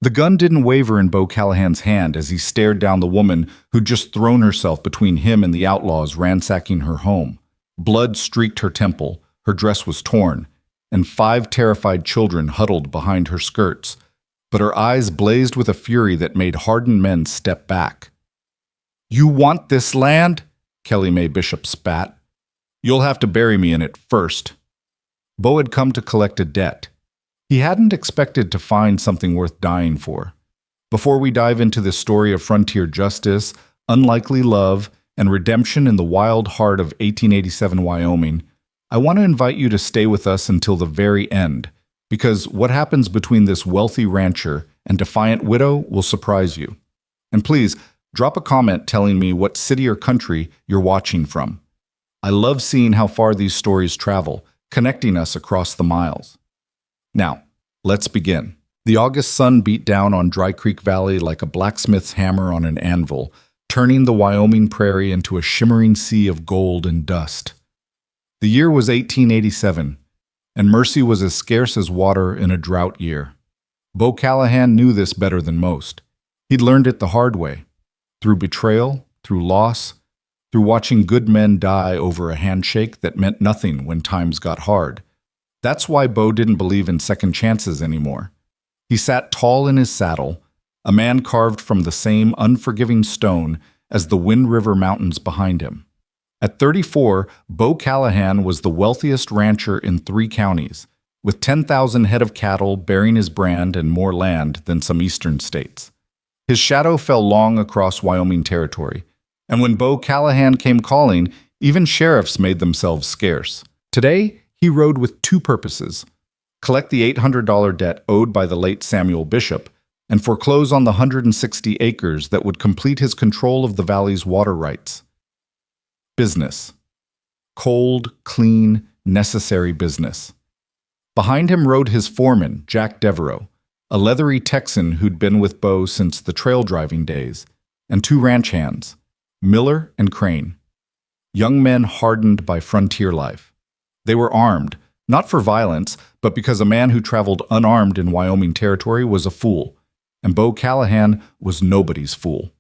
The gun didn't waver in Bo Callahan's hand as he stared down the woman who'd just thrown herself between him and the outlaws ransacking her home. Blood streaked her temple, her dress was torn, and 5 terrified children huddled behind her skirts. But her eyes blazed with a fury that made hardened men step back. "You want this land?" Kelly Mae Bishop spat. "You'll have to bury me in it first." Bo had come to collect a debt. He hadn't expected to find something worth dying for. Before we dive into this story of frontier justice, unlikely love, and redemption in the wild heart of 1887 Wyoming, I want to invite you to stay with us until the very end, because what happens between this wealthy rancher and defiant widow will surprise you. And please, drop a comment telling me what city or country you're watching from. I love seeing how far these stories travel, connecting us across the miles. Now, let's begin. The August sun beat down on Dry Creek Valley like a blacksmith's hammer on an anvil, turning the Wyoming prairie into a shimmering sea of gold and dust. The year was 1887, and mercy was as scarce as water in a drought year. Bo Callahan knew this better than most. He'd learned it the hard way, through betrayal, through loss, through watching good men die over a handshake that meant nothing when times got hard. That's why Bo didn't believe in second chances anymore. He sat tall in his saddle, a man carved from the same unforgiving stone as the Wind River Mountains behind him. At 34, Bo Callahan was the wealthiest rancher in 3 counties, with 10,000 head of cattle bearing his brand and more land than some eastern states. His shadow fell long across Wyoming territory, and when Bo Callahan came calling, even sheriffs made themselves scarce. Today, he rode with 2 purposes: collect the $800 debt owed by the late Samuel Bishop, and foreclose on the 160 acres that would complete his control of the valley's water rights. Business. Cold, clean, necessary business. Behind him rode his foreman, Jack Devereaux, a leathery Texan who'd been with Bo since the trail driving days, and 2 ranch hands, Miller and Crane. Young men hardened by frontier life. They were armed, not for violence, but because a man who traveled unarmed in Wyoming territory was a fool, and Bo Callahan was nobody's fool.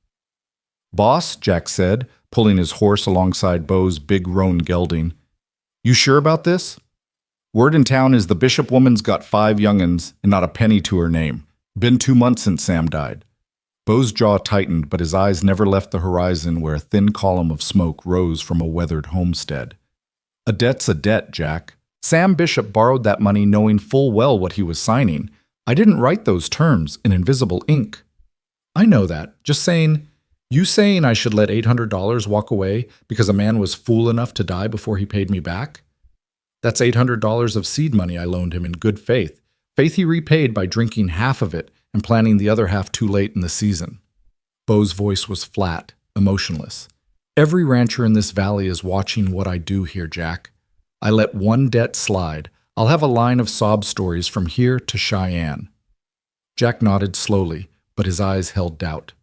"Boss," Jack said, pulling his horse alongside Bo's big roan gelding, "you sure about this? Word in town is the Bishop woman's got 5 young'uns and not a penny to her name. Been 2 months since Sam died." Bo's jaw tightened, but his eyes never left the horizon where a thin column of smoke rose from a weathered homestead. "A debt's a debt, Jack. Sam Bishop borrowed that money knowing full well what he was signing. I didn't write those terms in invisible ink." "I know that. Just saying, you saying I should let $800 walk away because a man was fool enough to die before he paid me back? That's $800 of seed money I loaned him in good faith. Faith he repaid by drinking half of it and planting the other half too late in the season." Bo's voice was flat, emotionless. "Every rancher in this valley is watching what I do here, Jack. I let one debt slide. I'll have a line of sob stories from here to Cheyenne." Jack nodded slowly, but his eyes held doubt.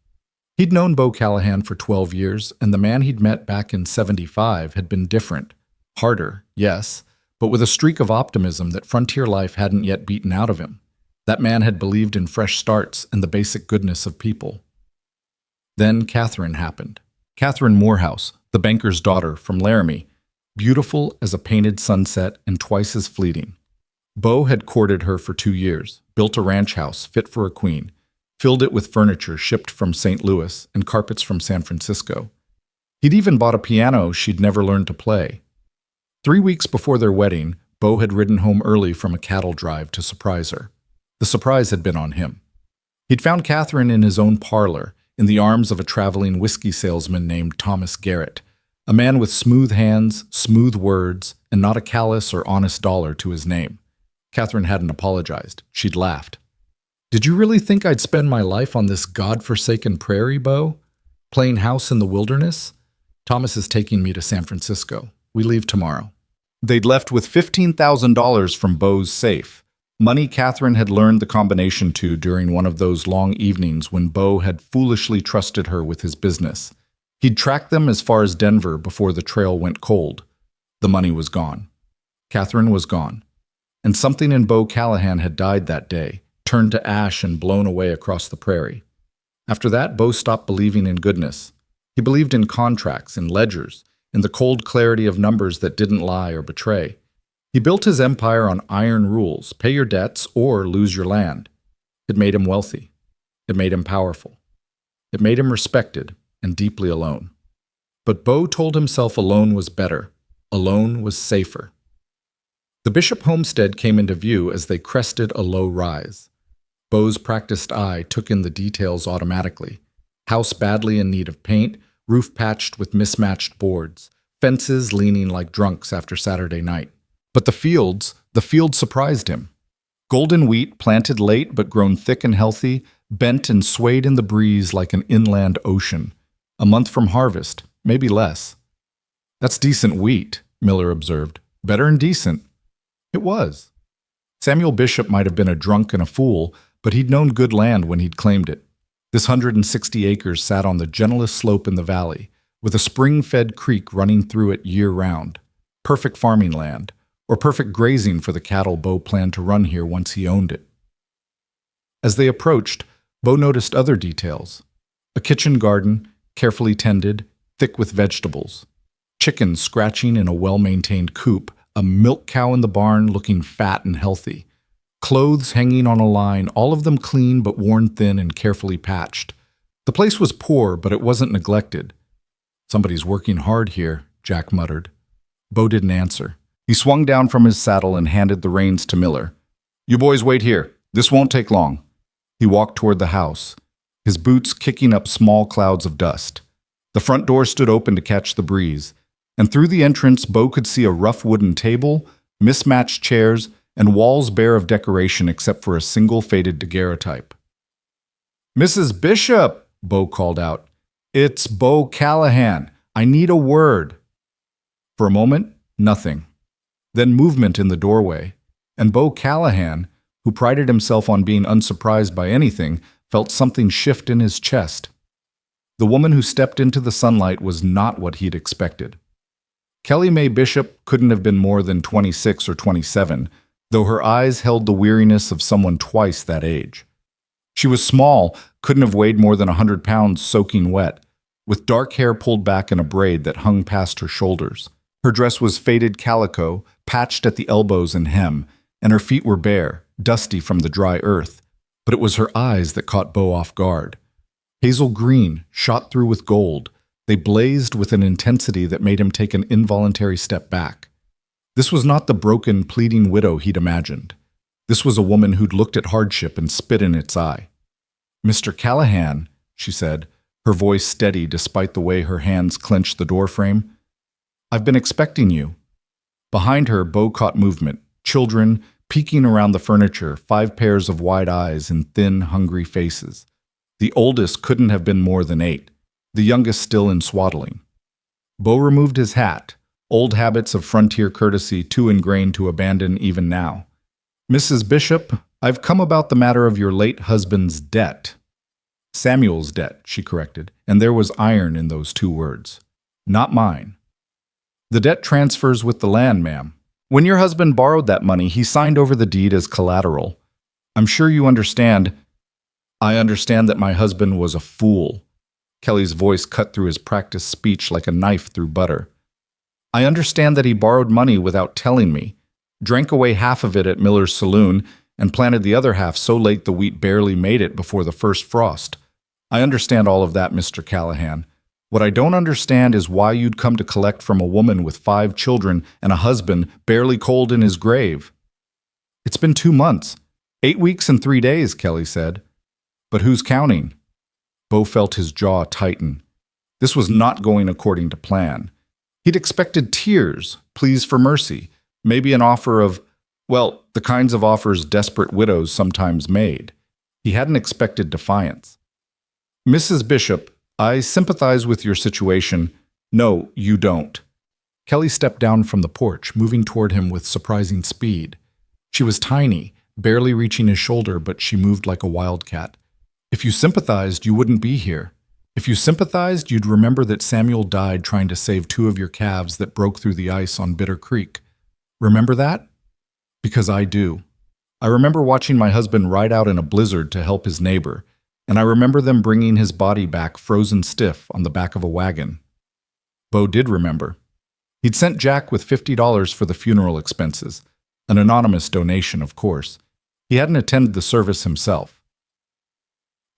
He'd known Bo Callahan for 12 years, and the man he'd met back in '75 had been different. Harder, yes, but with a streak of optimism that frontier life hadn't yet beaten out of him. That man had believed in fresh starts and the basic goodness of people. Then Catherine happened. Catherine Morehouse, the banker's daughter from Laramie, beautiful as a painted sunset and twice as fleeting. Bo had courted her for 2 years, built a ranch house fit for a queen, filled it with furniture shipped from St. Louis and carpets from San Francisco. He'd even bought a piano she'd never learned to play. 3 weeks before their wedding, Bo had ridden home early from a cattle drive to surprise her. The surprise had been on him. He'd found Catherine in his own parlor, in the arms of a traveling whiskey salesman named Thomas Garrett, a man with smooth hands, smooth words, and not a callous or honest dollar to his name. Catherine hadn't apologized. She'd laughed. "Did you really think I'd spend my life on this God-forsaken prairie, Bo? Playing house in the wilderness? Thomas is taking me to San Francisco. We leave tomorrow." They'd left with $15,000 from Bo's safe, money Catherine had learned the combination to during one of those long evenings when Bo had foolishly trusted her with his business. He'd tracked them as far as Denver before the trail went cold. The money was gone. Catherine was gone. And something in Bo Callahan had died that day, turned to ash and blown away across the prairie. After that, Bo stopped believing in goodness. He believed in contracts, in ledgers, in the cold clarity of numbers that didn't lie or betray. He built his empire on iron rules: pay your debts or lose your land. It made him wealthy. It made him powerful. It made him respected and deeply alone. But Bo told himself alone was better. Alone was safer. The Bishop homestead came into view as they crested a low rise. Bo's practiced eye took in the details automatically. House badly in need of paint, roof patched with mismatched boards, fences leaning like drunks after Saturday night. But the fields surprised him. Golden wheat planted late but grown thick and healthy, bent and swayed in the breeze like an inland ocean. A month from harvest, maybe less. "That's decent wheat," Miller observed. "Better than decent." It was. Samuel Bishop might have been a drunk and a fool, but he'd known good land when he'd claimed it. This 160 acres sat on the gentlest slope in the valley, with a spring-fed creek running through it year-round. Perfect farming land, or perfect grazing for the cattle Bo planned to run here once he owned it. As they approached, Bo noticed other details. A kitchen garden, carefully tended, thick with vegetables. Chickens scratching in a well-maintained coop, a milk cow in the barn looking fat and healthy. Clothes hanging on a line, all of them clean but worn thin and carefully patched. The place was poor, but it wasn't neglected. "Somebody's working hard here," Jack muttered. Bo didn't answer. He swung down from his saddle and handed the reins to Miller. "You boys wait here. This won't take long." He walked toward the house, his boots kicking up small clouds of dust. The front door stood open to catch the breeze, and through the entrance Bo could see a rough wooden table, mismatched chairs, and walls bare of decoration except for a single faded daguerreotype. "Mrs. Bishop," Bo called out. "It's Bo Callahan. I need a word." For a moment, nothing. Then movement in the doorway, and Bo Callahan, who prided himself on being unsurprised by anything, felt something shift in his chest. The woman who stepped into the sunlight was not what he'd expected. Kelly Mae Bishop couldn't have been more than 26 or 27, though her eyes held the weariness of someone twice that age. She was small, couldn't have weighed more than 100 pounds soaking wet, with dark hair pulled back in a braid that hung past her shoulders. Her dress was faded calico, patched at the elbows and hem, and her feet were bare, dusty from the dry earth. But it was her eyes that caught Bo off guard. Hazel green, shot through with gold, they blazed with an intensity that made him take an involuntary step back. This was not the broken, pleading widow he'd imagined. This was a woman who'd looked at hardship and spit in its eye. "Mr. Callahan," she said, her voice steady despite the way her hands clenched the doorframe. "I've been expecting you." Behind her, Bo caught movement, children peeking around the furniture, 5 pairs of wide eyes and thin, hungry faces. The oldest couldn't have been more than 8, the youngest still in swaddling. Bo removed his hat, old habits of frontier courtesy too ingrained to abandon even now. "Mrs. Bishop, I've come about the matter of your late husband's debt." "Samuel's debt," she corrected, and there was iron in those 2 words. "Not mine." "The debt transfers with the land, ma'am. When your husband borrowed that money, he signed over the deed as collateral. I'm sure you understand." "I understand that my husband was a fool." Kelly's voice cut through his practiced speech like a knife through butter. "I understand that he borrowed money without telling me, drank away half of it at Miller's saloon, and planted the other half so late the wheat barely made it before the first frost. I understand all of that, Mr. Callahan. What I don't understand is why you'd come to collect from a woman with 5 children and a husband barely cold in his grave." "It's been 2 months. 8 weeks and 3 days, Kelly said. "But who's counting?" Bo felt his jaw tighten. This was not going according to plan. He'd expected tears, pleas for mercy, maybe an offer of, well, the kinds of offers desperate widows sometimes made. He hadn't expected defiance. "Mrs. Bishop, I sympathize with your situation." "No, you don't." Kelly stepped down from the porch, moving toward him with surprising speed. She was tiny, barely reaching his shoulder, but she moved like a wildcat. "If you sympathized, you wouldn't be here. If you sympathized, you'd remember that Samuel died trying to save 2 of your calves that broke through the ice on Bitter Creek. Remember that? Because I do. I remember watching my husband ride out in a blizzard to help his neighbor, and I remember them bringing his body back frozen stiff on the back of a wagon. Bo did remember. He'd sent Jack with $50 for the funeral expenses, an anonymous donation, of course. He hadn't attended the service himself.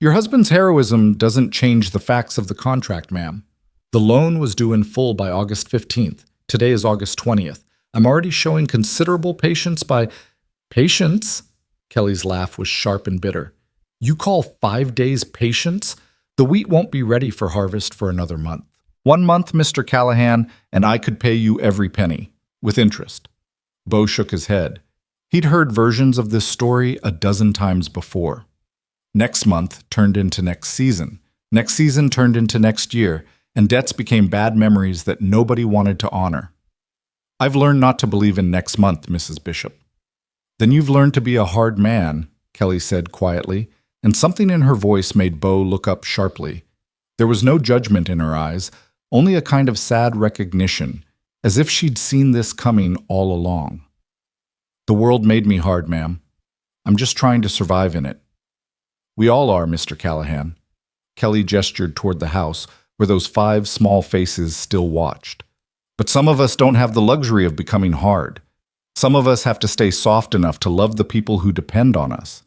Your husband's heroism doesn't change the facts of the contract, ma'am. The loan was due in full by August 15th. Today is August 20th. I'm already showing considerable patience by... Patience? Kelly's laugh was sharp and bitter. You call 5 days patience? The wheat won't be ready for harvest for another month. 1 month, Mr. Callahan, and I could pay you every penny, with interest. Bo shook his head. He'd heard versions of this story a dozen times before. Next month turned into next season. Next season turned into next year, and debts became bad memories that nobody wanted to honor. I've learned not to believe in next month, Mrs. Bishop. Then you've learned to be a hard man, Kelly said quietly, and something in her voice made Bo look up sharply. There was no judgment in her eyes, only a kind of sad recognition, as if she'd seen this coming all along. The world made me hard, ma'am. I'm just trying to survive in it. We all are, Mr. Callahan. Kelly gestured toward the house, where those 5 small faces still watched. But some of us don't have the luxury of becoming hard. Some of us have to stay soft enough to love the people who depend on us.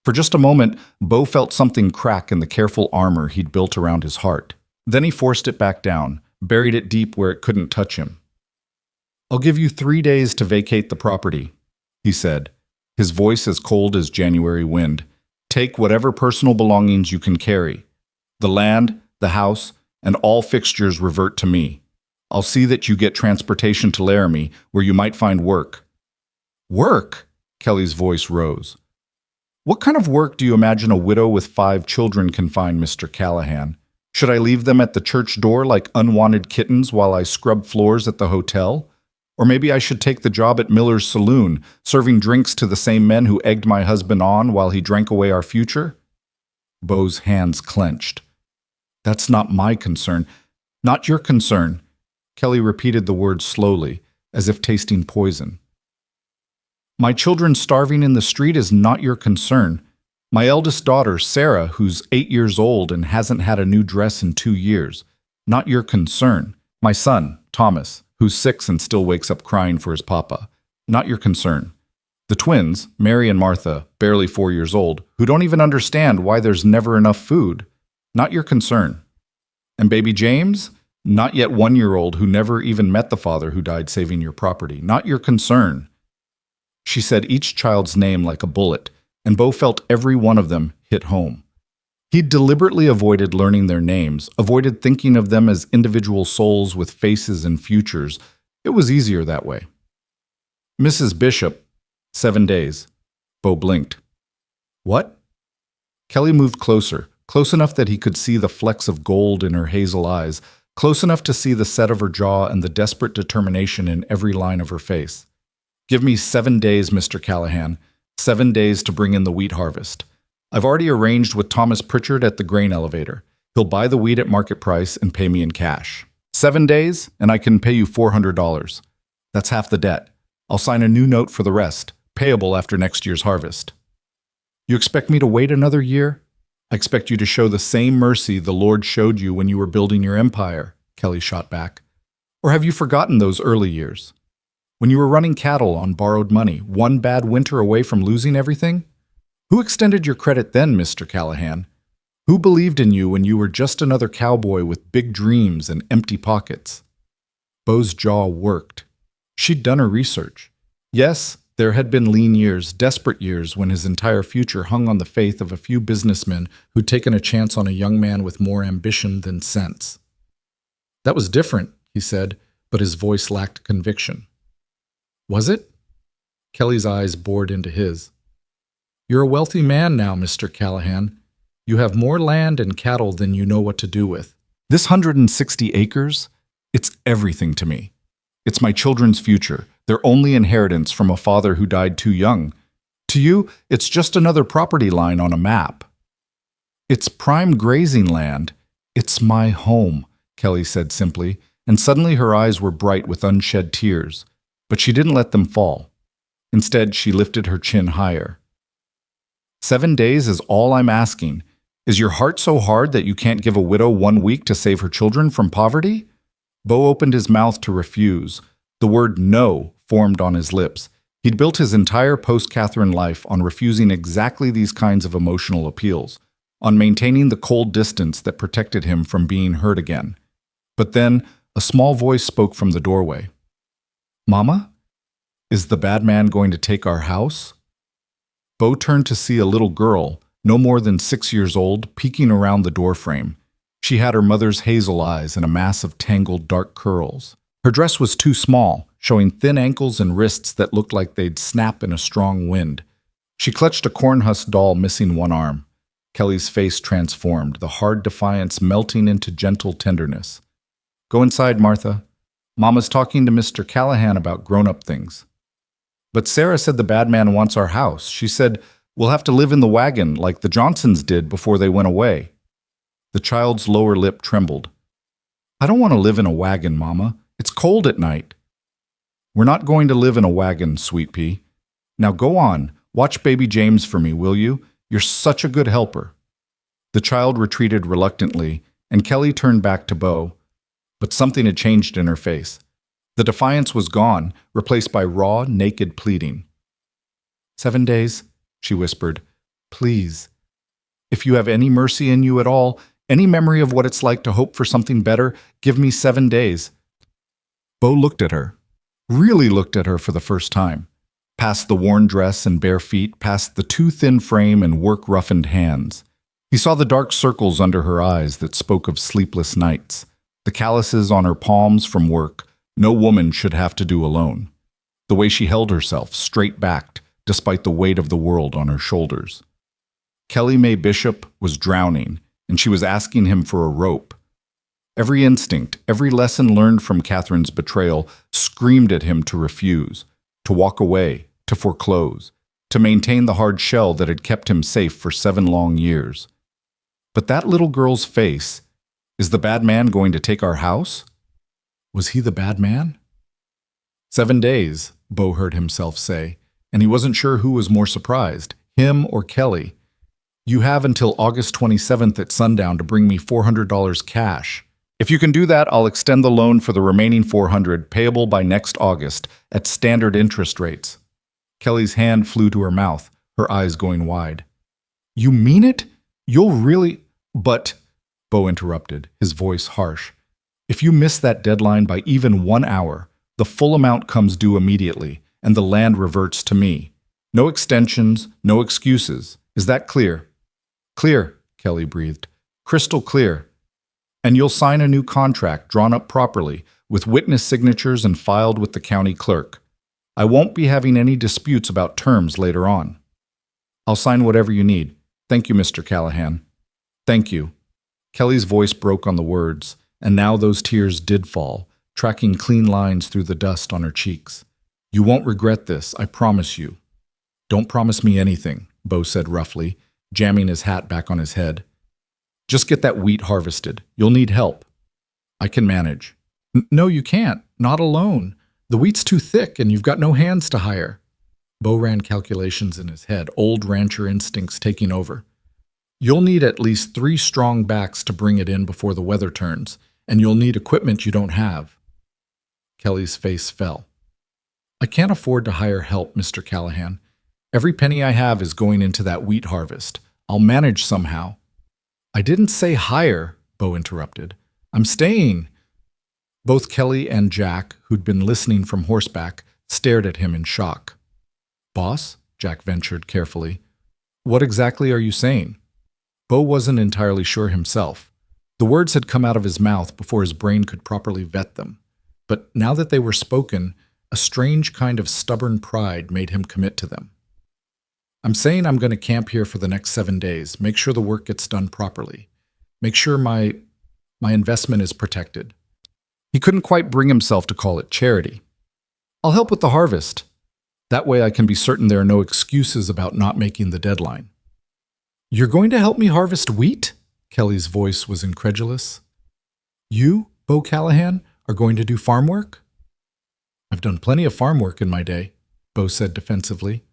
For just a moment, Bo felt something crack in the careful armor he'd built around his heart. Then he forced it back down, buried it deep where it couldn't touch him. I'll give you 3 days to vacate the property, he said, his voice as cold as January wind. Take whatever personal belongings you can carry. The land, the house, and all fixtures revert to me. I'll see that you get transportation to Laramie, where you might find work. Work? Kelly's voice rose. What kind of work do you imagine a widow with 5 children can find, Mr. Callahan? Should I leave them at the church door like unwanted kittens while I scrub floors at the hotel? Or maybe I should take the job at Miller's Saloon, serving drinks to the same men who egged my husband on while he drank away our future? Bo's hands clenched. That's not my concern. Not your concern. Kelly repeated the words slowly, as if tasting poison. My children starving in the street is not your concern. My eldest daughter, Sarah, who's 8 years old and hasn't had a new dress in 2 years. Not your concern. My son, Thomas, who's 6 and still wakes up crying for his papa. Not your concern. The twins, Mary and Martha, barely 4 years old, who don't even understand why there's never enough food. Not your concern. And baby James, not yet 1-year-old who never even met the father who died saving your property. Not your concern. She said each child's name like a bullet, and Bo felt every one of them hit home. He'd deliberately avoided learning their names, avoided thinking of them as individual souls with faces and futures. It was easier that way. Mrs. Bishop, 7 days. Bo blinked. What? Kelly moved closer, close enough that he could see the flecks of gold in her hazel eyes, close enough to see the set of her jaw and the desperate determination in every line of her face. Give me 7 days, Mr. Callahan. 7 days to bring in the wheat harvest. I've already arranged with Thomas Pritchard at the grain elevator. He'll buy the wheat at market price and pay me in cash. 7 days, and I can pay you $400. That's half the debt. I'll sign a new note for the rest, payable after next year's harvest. You expect me to wait another year? I expect you to show the same mercy the Lord showed you when you were building your empire, Kelly shot back. Or have you forgotten those early years? When you were running cattle on borrowed money, 1 bad winter away from losing everything? Who extended your credit then, Mr. Callahan? Who believed in you when you were just another cowboy with big dreams and empty pockets? Bo's jaw worked. She'd done her research. Yes, there had been lean years, desperate years, when his entire future hung on the faith of a few businessmen who'd taken a chance on a young man with more ambition than sense. That was different, he said, but his voice lacked conviction. Was it? Kelly's eyes bored into his. You're a wealthy man now, Mr. Callahan. You have more land and cattle than you know what to do with. This 160 acres, it's everything to me. It's my children's future, their only inheritance from a father who died too young. To you, it's just another property line on a map. It's prime grazing land. It's my home, Kelly said simply, and suddenly her eyes were bright with unshed tears. But she didn't let them fall. Instead, she lifted her chin higher. 7 days is all I'm asking. Is your heart so hard that you can't give a widow 1 week to save her children from poverty? Bo opened his mouth to refuse. The word no formed on his lips. He'd built his entire post-Catherine life on refusing exactly these kinds of emotional appeals, on maintaining the cold distance that protected him from being hurt again. But then, a small voice spoke from the doorway. "Mama? Is the bad man going to take our house?" Bo turned to see a little girl, no more than 6 years old, peeking around the doorframe. She had her mother's hazel eyes and a mass of tangled dark curls. Her dress was too small, showing thin ankles and wrists that looked like they'd snap in a strong wind. She clutched a cornhusk doll missing one arm. Kelly's face transformed, the hard defiance melting into gentle tenderness. "Go inside, Martha. Mama's talking to Mr. Callahan about grown-up things." "But Sarah said the bad man wants our house. She said we'll have to live in the wagon like the Johnsons did before they went away." The child's lower lip trembled. "I don't want to live in a wagon, Mama. It's cold at night." "We're not going to live in a wagon, Sweet Pea. Now go on. Watch baby James for me, will you? You're such a good helper." The child retreated reluctantly, and Kelly turned back to Bo. But something had changed in her face. The defiance was gone, replaced by raw, naked pleading. 7 days, she whispered. "Please. If you have any mercy in you at all, any memory of what it's like to hope for something better, give me 7 days. Bo looked at her, really looked at her for the first time. Past the worn dress and bare feet, past the too thin frame and work-roughened hands. He saw the dark circles under her eyes that spoke of sleepless nights, the calluses on her palms from work no woman should have to do alone. The way she held herself, straight-backed, despite the weight of the world on her shoulders. Kelly Mae Bishop was drowning, and she was asking him for a rope. Every instinct, every lesson learned from Catherine's betrayal screamed at him to refuse, to walk away, to foreclose, to maintain the hard shell that had kept him safe for 7 long years. But that little girl's face, is the bad man going to take our house? Was he the bad man? 7 days, Bo heard himself say, and he wasn't sure who was more surprised, him or Kelly. You have until August 27th at sundown to bring me $400 cash. If you can do that, I'll extend the loan for the remaining $400 payable by next August at standard interest rates. Kelly's hand flew to her mouth, her eyes going wide. You mean it? You'll really… But, Bo interrupted, his voice harsh. If you miss that deadline by even 1 hour, the full amount comes due immediately, and the land reverts to me. No extensions, no excuses. Is that clear? Clear, Kelly breathed. Crystal clear. And you'll sign a new contract drawn up properly, with witness signatures and filed with the county clerk. I won't be having any disputes about terms later on. I'll sign whatever you need. Thank you, Mr. Callahan. Thank you. Kelly's voice broke on the words, and now those tears did fall, tracking clean lines through the dust on her cheeks. You won't regret this, I promise you. Don't promise me anything, Bo said roughly, jamming his hat back on his head. Just get that wheat harvested. You'll need help. I can manage. No, you can't. Not alone. The wheat's too thick and you've got no hands to hire. Bo ran calculations in his head, old rancher instincts taking over. You'll need at least 3 strong backs to bring it in before the weather turns, and you'll need equipment you don't have. Kelly's face fell. I can't afford to hire help, Mr. Callahan. Every penny I have is going into that wheat harvest. I'll manage somehow. I didn't say hire, Bo interrupted. I'm staying. Both Kelly and Jack, who'd been listening from horseback, stared at him in shock. Boss? Jack ventured carefully. What exactly are you saying? Bo wasn't entirely sure himself. The words had come out of his mouth before his brain could properly vet them. But now that they were spoken, a strange kind of stubborn pride made him commit to them. I'm saying I'm going to camp here for the next 7 days, make sure the work gets done properly. Make sure my investment is protected. He couldn't quite bring himself to call it charity. I'll help with the harvest. That way I can be certain there are no excuses about not making the deadline. You're going to help me harvest wheat? Kelly's voice was incredulous. You, Bo Callahan, are going to do farm work? I've done plenty of farm work in my day. Bo said defensively.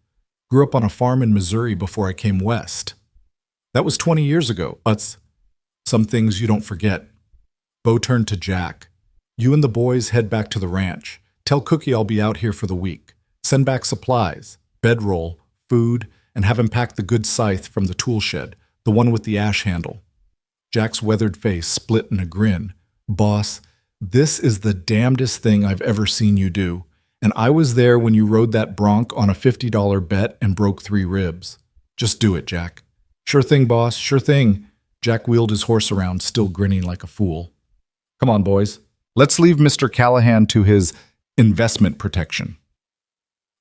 Grew up on a farm in Missouri before I came west. That was 20 years ago. Some things you don't forget. Bo turned to Jack. You and the boys head back to the ranch. Tell Cookie I'll be out here for the week. Send back supplies, bedroll, food, and have him pack the good scythe from the tool shed, the one with the ash handle. Jack's weathered face split in a grin. Boss, this is the damnedest thing I've ever seen you do, and I was there when you rode that bronc on a $50 bet and broke 3 ribs. Just do it, Jack. Sure thing, boss, sure thing. Jack wheeled his horse around, still grinning like a fool. Come on, boys. Let's leave Mr. Callahan to his investment protection.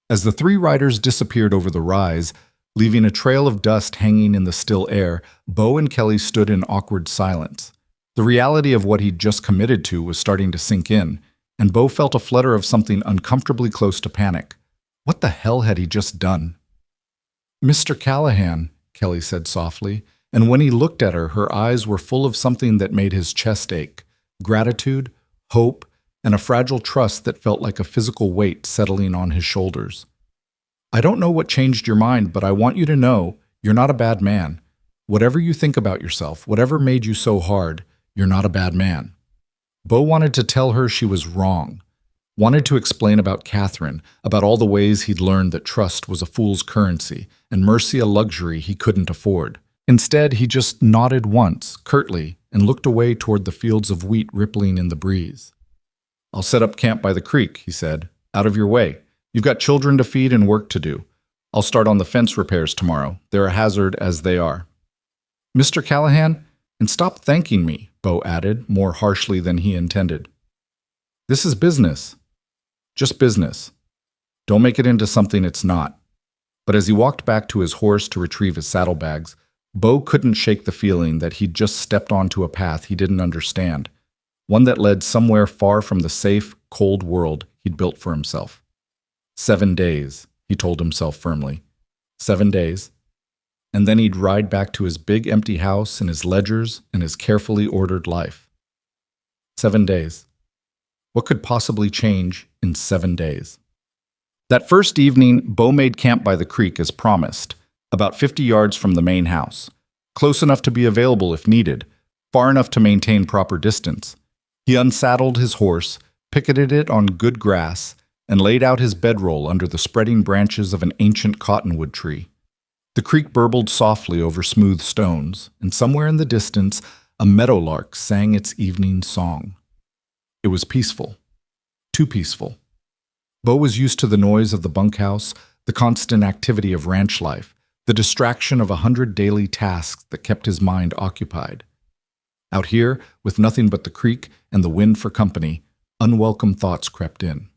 As the 3 riders disappeared over the rise, leaving a trail of dust hanging in the still air, Bo and Kelly stood in awkward silence. The reality of what he'd just committed to was starting to sink in, and Bo felt a flutter of something uncomfortably close to panic. What the hell had he just done? Mr. Callahan, Kelly said softly, and when he looked at her, her eyes were full of something that made his chest ache. Gratitude, hope, and a fragile trust that felt like a physical weight settling on his shoulders. I don't know what changed your mind, but I want you to know you're not a bad man. Whatever you think about yourself, whatever made you so hard, you're not a bad man. Bo wanted to tell her she was wrong. Wanted to explain about Catherine, about all the ways he'd learned that trust was a fool's currency and mercy a luxury he couldn't afford. Instead, he just nodded once, curtly, and looked away toward the fields of wheat rippling in the breeze. I'll set up camp by the creek, he said. Out of your way. You've got children to feed and work to do. I'll start on the fence repairs tomorrow. They're a hazard as they are. Mr. Callahan, and stop thanking me, Bo added, more harshly than he intended. This is business. Just business. Don't make it into something it's not. But as he walked back to his horse to retrieve his saddlebags, Bo couldn't shake the feeling that he'd just stepped onto a path he didn't understand, one that led somewhere far from the safe, cold world he'd built for himself. 7 days, he told himself firmly. 7 days. And then he'd ride back to his big empty house and his ledgers and his carefully ordered life. 7 days. What could possibly change in 7 days? That first evening, Bo made camp by the creek as promised, about 50 yards from the main house, close enough to be available if needed, far enough to maintain proper distance. He unsaddled his horse, picketed it on good grass, and laid out his bedroll under the spreading branches of an ancient cottonwood tree. The creek burbled softly over smooth stones, and somewhere in the distance, a meadowlark sang its evening song. It was peaceful. Too peaceful. Bo was used to the noise of the bunkhouse, the constant activity of ranch life, the distraction of 100 daily tasks that kept his mind occupied. Out here, with nothing but the creek and the wind for company, unwelcome thoughts crept in.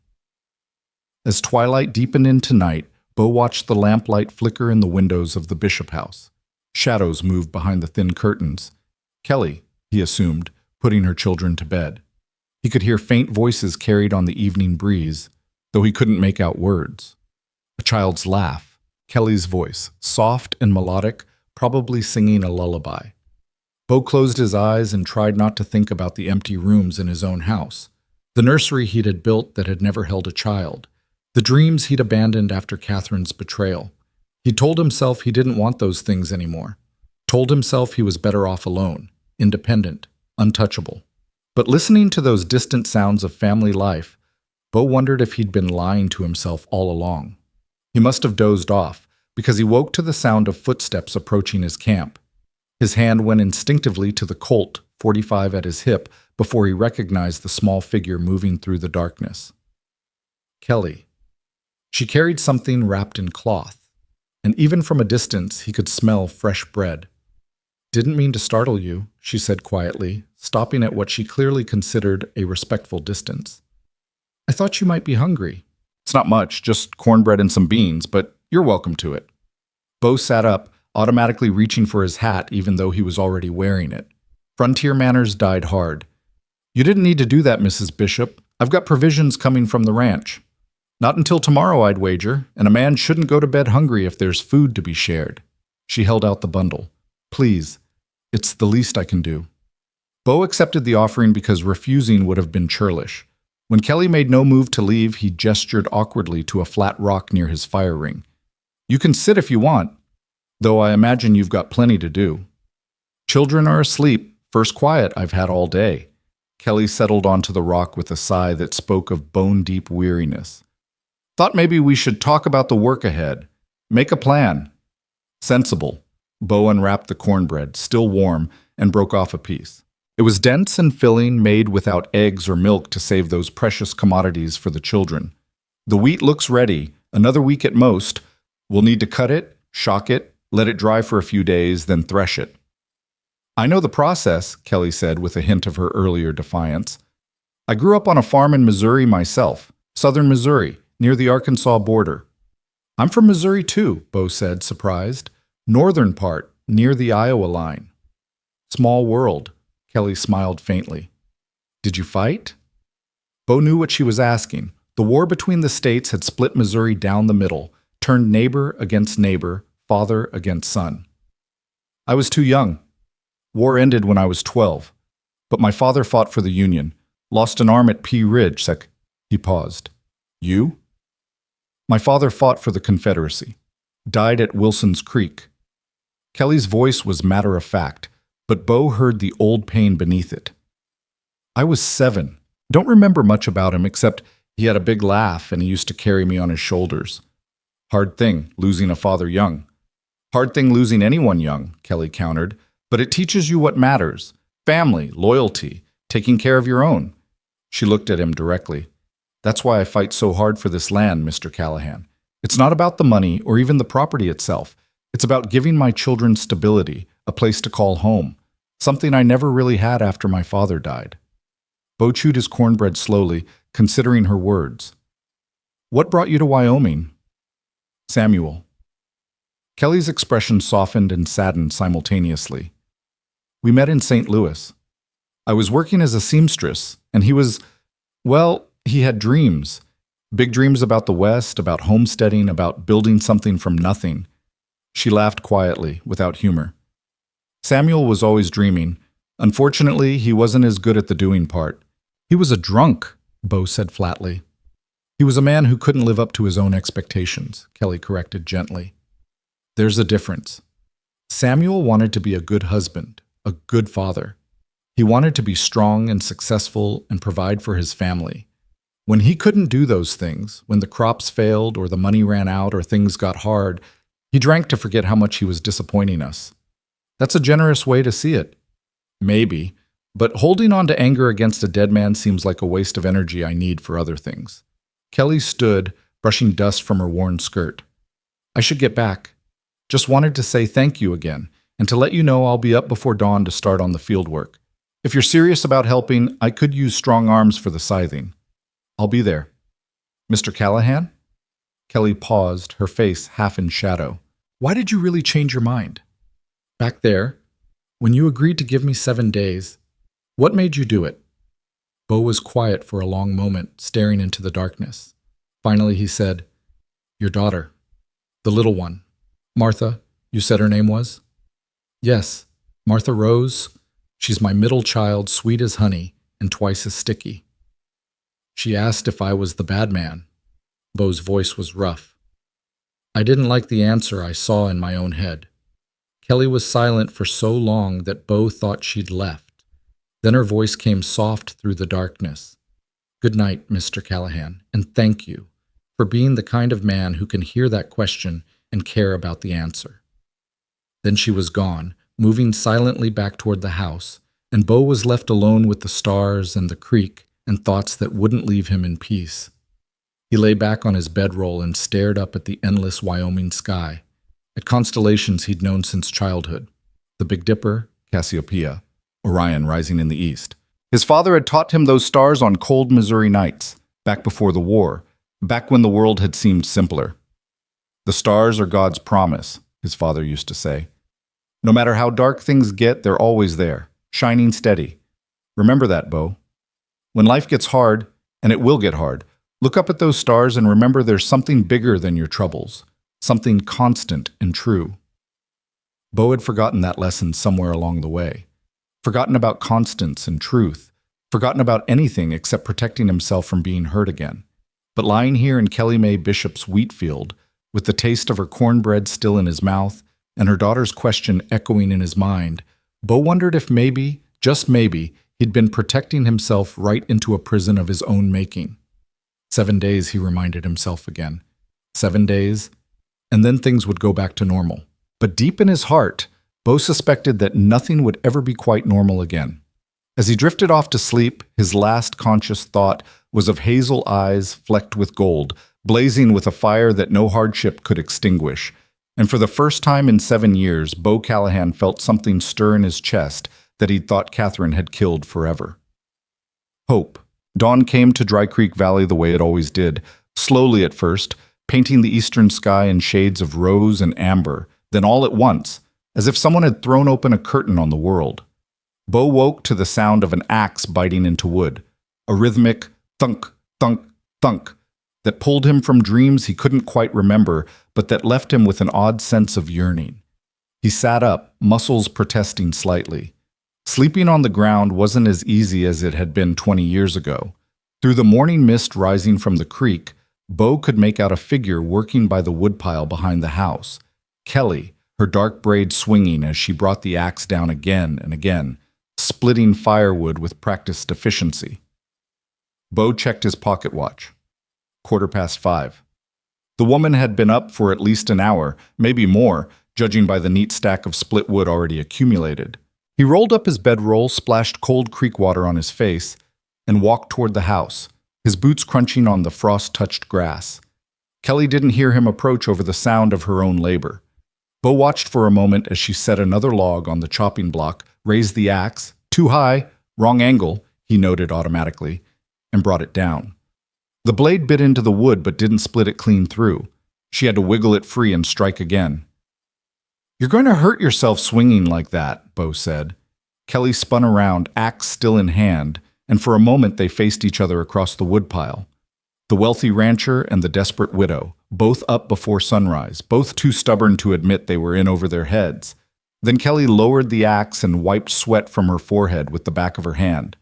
As twilight deepened into night, Bo watched the lamplight flicker in the windows of the Bishop house. Shadows moved behind the thin curtains. Kelly, he assumed, putting her children to bed. He could hear faint voices carried on the evening breeze, though he couldn't make out words. A child's laugh, Kelly's voice, soft and melodic, probably singing a lullaby. Bo closed his eyes and tried not to think about the empty rooms in his own house, the nursery he'd had built that had never held a child, the dreams he'd abandoned after Catherine's betrayal. He told himself he didn't want those things anymore, told himself he was better off alone, independent, untouchable. But listening to those distant sounds of family life, Bo wondered if he'd been lying to himself all along. He must have dozed off, because he woke to the sound of footsteps approaching his camp. His hand went instinctively to the Colt, 45 at his hip, before he recognized the small figure moving through the darkness. Kelly. She carried something wrapped in cloth, and even from a distance he could smell fresh bread. Didn't mean to startle you, she said quietly, stopping at what she clearly considered a respectful distance. I thought you might be hungry. It's not much, just cornbread and some beans, but you're welcome to it. Bo sat up, automatically reaching for his hat even though he was already wearing it. Frontier manners died hard. You didn't need to do that, Mrs. Bishop. I've got provisions coming from the ranch. Not until tomorrow, I'd wager, and a man shouldn't go to bed hungry if there's food to be shared. She held out the bundle. Please, it's the least I can do. Bo accepted the offering because refusing would have been churlish. When Kelly made no move to leave, he gestured awkwardly to a flat rock near his fire ring. You can sit if you want, though I imagine you've got plenty to do. Children are asleep, first quiet I've had all day. Kelly settled onto the rock with a sigh that spoke of bone-deep weariness. Thought maybe we should talk about the work ahead. Make a plan. Sensible. Bo unwrapped the cornbread, still warm, and broke off a piece. It was dense and filling, made without eggs or milk to save those precious commodities for the children. The wheat looks ready, another week at most. We'll need to cut it, shock it, let it dry for a few days, then thresh it. I know the process, Kelly said with a hint of her earlier defiance. I grew up on a farm in Missouri myself, southern Missouri, near the Arkansas border. I'm from Missouri too, Bo said, surprised. Northern part, near the Iowa line. Small world, Kelly smiled faintly. Did you fight? Bo knew what she was asking. The war between the states had split Missouri down the middle, turned neighbor against neighbor, father against son. I was too young. War ended when I was 12, but my father fought for the Union, lost an arm at Pea Ridge, He paused. You? My father fought for the Confederacy, died at Wilson's Creek. Kelly's voice was matter-of-fact, but Bo heard the old pain beneath it. I was 7. Don't remember much about him except he had a big laugh and he used to carry me on his shoulders. Hard thing, losing a father young. Hard thing losing anyone young, Kelly countered, but it teaches you what matters. Family, loyalty, taking care of your own. She looked at him directly. That's why I fight so hard for this land, Mr. Callahan. It's not about the money or even the property itself. It's about giving my children stability, a place to call home, something I never really had after my father died. Bo chewed his cornbread slowly, considering her words. What brought you to Wyoming? Samuel. Kelly's expression softened and saddened simultaneously. We met in St. Louis. I was working as a seamstress, and he was, well, he had dreams. Big dreams about the West, about homesteading, about building something from nothing. She laughed quietly, without humor. Samuel was always dreaming. Unfortunately, he wasn't as good at the doing part. He was a drunk, Bo said flatly. He was a man who couldn't live up to his own expectations, Kelly corrected gently. There's a difference. Samuel wanted to be a good husband, a good father. He wanted to be strong and successful and provide for his family. When he couldn't do those things, when the crops failed or the money ran out or things got hard, he drank to forget how much he was disappointing us. That's a generous way to see it. Maybe, but holding on to anger against a dead man seems like a waste of energy I need for other things. Kelly stood, brushing dust from her worn skirt. I should get back. Just wanted to say thank you again, and to let you know I'll be up before dawn to start on the field work. If you're serious about helping, I could use strong arms for the scything. I'll be there. Mr. Callahan? Kelly paused, her face half in shadow. Why did you really change your mind? Back there, when you agreed to give me 7 days, what made you do it? Bo was quiet for a long moment, staring into the darkness. Finally he said, Your daughter, the little one. Martha, you said her name was? Yes, Martha Rose. She's my middle child, sweet as honey, and twice as sticky. She asked if I was the bad man. Bo's voice was rough. I didn't like the answer I saw in my own head. Kelly was silent for so long that Bo thought she'd left. Then her voice came soft through the darkness. Good night, Mr. Callahan, and thank you for being the kind of man who can hear that question and care about the answer. Then she was gone, moving silently back toward the house, and Bo was left alone with the stars and the creek and thoughts that wouldn't leave him in peace. He lay back on his bedroll and stared up at the endless Wyoming sky, at constellations he'd known since childhood, the Big Dipper, Cassiopeia, Orion rising in the east. His father had taught him those stars on cold Missouri nights, back before the war, back when the world had seemed simpler. The stars are God's promise, his father used to say. No matter how dark things get, they're always there, shining steady. Remember that, Bo. When life gets hard, and it will get hard, look up at those stars and remember there's something bigger than your troubles, something constant and true. Bo had forgotten that lesson somewhere along the way, forgotten about constants and truth, forgotten about anything except protecting himself from being hurt again. But lying here in Kelly Mae Bishop's wheat field, with the taste of her cornbread still in his mouth and her daughter's question echoing in his mind, Bo wondered if maybe, just maybe, he'd been protecting himself right into a prison of his own making. 7 days, he reminded himself again. 7 days, and then things would go back to normal. But deep in his heart, Bo suspected that nothing would ever be quite normal again. As he drifted off to sleep, his last conscious thought was of hazel eyes flecked with gold, blazing with a fire that no hardship could extinguish. And for the first time in 7 years, Bo Callahan felt something stir in his chest that he'd thought Catherine had killed forever. Hope. Dawn came to Dry Creek Valley the way it always did, slowly at first, painting the eastern sky in shades of rose and amber, then all at once, as if someone had thrown open a curtain on the world. Bo woke to the sound of an axe biting into wood, a rhythmic thunk, thunk, thunk, that pulled him from dreams he couldn't quite remember, but that left him with an odd sense of yearning. He sat up, muscles protesting slightly. Sleeping on the ground wasn't as easy as it had been 20 years ago. Through the morning mist rising from the creek, Bo could make out a figure working by the woodpile behind the house. Kelly, her dark braid swinging as she brought the axe down again and again, splitting firewood with practiced efficiency. Bo checked his pocket watch. 5:15. The woman had been up for at least an hour, maybe more, judging by the neat stack of split wood already accumulated. He rolled up his bedroll, splashed cold creek water on his face, and walked toward the house, his boots crunching on the frost-touched grass. Kelly didn't hear him approach over the sound of her own labor. Bo watched for a moment as she set another log on the chopping block, raised the axe, too high, wrong angle, he noted automatically, and brought it down. The blade bit into the wood but didn't split it clean through. She had to wiggle it free and strike again. "You're going to hurt yourself swinging like that," Bo said. Kelly spun around, axe still in hand, and for a moment they faced each other across the woodpile. The wealthy rancher and the desperate widow, both up before sunrise, both too stubborn to admit they were in over their heads. Then Kelly lowered the axe and wiped sweat from her forehead with the back of her hand.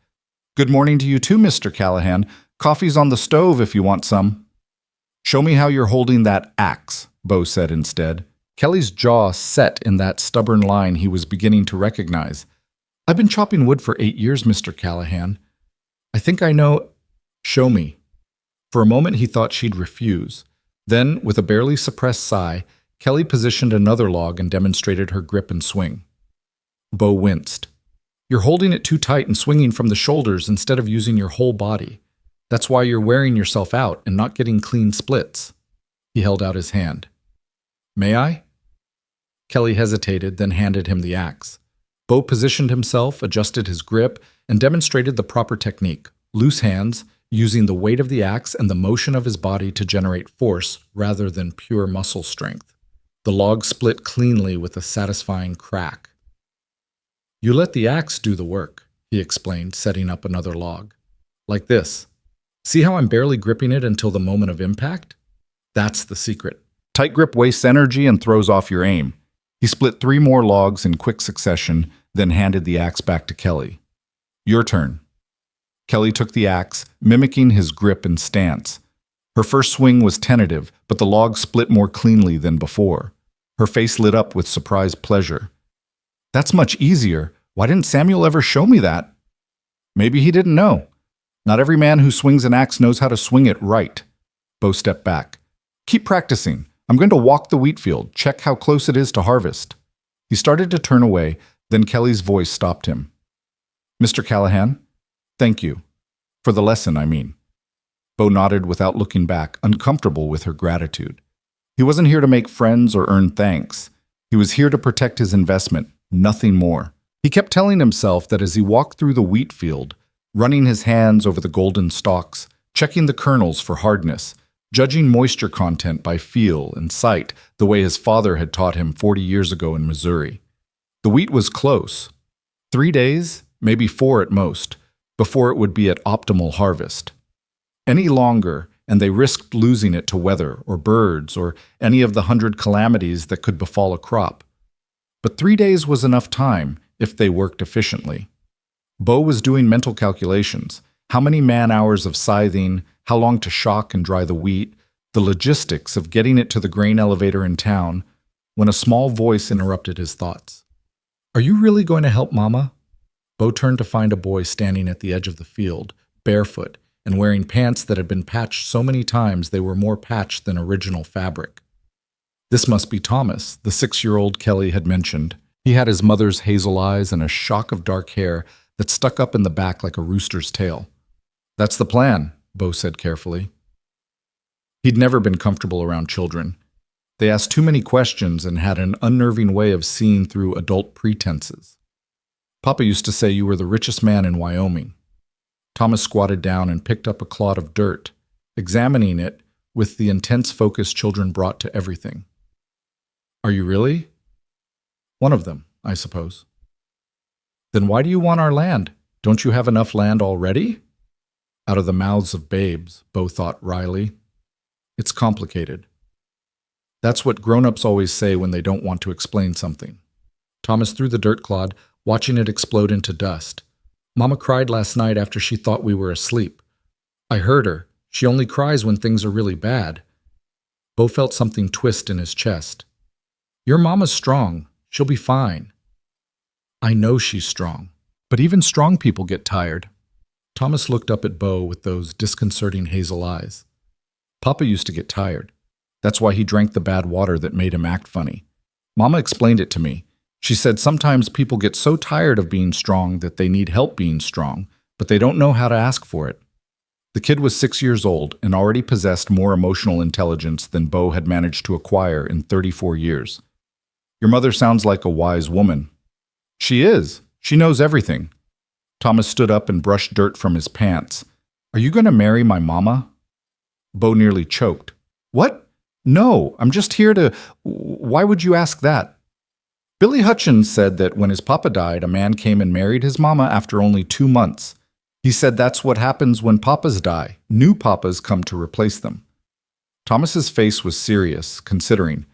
"Good morning to you too, Mr. Callahan. Coffee's on the stove if you want some." "Show me how you're holding that axe," Bo said instead. Kelly's jaw set in that stubborn line he was beginning to recognize. "I've been chopping wood for 8 years, Mr. Callahan. I think I know." "Show me." For a moment he thought she'd refuse. Then, with a barely suppressed sigh, Kelly positioned another log and demonstrated her grip and swing. Bo winced. "You're holding it too tight and swinging from the shoulders instead of using your whole body. That's why you're wearing yourself out and not getting clean splits." He held out his hand. "May I?" Kelly hesitated, then handed him the axe. Bo positioned himself, adjusted his grip, and demonstrated the proper technique. Loose hands, using the weight of the axe and the motion of his body to generate force rather than pure muscle strength. The log split cleanly with a satisfying crack. "You let the axe do the work," he explained, setting up another log. "Like this. See how I'm barely gripping it until the moment of impact? That's the secret. Tight grip wastes energy and throws off your aim." He split 3 more logs in quick succession, then handed the axe back to Kelly. "Your turn." Kelly took the axe, mimicking his grip and stance. Her first swing was tentative, but the log split more cleanly than before. Her face lit up with surprised pleasure. "That's much easier. Why didn't Samuel ever show me that?" "Maybe he didn't know. Not every man who swings an axe knows how to swing it right." Bo stepped back. "Keep practicing. I'm going to walk the wheat field, check how close it is to harvest." He started to turn away, then Kelly's voice stopped him. "Mr. Callahan, thank you. For the lesson, I mean." Bo nodded without looking back, uncomfortable with her gratitude. He wasn't here to make friends or earn thanks. He was here to protect his investment, nothing more. He kept telling himself that as he walked through the wheat field, running his hands over the golden stalks, checking the kernels for hardness, judging moisture content by feel and sight the way his father had taught him 40 years ago in Missouri. The wheat was close. 3 days, maybe 4 at most, before it would be at optimal harvest. Any longer, and they risked losing it to weather or birds or any of the 100 calamities that could befall a crop. But 3 days was enough time if they worked efficiently. Bo was doing mental calculations. How many man-hours of scything, how long to shock and dry the wheat, the logistics of getting it to the grain elevator in town, when a small voice interrupted his thoughts. "Are you really going to help Mama?" Bo turned to find a boy standing at the edge of the field, barefoot, and wearing pants that had been patched so many times they were more patched than original fabric. This must be Thomas, the 6-year-old Kelly had mentioned. He had his mother's hazel eyes and a shock of dark hair that stuck up in the back like a rooster's tail. "That's the plan," Bo said carefully. He'd never been comfortable around children. They asked too many questions and had an unnerving way of seeing through adult pretenses. "Papa used to say you were the richest man in Wyoming." Thomas squatted down and picked up a clod of dirt, examining it with the intense focus children brought to everything. "Are you really?" "One of them, I suppose." "Then why do you want our land? Don't you have enough land already?" Out of the mouths of babes, Bo thought wryly. "It's complicated." That's what grown-ups always say when they don't want to explain something. Thomas threw the dirt clod, watching it explode into dust. "Mama cried last night after she thought we were asleep. I heard her. She only cries when things are really bad." Bo felt something twist in his chest. "Your mama's strong. She'll be fine." "I know she's strong. But even strong people get tired." Thomas looked up at Bo with those disconcerting hazel eyes. "Papa used to get tired. That's why he drank the bad water that made him act funny. Mama explained it to me. She said sometimes people get so tired of being strong that they need help being strong, but they don't know how to ask for it." The kid was 6 years old and already possessed more emotional intelligence than Bo had managed to acquire in 34 years. "Your mother sounds like a wise woman." "She is. She knows everything." Thomas stood up and brushed dirt from his pants. "Are you going to marry my mama?" Bo nearly choked. "What? No, I'm just here to... Why would you ask that?" "Billy Hutchins said that when his papa died, a man came and married his mama after only 2 months. He said that's what happens when papas die. New papas come to replace them." Thomas's face was serious, considering.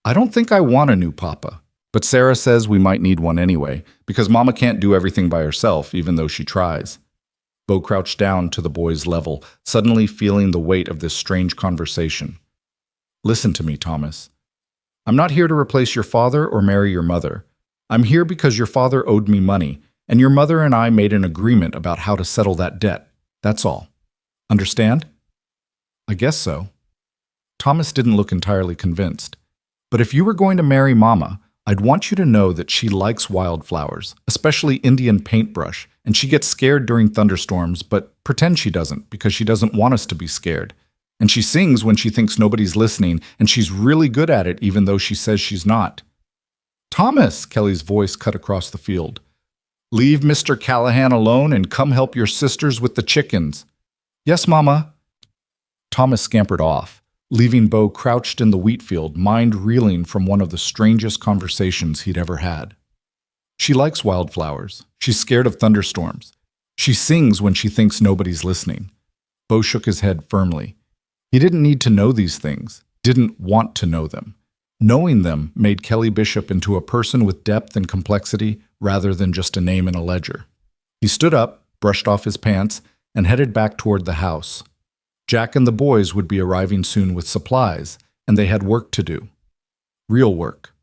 "I don't think I want a new papa, but Sarah says we might need one anyway, because Mama can't do everything by herself, even though she tries." Bo crouched down to the boy's level, suddenly feeling the weight of this strange conversation. "Listen to me, Thomas. I'm not here to replace your father or marry your mother. I'm here because your father owed me money, and your mother and I made an agreement about how to settle that debt. That's all. Understand?" "I guess so." Thomas didn't look entirely convinced. "But if you were going to marry Mama, I'd want you to know that she likes wildflowers, especially Indian paintbrush, and she gets scared during thunderstorms, but pretend she doesn't because she doesn't want us to be scared. And she sings when she thinks nobody's listening, and she's really good at it even though she says she's not." "Thomas!" Kelly's voice cut across the field. "Leave Mr. Callahan alone and come help your sisters with the chickens." "Yes, Mama." Thomas scampered off, leaving Bo crouched in the wheat field, mind reeling from one of the strangest conversations he'd ever had. "She likes wildflowers. She's scared of thunderstorms. She sings when she thinks nobody's listening." Bo shook his head firmly. He didn't need to know these things, didn't want to know them. Knowing them made Kelly Bishop into a person with depth and complexity rather than just a name in a ledger. He stood up, brushed off his pants, and headed back toward the house. Jack and the boys would be arriving soon with supplies, and they had work to do. Real work.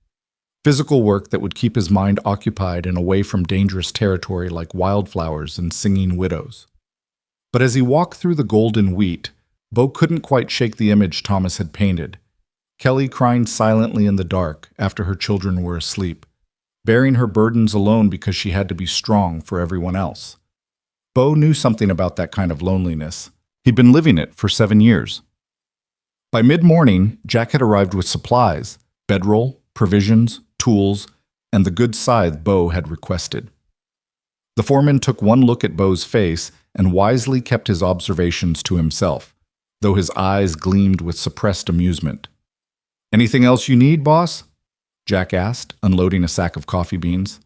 Physical work that would keep his mind occupied and away from dangerous territory like wildflowers and singing widows. But as he walked through the golden wheat, Bo couldn't quite shake the image Thomas had painted. Kelly crying silently in the dark after her children were asleep, bearing her burdens alone because she had to be strong for everyone else. Bo knew something about that kind of loneliness. He'd been living it for 7 years. By mid-morning, Jack had arrived with supplies, bedroll, provisions, tools, and the good scythe Bo had requested. The foreman took one look at Bo's face and wisely kept his observations to himself, though his eyes gleamed with suppressed amusement. "Anything else you need, boss?" Jack asked, unloading a sack of coffee beans.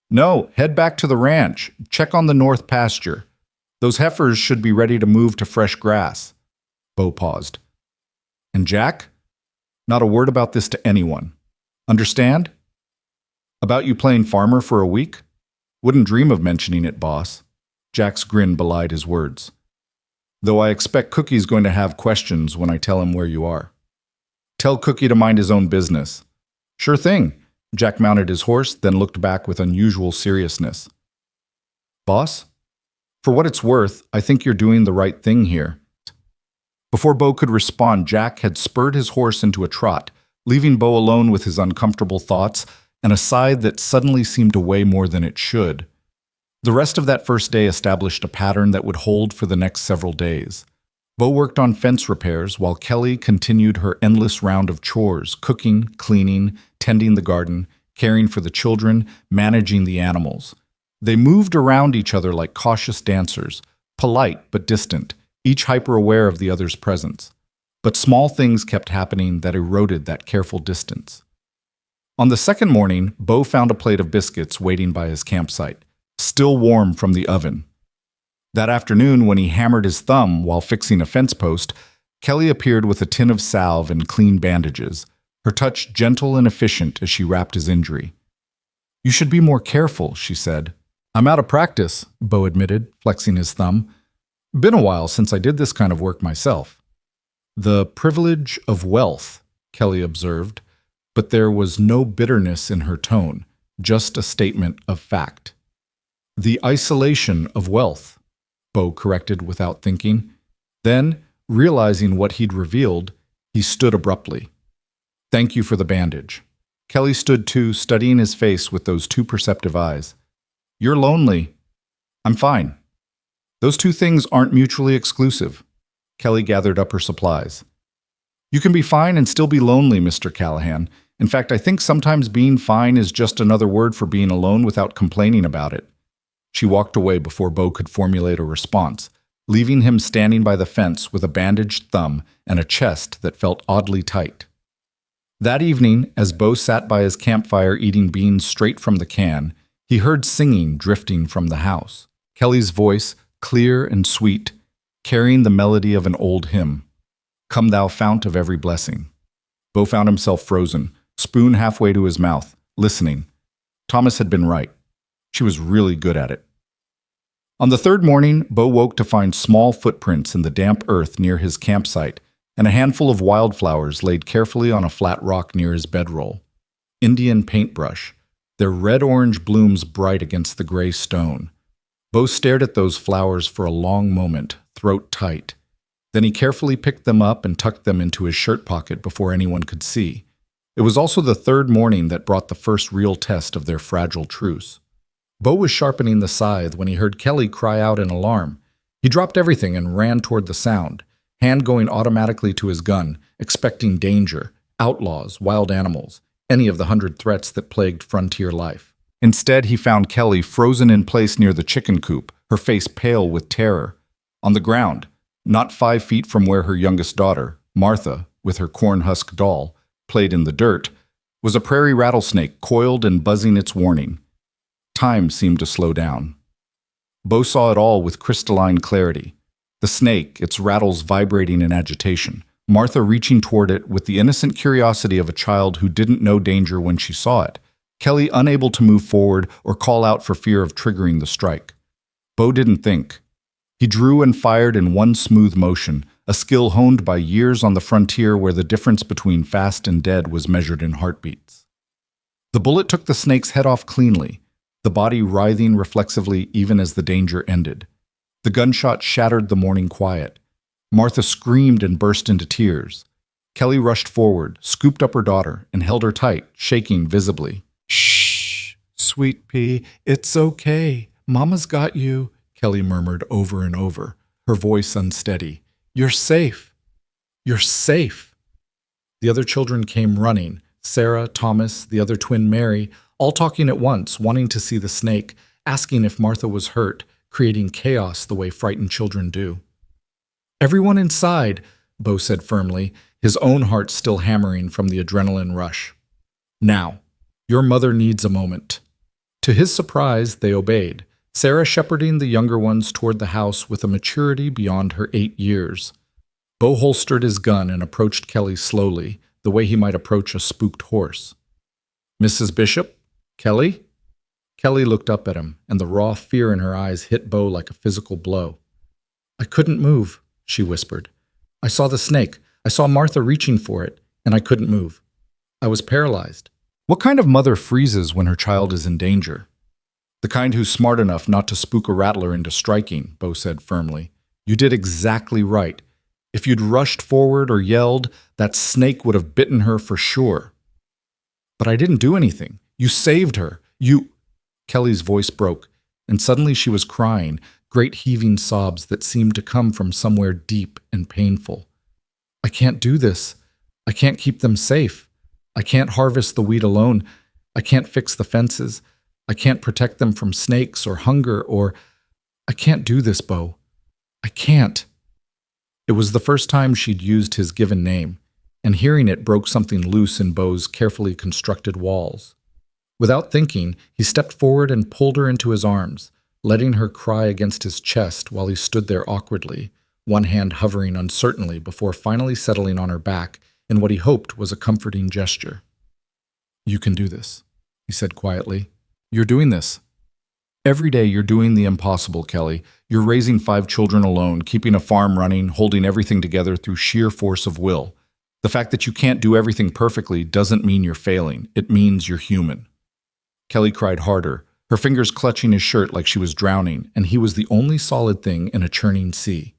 "No, head back to the ranch. Check on the north pasture. Those heifers should be ready to move to fresh grass." Bo paused. "And Jack? Not a word about this to anyone. Understand? About you playing farmer for a week? Wouldn't dream of mentioning it, boss. Jack's grin belied his words. Though I expect Cookie's going to have questions when I tell him where you are. Tell Cookie to mind his own business. Sure thing. Jack mounted his horse, then looked back with unusual seriousness. Boss? For what it's worth, I think you're doing the right thing here. Before Bo could respond, Jack had spurred his horse into a trot, leaving Bo alone with his uncomfortable thoughts and a side that suddenly seemed to weigh more than it should. The rest of that first day established a pattern that would hold for the next several days. Bo worked on fence repairs while Kelly continued her endless round of chores, cooking, cleaning, tending the garden, caring for the children, managing the animals. They moved around each other like cautious dancers, polite but distant, each hyper-aware of the other's presence. But small things kept happening that eroded that careful distance. On the second morning, Bo found a plate of biscuits waiting by his campsite, still warm from the oven. That afternoon, when he hammered his thumb while fixing a fence post, Kelly appeared with a tin of salve and clean bandages, her touch gentle and efficient as she wrapped his injury. You should be more careful, she said. I'm out of practice, Bo admitted, flexing his thumb. Been a while since I did this kind of work myself. The privilege of wealth, Kelly observed, but there was no bitterness in her tone, just a statement of fact. The isolation of wealth, Bo corrected without thinking. Then, realizing what he'd revealed, he stood abruptly. Thank you for the bandage. Kelly stood too, studying his face with those two perceptive eyes. You're lonely. I'm fine. Those two things aren't mutually exclusive. Kelly gathered up her supplies. You can be fine and still be lonely, Mr. Callahan. In fact, I think sometimes being fine is just another word for being alone without complaining about it. She walked away before Bo could formulate a response, leaving him standing by the fence with a bandaged thumb and a chest that felt oddly tight. That evening, as Bo sat by his campfire eating beans straight from the can, he heard singing drifting from the house. Kelly's voice, clear and sweet, carrying the melody of an old hymn. Come thou fount of every blessing. Bo found himself frozen, spoon halfway to his mouth, listening. Thomas had been right. She was really good at it. On the third morning, Bo woke to find small footprints in the damp earth near his campsite and a handful of wildflowers laid carefully on a flat rock near his bedroll. Indian paintbrush, their red-orange blooms bright against the gray stone. Bo stared at those flowers for a long moment, throat tight. Then he carefully picked them up and tucked them into his shirt pocket before anyone could see. It was also the third morning that brought the first real test of their fragile truce. Bo was sharpening the scythe when he heard Kelly cry out in alarm. He dropped everything and ran toward the sound, hand going automatically to his gun, expecting danger, outlaws, wild animals, any of the 100 threats that plagued frontier life. Instead, he found Kelly frozen in place near the chicken coop, her face pale with terror. On the ground, not 5 feet from where her youngest daughter, Martha, with her corn-husk doll, played in the dirt, was a prairie rattlesnake coiled and buzzing its warning. Time seemed to slow down. Bo saw it all with crystalline clarity. The snake, its rattles vibrating in agitation. Martha reaching toward it with the innocent curiosity of a child who didn't know danger when she saw it. Kelly unable to move forward or call out for fear of triggering the strike. Bo didn't think. He drew and fired in one smooth motion, a skill honed by years on the frontier where the difference between fast and dead was measured in heartbeats. The bullet took the snake's head off cleanly, the body writhing reflexively even as the danger ended. The gunshot shattered the morning quiet. Martha screamed and burst into tears. Kelly rushed forward, scooped up her daughter, and held her tight, shaking visibly. Shh, sweet pea, it's okay. Mama's got you, Kelly murmured over and over, her voice unsteady. You're safe. You're safe. The other children came running, Sarah, Thomas, the other twin Mary, all talking at once, wanting to see the snake, asking if Martha was hurt, creating chaos the way frightened children do. Everyone inside, Bo said firmly, his own heart still hammering from the adrenaline rush. Now, your mother needs a moment. To his surprise, they obeyed, Sarah shepherding the younger ones toward the house with a maturity beyond her 8 years. Bo holstered his gun and approached Kelly slowly, the way he might approach a spooked horse. Mrs. Bishop? Kelly? Kelly looked up at him, and the raw fear in her eyes hit Bo like a physical blow. "I couldn't move," she whispered. "I saw the snake. I saw Martha reaching for it, and I couldn't move. I was paralyzed." What kind of mother freezes when her child is in danger? The kind who's smart enough not to spook a rattler into striking, Bo said firmly. You did exactly right. If you'd rushed forward or yelled, that snake would have bitten her for sure. But I didn't do anything. You saved her. Kelly's voice broke, and suddenly she was crying, great heaving sobs that seemed to come from somewhere deep and painful. I can't do this. I can't keep them safe. I can't harvest the wheat alone. I can't fix the fences. I can't protect them from snakes or hunger or... I can't do this, Bo. I can't. It was the first time she'd used his given name, and hearing it broke something loose in Bo's carefully constructed walls. Without thinking, he stepped forward and pulled her into his arms, letting her cry against his chest while he stood there awkwardly, one hand hovering uncertainly before finally settling on her back in what he hoped was a comforting gesture. You can do this, he said quietly. You're doing this. Every day you're doing the impossible, Kelly. You're raising 5 children alone, keeping a farm running, holding everything together through sheer force of will. The fact that you can't do everything perfectly doesn't mean you're failing. It means you're human. Kelly cried harder, her fingers clutching his shirt like she was drowning, and he was the only solid thing in a churning sea.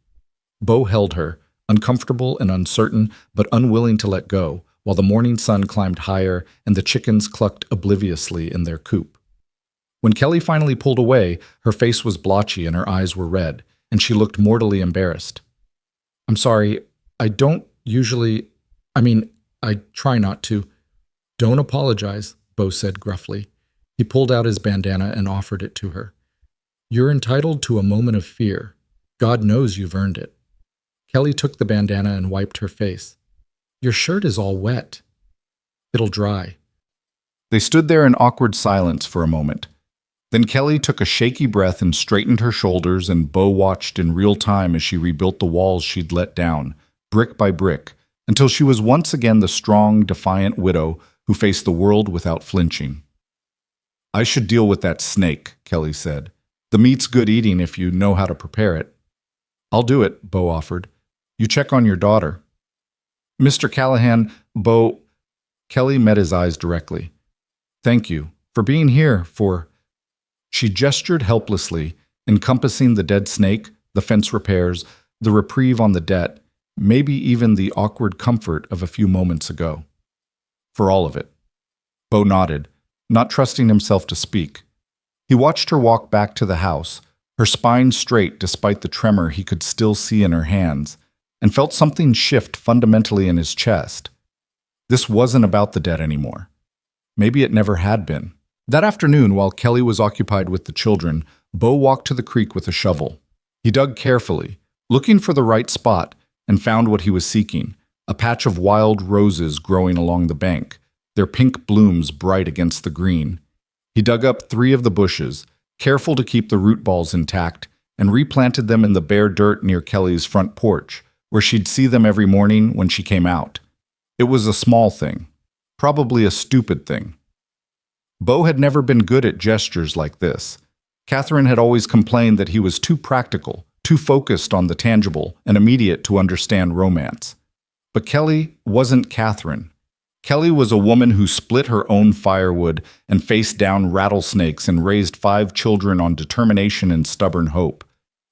Bo held her, uncomfortable and uncertain, but unwilling to let go, while the morning sun climbed higher and the chickens clucked obliviously in their coop. When Kelly finally pulled away, her face was blotchy and her eyes were red, and she looked mortally embarrassed. I'm sorry, I don't usually... I try not to. Don't apologize, Bo said gruffly. He pulled out his bandana and offered it to her. You're entitled to a moment of fear. God knows you've earned it. Kelly took the bandana and wiped her face. Your shirt is all wet. It'll dry. They stood there in awkward silence for a moment. Then Kelly took a shaky breath and straightened her shoulders, and Bo watched in real time as she rebuilt the walls she'd let down, brick by brick, until she was once again the strong, defiant widow who faced the world without flinching. I should deal with that snake, Kelly said. The meat's good eating if you know how to prepare it. I'll do it, Bo offered. You check on your daughter. Mr. Callahan, Bo... Kelly met his eyes directly. Thank you for being here, for... She gestured helplessly, encompassing the dead snake, the fence repairs, the reprieve on the debt, maybe even the awkward comfort of a few moments ago. For all of it. Bo nodded, not trusting himself to speak. He watched her walk back to the house, her spine straight despite the tremor he could still see in her hands, and felt something shift fundamentally in his chest. This wasn't about the debt anymore. Maybe it never had been. That afternoon, while Kelly was occupied with the children, Bo walked to the creek with a shovel. He dug carefully, looking for the right spot, and found what he was seeking, a patch of wild roses growing along the bank, their pink blooms bright against the green. He dug up 3 of the bushes, careful to keep the root balls intact, and replanted them in the bare dirt near Kelly's front porch, where she'd see them every morning when she came out. It was a small thing, probably a stupid thing. Bo had never been good at gestures like this. Catherine had always complained that he was too practical, too focused on the tangible and immediate to understand romance. But Kelly wasn't Catherine. Kelly was a woman who split her own firewood and faced down rattlesnakes and raised 5 children on determination and stubborn hope.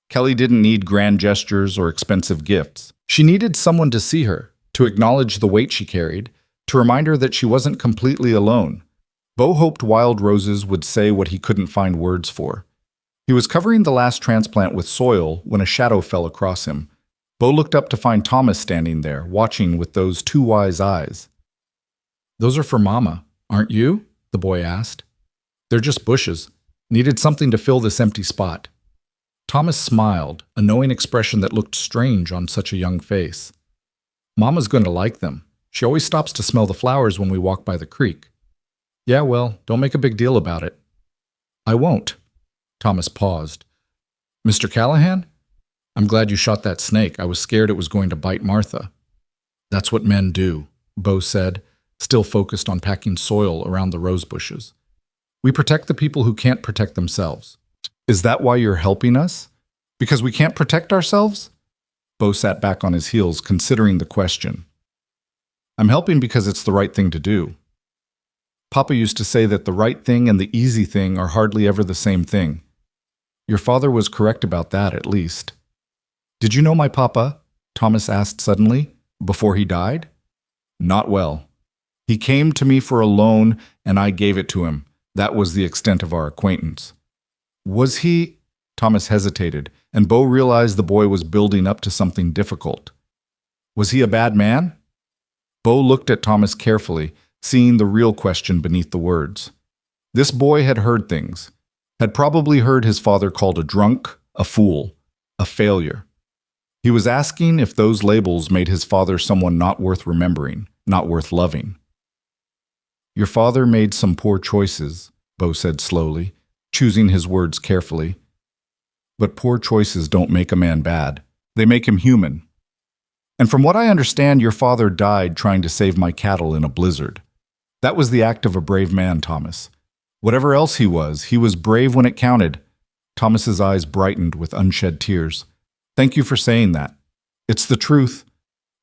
Kelly didn't need grand gestures or expensive gifts. She needed someone to see her, to acknowledge the weight she carried, to remind her that she wasn't completely alone. Bo hoped Wild Roses would say what he couldn't find words for. He was covering the last transplant with soil when a shadow fell across him. Bo looked up to find Thomas standing there, watching with those 2 wise eyes. Those are for Mama, aren't you? The boy asked. They're just bushes. Needed something to fill this empty spot. Thomas smiled, a knowing expression that looked strange on such a young face. Mama's going to like them. She always stops to smell the flowers when we walk by the creek. Yeah, well, don't make a big deal about it. I won't. Thomas paused. Mr. Callahan? I'm glad you shot that snake. I was scared it was going to bite Martha. That's what men do, Bo said, still focused on packing soil around the rose bushes. We protect the people who can't protect themselves. Is that why you're helping us? Because we can't protect ourselves? Bo sat back on his heels, considering the question. I'm helping because it's the right thing to do. Papa used to say that the right thing and the easy thing are hardly ever the same thing. Your father was correct about that, at least. Did you know my papa? Thomas asked suddenly, before he died. Not well. He came to me for a loan, and I gave it to him. That was the extent of our acquaintance. Was he? Thomas hesitated, and Bo realized the boy was building up to something difficult. Was he a bad man? Bo looked at Thomas carefully, seeing the real question beneath the words. This boy had heard things, had probably heard his father called a drunk, a fool, a failure. He was asking if those labels made his father someone not worth remembering, not worth loving. Your father made some poor choices, Bo said slowly, choosing his words carefully. But poor choices don't make a man bad. They make him human. And from what I understand, your father died trying to save my cattle in a blizzard. That was the act of a brave man, Thomas. Whatever else he was brave when it counted. Thomas's eyes brightened with unshed tears. Thank you for saying that. It's the truth.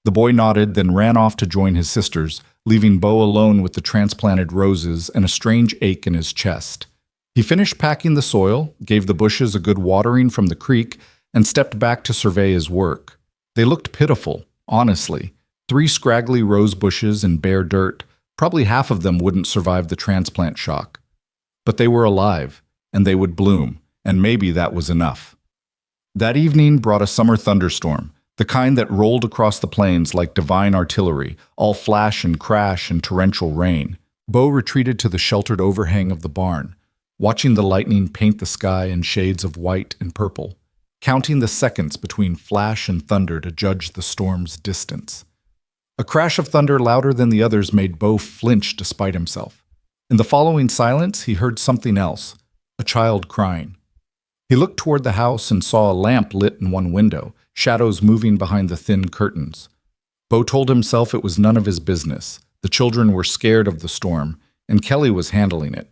The boy nodded, then ran off to join his sisters, leaving Bo alone with the transplanted roses and a strange ache in his chest. He finished packing the soil, gave the bushes a good watering from the creek, and stepped back to survey his work. They looked pitiful, honestly. 3 scraggly rose bushes in bare dirt. Probably half of them wouldn't survive the transplant shock. But they were alive, and they would bloom, and maybe that was enough. That evening brought a summer thunderstorm, the kind that rolled across the plains like divine artillery, all flash and crash and torrential rain. Bo retreated to the sheltered overhang of the barn, watching the lightning paint the sky in shades of white and purple, counting the seconds between flash and thunder to judge the storm's distance. A crash of thunder louder than the others made Bo flinch despite himself. In the following silence, he heard something else, a child crying. He looked toward the house and saw a lamp lit in one window, shadows moving behind the thin curtains. Bo told himself it was none of his business. The children were scared of the storm, and Kelly was handling it.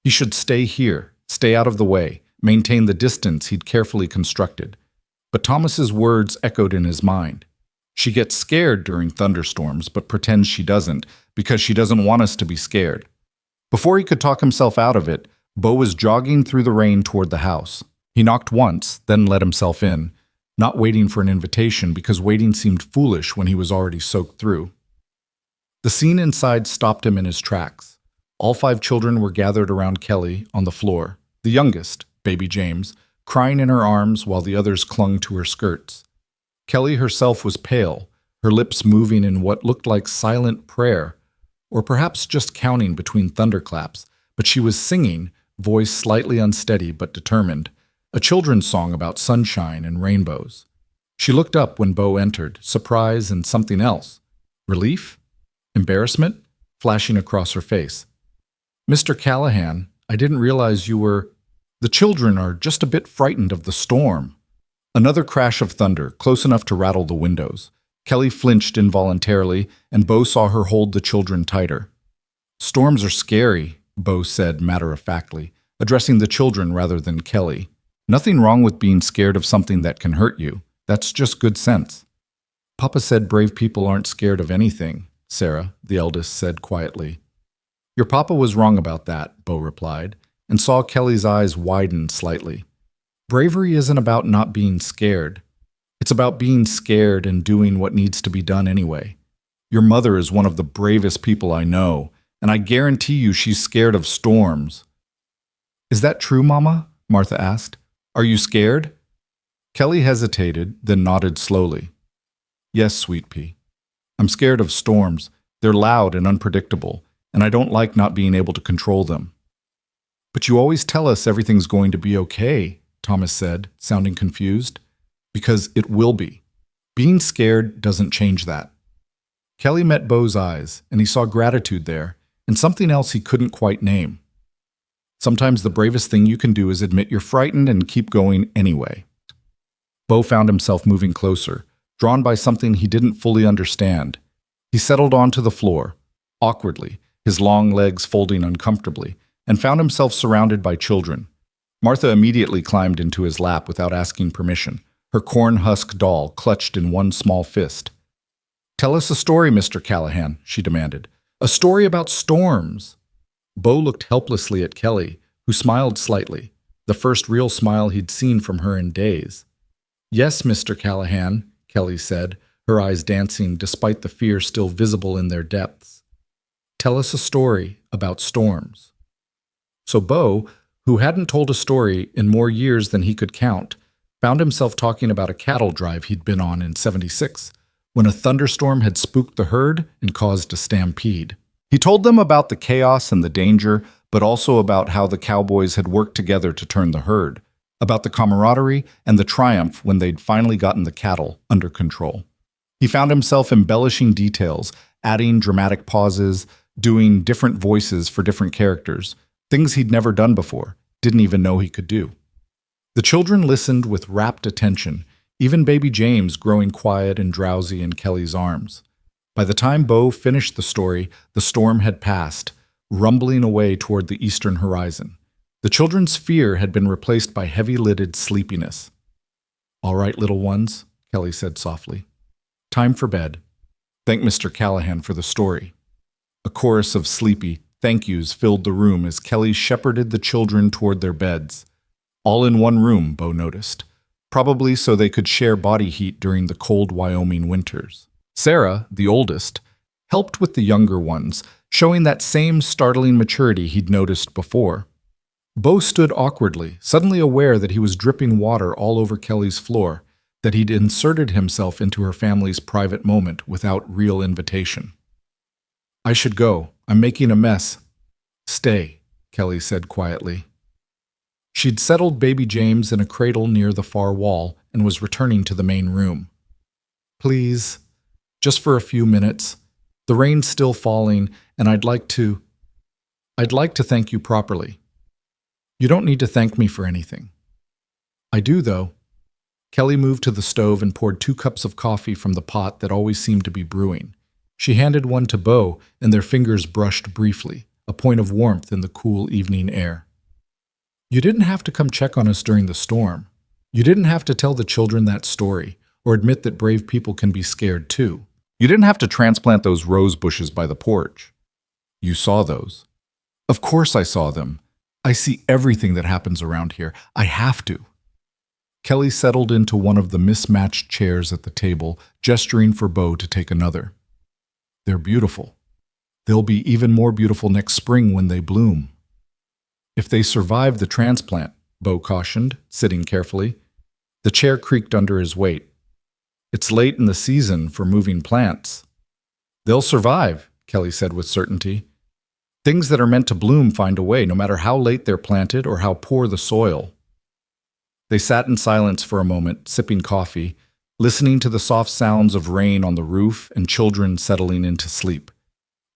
He should stay here, stay out of the way, maintain the distance he'd carefully constructed. But Thomas's words echoed in his mind. She gets scared during thunderstorms, but pretends she doesn't, because she doesn't want us to be scared. Before he could talk himself out of it, Bo was jogging through the rain toward the house. He knocked once, then let himself in, not waiting for an invitation because waiting seemed foolish when he was already soaked through. The scene inside stopped him in his tracks. All 5 children were gathered around Kelly on the floor, the youngest, baby James, crying in her arms while the others clung to her skirts. Kelly herself was pale, her lips moving in what looked like silent prayer, or perhaps just counting between thunderclaps, but she was singing, voice slightly unsteady but determined, a children's song about sunshine and rainbows. She looked up when Bo entered, surprise and something else. Relief? Embarrassment? Flashing across her face. Mr. Callahan, I didn't realize you were... The children are just a bit frightened of the storm. Another crash of thunder, close enough to rattle the windows. Kelly flinched involuntarily, and Bo saw her hold the children tighter. Storms are scary, Bo said matter-of-factly, addressing the children rather than Kelly. Nothing wrong with being scared of something that can hurt you. That's just good sense. Papa said brave people aren't scared of anything, Sarah, the eldest, said quietly. Your papa was wrong about that, Bo replied, and saw Kelly's eyes widen slightly. Bravery isn't about not being scared. It's about being scared and doing what needs to be done anyway. Your mother is one of the bravest people I know, and I guarantee you she's scared of storms. Is that true, Mama? Martha asked. Are you scared? Kelly hesitated, then nodded slowly. Yes, Sweet Pea. I'm scared of storms. They're loud and unpredictable, and I don't like not being able to control them. But you always tell us everything's going to be okay, Thomas said, sounding confused. Because it will be. Being scared doesn't change that. Kelly met Bo's eyes, and he saw gratitude there, and something else he couldn't quite name. Sometimes the bravest thing you can do is admit you're frightened and keep going anyway. Bo found himself moving closer, drawn by something he didn't fully understand. He settled onto the floor, awkwardly, his long legs folding uncomfortably, and found himself surrounded by children. Martha immediately climbed into his lap without asking permission, her corn-husk doll clutched in one small fist. "Tell us a story, Mr. Callahan," she demanded. "A story about storms." Bo looked helplessly at Kelly, who smiled slightly, the first real smile he'd seen from her in days. "Yes, Mr. Callahan," Kelly said, her eyes dancing despite the fear still visible in their depths. "Tell us a story about storms." So Bo, who hadn't told a story in more years than he could count, found himself talking about a cattle drive he'd been on in '76, when a thunderstorm had spooked the herd and caused a stampede. He told them about the chaos and the danger, but also about how the cowboys had worked together to turn the herd, about the camaraderie and the triumph when they'd finally gotten the cattle under control. He found himself embellishing details, adding dramatic pauses, doing different voices for different characters, things he'd never done before, didn't even know he could do. The children listened with rapt attention, even baby James growing quiet and drowsy in Kelly's arms. By the time Bo finished the story, the storm had passed, rumbling away toward the eastern horizon. The children's fear had been replaced by heavy-lidded sleepiness. "All right, little ones," Kelly said softly. "Time for bed. Thank Mr. Callahan for the story." A chorus of sleepy thank yous filled the room as Kelly shepherded the children toward their beds. All in one room, Bo noticed, probably so they could share body heat during the cold Wyoming winters. Sarah, the oldest, helped with the younger ones, showing that same startling maturity he'd noticed before. Bo stood awkwardly, suddenly aware that he was dripping water all over Kelly's floor, that he'd inserted himself into her family's private moment without real invitation. "I should go. I'm making a mess." "Stay," Kelly said quietly. She'd settled baby James in a cradle near the far wall and was returning to the main room. "Please, just for a few minutes. The rain's still falling, and I'd like to thank you properly." "You don't need to thank me for anything." "I do, though." Kelly moved to the stove and poured 2 cups of coffee from the pot that always seemed to be brewing. She handed one to Bo, and their fingers brushed briefly, a point of warmth in the cool evening air. "You didn't have to come check on us during the storm. You didn't have to tell the children that story, or admit that brave people can be scared too. You didn't have to transplant those rose bushes by the porch. You saw those." "Of course I saw them. I see everything that happens around here. I have to." Kelly settled into one of the mismatched chairs at the table, gesturing for Bo to take another. "They're beautiful. They'll be even more beautiful next spring when they bloom." "If they survive the transplant," Bo cautioned, sitting carefully. The chair creaked under his weight. "It's late in the season for moving plants." "They'll survive," Kelly said with certainty. "Things that are meant to bloom find a way, no matter how late they're planted or how poor the soil." They sat in silence for a moment, sipping coffee, listening to the soft sounds of rain on the roof and children settling into sleep.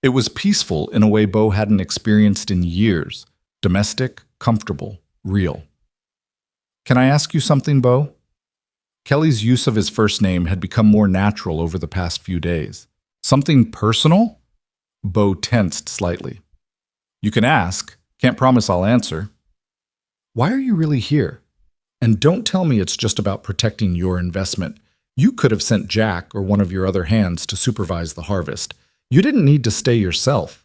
It was peaceful in a way Bo hadn't experienced in years, domestic, comfortable, real. "Can I ask you something, Bo?" Kelly's use of his first name had become more natural over the past few days. "Something personal?" Bo tensed slightly. "You can ask. Can't promise I'll answer." "Why are you really here? And don't tell me it's just about protecting your investment. You could have sent Jack or one of your other hands to supervise the harvest. You didn't need to stay yourself."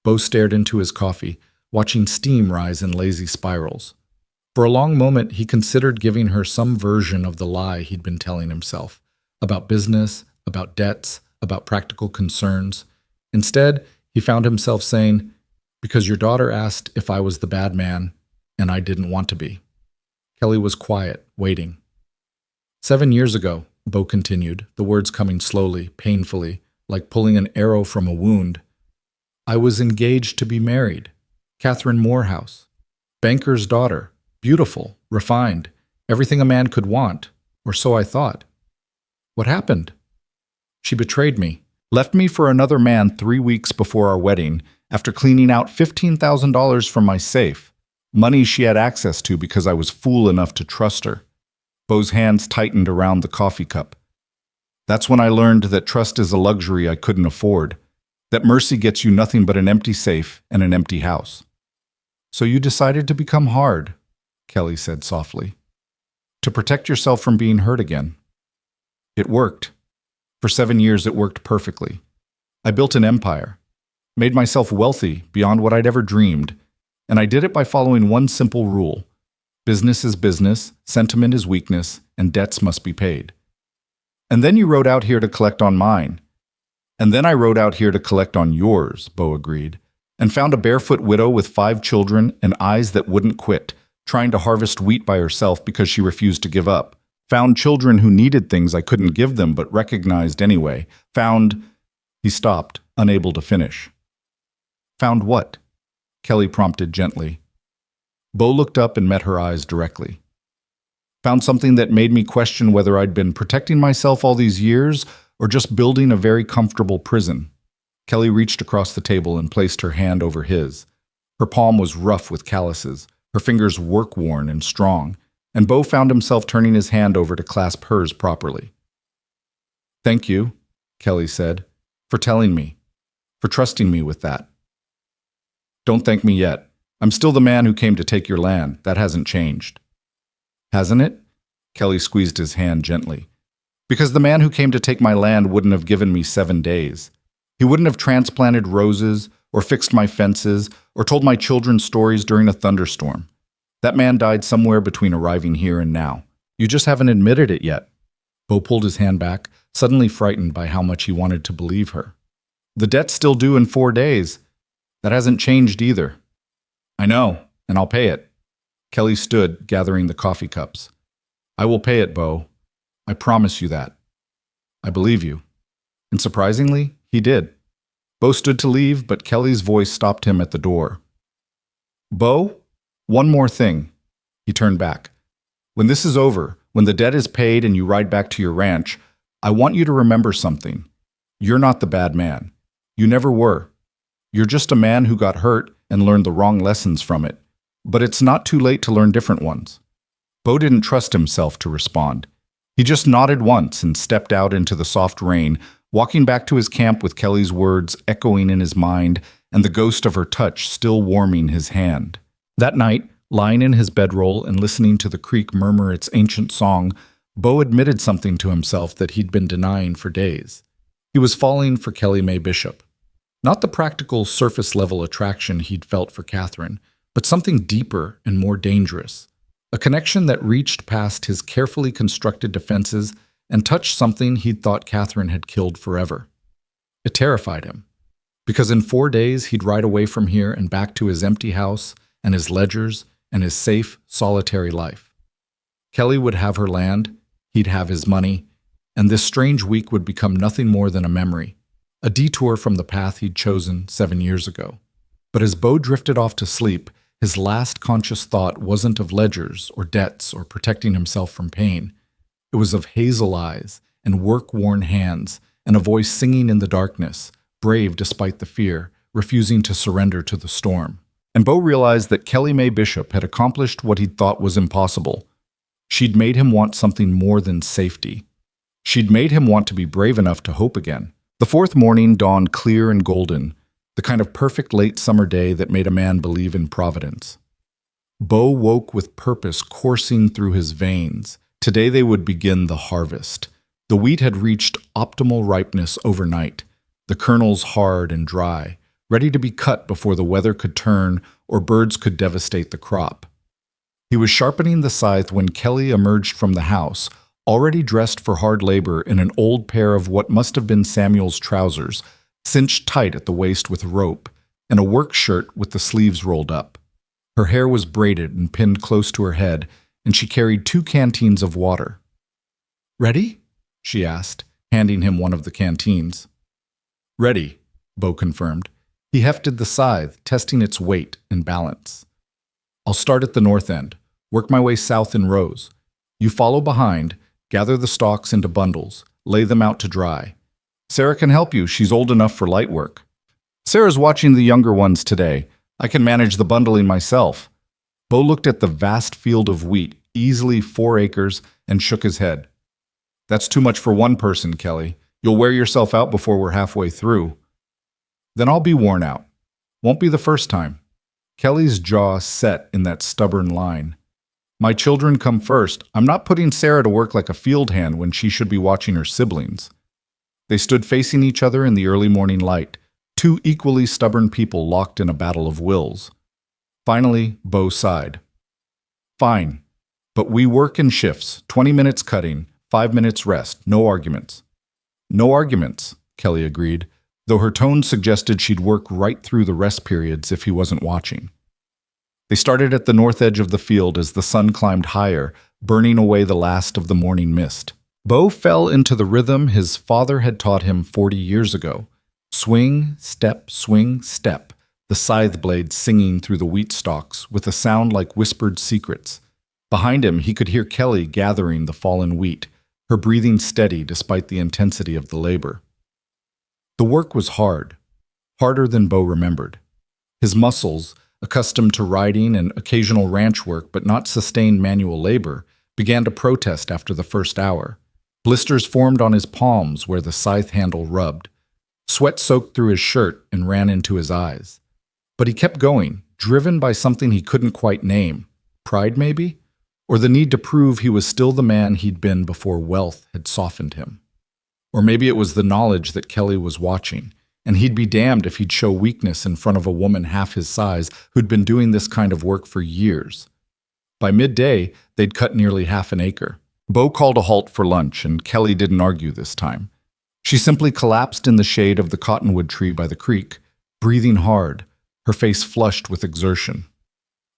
Bo stared into his coffee, watching steam rise in lazy spirals. For a long moment, he considered giving her some version of the lie he'd been telling himself, about business, about debts, about practical concerns. Instead, he found himself saying, "Because your daughter asked if I was the bad man, and I didn't want to be." Kelly was quiet, waiting. 7 years ago, Bo continued, the words coming slowly, painfully, like pulling an arrow from a wound, "I was engaged to be married. Catherine Morehouse. Banker's daughter. Beautiful, refined, everything a man could want, or so I thought. What happened? She betrayed me, left me for another man 3 weeks before our wedding, after cleaning out $15,000 from my safe, money she had access to because I was fool enough to trust her." Bo's hands tightened around the coffee cup. "That's when I learned that trust is a luxury I couldn't afford, that mercy gets you nothing but an empty safe and an empty house." So you decided to become hard, Kelly said softly, to protect yourself from being hurt again. It worked. For 7 years, it worked perfectly. I built an empire, made myself wealthy beyond what I'd ever dreamed, and I did it by following one simple rule. Business is business, sentiment is weakness, and debts must be paid. And then you rode out here to collect on mine. And then I rode out here to collect on yours, Bo agreed, and found a barefoot widow with 5 children and eyes that wouldn't quit, trying to harvest wheat by herself because she refused to give up. Found children who needed things I couldn't give them but recognized anyway. He stopped, unable to finish. Found what? Kelly prompted gently. Bo looked up and met her eyes directly. Found something that made me question whether I'd been protecting myself all these years or just building a very comfortable prison. Kelly reached across the table and placed her hand over his. Her palm was rough with calluses, her fingers work-worn and strong, and Bo found himself turning his hand over to clasp hers properly. Thank you, Kelly said, for telling me, for trusting me with that. Don't thank me yet. I'm still the man who came to take your land. That hasn't changed. Hasn't it? Kelly squeezed his hand gently. Because the man who came to take my land wouldn't have given me 7 days. He wouldn't have transplanted roses, or fixed my fences, or told my children stories during a thunderstorm. That man died somewhere between arriving here and now. You just haven't admitted it yet. Bo pulled his hand back, suddenly frightened by how much he wanted to believe her. The debt's still due in 4 days. That hasn't changed either. I know, and I'll pay it. Kelly stood, gathering the coffee cups. I will pay it, Bo. I promise you that. I believe you. And surprisingly, he did. Bo stood to leave, but Kelly's voice stopped him at the door. Bo, one more thing. He turned back. When this is over, when the debt is paid and you ride back to your ranch, I want you to remember something. You're not the bad man. You never were. You're just a man who got hurt and learned the wrong lessons from it. But it's not too late to learn different ones. Bo didn't trust himself to respond. He just nodded once and stepped out into the soft rain, walking back to his camp with Kelly's words echoing in his mind and the ghost of her touch still warming his hand. That night, lying in his bedroll and listening to the creek murmur its ancient song, Bo admitted something to himself that he'd been denying for days. He was falling for Kelly Mae Bishop. Not the practical surface-level attraction he'd felt for Catherine, but something deeper and more dangerous. A connection that reached past his carefully constructed defenses and touched something he'd thought Catherine had killed forever. It terrified him, because in 4 days he'd ride away from here and back to his empty house and his ledgers and his safe, solitary life. Kelly would have her land, he'd have his money, and this strange week would become nothing more than a memory, a detour from the path he'd chosen 7 years ago. But as Bo drifted off to sleep, his last conscious thought wasn't of ledgers or debts or protecting himself from pain. It was of hazel eyes and work-worn hands and a voice singing in the darkness, brave despite the fear, refusing to surrender to the storm. And Bo realized that Kelly Mae Bishop had accomplished what he'd thought was impossible. She'd made him want something more than safety. She'd made him want to be brave enough to hope again. The fourth morning dawned clear and golden, the kind of perfect late summer day that made a man believe in providence. Bo woke with purpose coursing through his veins. Today they would begin the harvest. The wheat had reached optimal ripeness overnight, the kernels hard and dry, ready to be cut before the weather could turn or birds could devastate the crop. He was sharpening the scythe when Kelly emerged from the house, already dressed for hard labor in an old pair of what must have been Samuel's trousers, cinched tight at the waist with rope, and a work shirt with the sleeves rolled up. Her hair was braided and pinned close to her head, and she carried 2 canteens of water. "Ready?" she asked, handing him one of the canteens. "Ready," Bo confirmed. He hefted the scythe, testing its weight and balance. "I'll start at the north end, work my way south in rows. You follow behind, gather the stalks into bundles, lay them out to dry. Sarah can help you, she's old enough for light work. Sarah's watching the younger ones today. I can manage the bundling myself." Bo looked at the vast field of wheat, easily 4 acres, and shook his head. "That's too much for one person, Kelly. You'll wear yourself out before we're halfway through." "Then I'll be worn out. Won't be the first time." Kelly's jaw set in that stubborn line. My children come first. I'm not putting Sarah to work like a field hand when she should be watching her siblings. They stood facing each other in the early morning light, two equally stubborn people locked in a battle of wills. Finally, Bo sighed. Fine, but we work in shifts, 20 minutes cutting, 5 minutes rest, no arguments. No arguments, Kelly agreed, though her tone suggested she'd work right through the rest periods if he wasn't watching. They started at the north edge of the field as the sun climbed higher, burning away the last of the morning mist. Bo fell into the rhythm his father had taught him 40 years ago. Swing, step, the scythe blade singing through the wheat stalks with a sound like whispered secrets. Behind him, he could hear Kelly gathering the fallen wheat, her breathing steady despite the intensity of the labor. The work was hard, harder than Bo remembered. His muscles, accustomed to riding and occasional ranch work but not sustained manual labor, began to protest after the first hour. Blisters formed on his palms where the scythe handle rubbed. Sweat soaked through his shirt and ran into his eyes. But he kept going, driven by something he couldn't quite name. Pride, maybe? Or the need to prove he was still the man he'd been before wealth had softened him. Or maybe it was the knowledge that Kelly was watching, and he'd be damned if he'd show weakness in front of a woman half his size who'd been doing this kind of work for years. By midday, they'd cut nearly half an acre. Bo called a halt for lunch, and Kelly didn't argue this time. She simply collapsed in the shade of the cottonwood tree by the creek, breathing hard, her face flushed with exertion.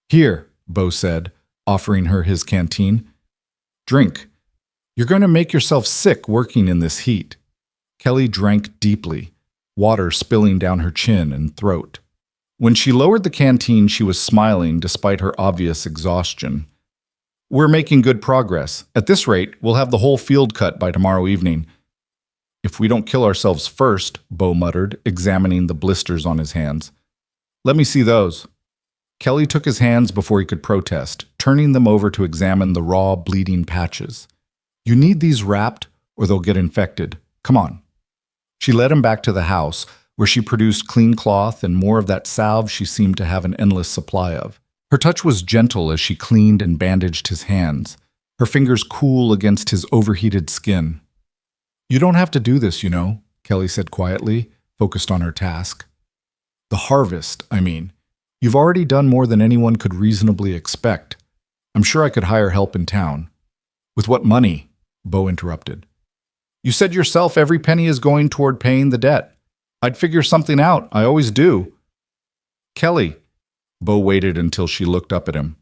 Here, Bo said, offering her his canteen. Drink. You're going to make yourself sick working in this heat. Kelly drank deeply, water spilling down her chin and throat. When she lowered the canteen, she was smiling despite her obvious exhaustion. We're making good progress. At this rate, we'll have the whole field cut by tomorrow evening. If we don't kill ourselves first, Bo muttered, examining the blisters on his hands. Let me see those. Kelly took his hands before he could protest, turning them over to examine the raw, bleeding patches. You need these wrapped, or they'll get infected. Come on. She led him back to the house, where she produced clean cloth and more of that salve she seemed to have an endless supply of. Her touch was gentle as she cleaned and bandaged his hands, her fingers cool against his overheated skin. You don't have to do this, you know, Kelly said quietly, focused on her task. The harvest, I mean. You've already done more than anyone could reasonably expect. I'm sure I could hire help in town. With what money? Bo interrupted. You said yourself every penny is going toward paying the debt. I'd figure something out. I always do. Kelly. Bo waited until she looked up at him.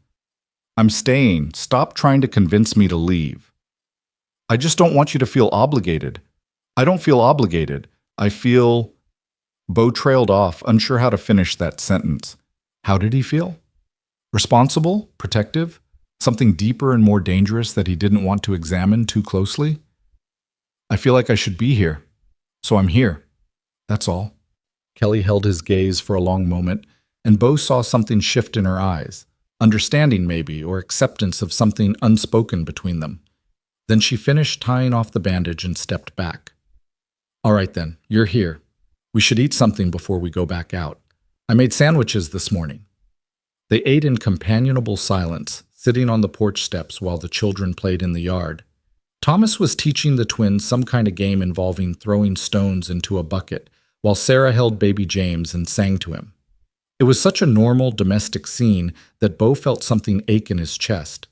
I'm staying. Stop trying to convince me to leave. I just don't want you to feel obligated. I don't feel obligated. I feel... Bo trailed off, unsure how to finish that sentence. How did he feel? Responsible? Protective? Something deeper and more dangerous that he didn't want to examine too closely? I feel like I should be here. So I'm here. That's all. Kelly held his gaze for a long moment, and Bo saw something shift in her eyes. Understanding, maybe, or acceptance of something unspoken between them. Then she finished tying off the bandage and stepped back. All right then, you're here. We should eat something before we go back out. I made sandwiches this morning. They ate in companionable silence, sitting on the porch steps while the children played in the yard. Thomas was teaching the twins some kind of game involving throwing stones into a bucket, while Sarah held baby James and sang to him. It was such a normal domestic scene that Bo felt something ache in his chest,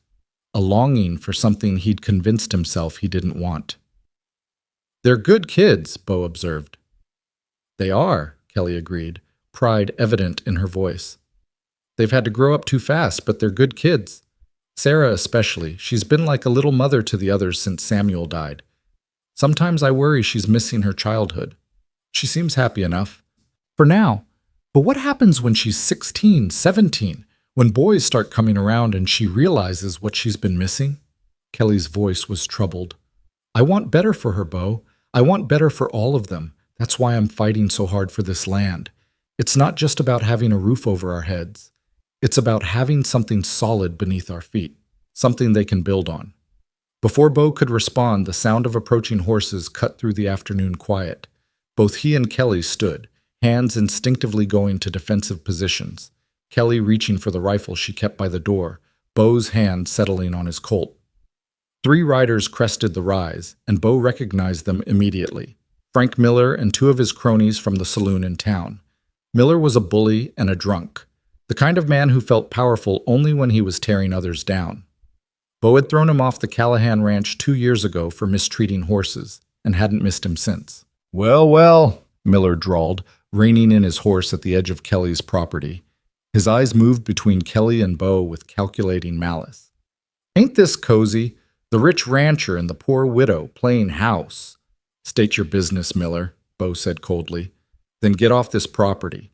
a longing for something he'd convinced himself he didn't want. They're good kids, Bo observed. They are, Kelly agreed, pride evident in her voice. They've had to grow up too fast, but they're good kids. Sarah especially. She's been like a little mother to the others since Samuel died. Sometimes I worry she's missing her childhood. She seems happy enough. For now. But what happens when she's 16, 17, when boys start coming around and she realizes what she's been missing? Kelly's voice was troubled. I want better for her, Bo. I want better for all of them. That's why I'm fighting so hard for this land. It's not just about having a roof over our heads. It's about having something solid beneath our feet, something they can build on. Before Bo could respond, the sound of approaching horses cut through the afternoon quiet. Both he and Kelly stood, hands instinctively going to defensive positions. Kelly reaching for the rifle she kept by the door, Bo's hand settling on his Colt. 3 riders crested the rise, and Bo recognized them immediately. Frank Miller and 2 of his cronies from the saloon in town. Miller was a bully and a drunk, the kind of man who felt powerful only when he was tearing others down. Bo had thrown him off the Callahan Ranch 2 years ago for mistreating horses, and hadn't missed him since. Well, well, Miller drawled, reining in his horse at the edge of Kelly's property. His eyes moved between Kelly and Bo with calculating malice. Ain't this cozy? The rich rancher and the poor widow playing house. State your business, Miller, Bo said coldly. Then get off this property.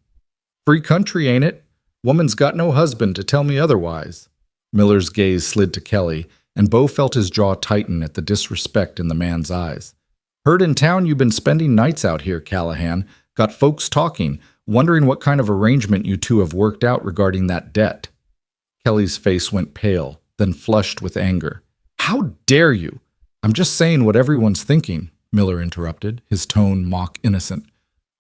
Free country, ain't it? Woman's got no husband to tell me otherwise. Miller's gaze slid to Kelly, and Bo felt his jaw tighten at the disrespect in the man's eyes. Heard in town you've been spending nights out here, Callahan. Got folks talking, wondering what kind of arrangement you 2 have worked out regarding that debt. Kelly's face went pale, then flushed with anger. How dare you? I'm just saying what everyone's thinking, Miller interrupted, his tone mock innocent.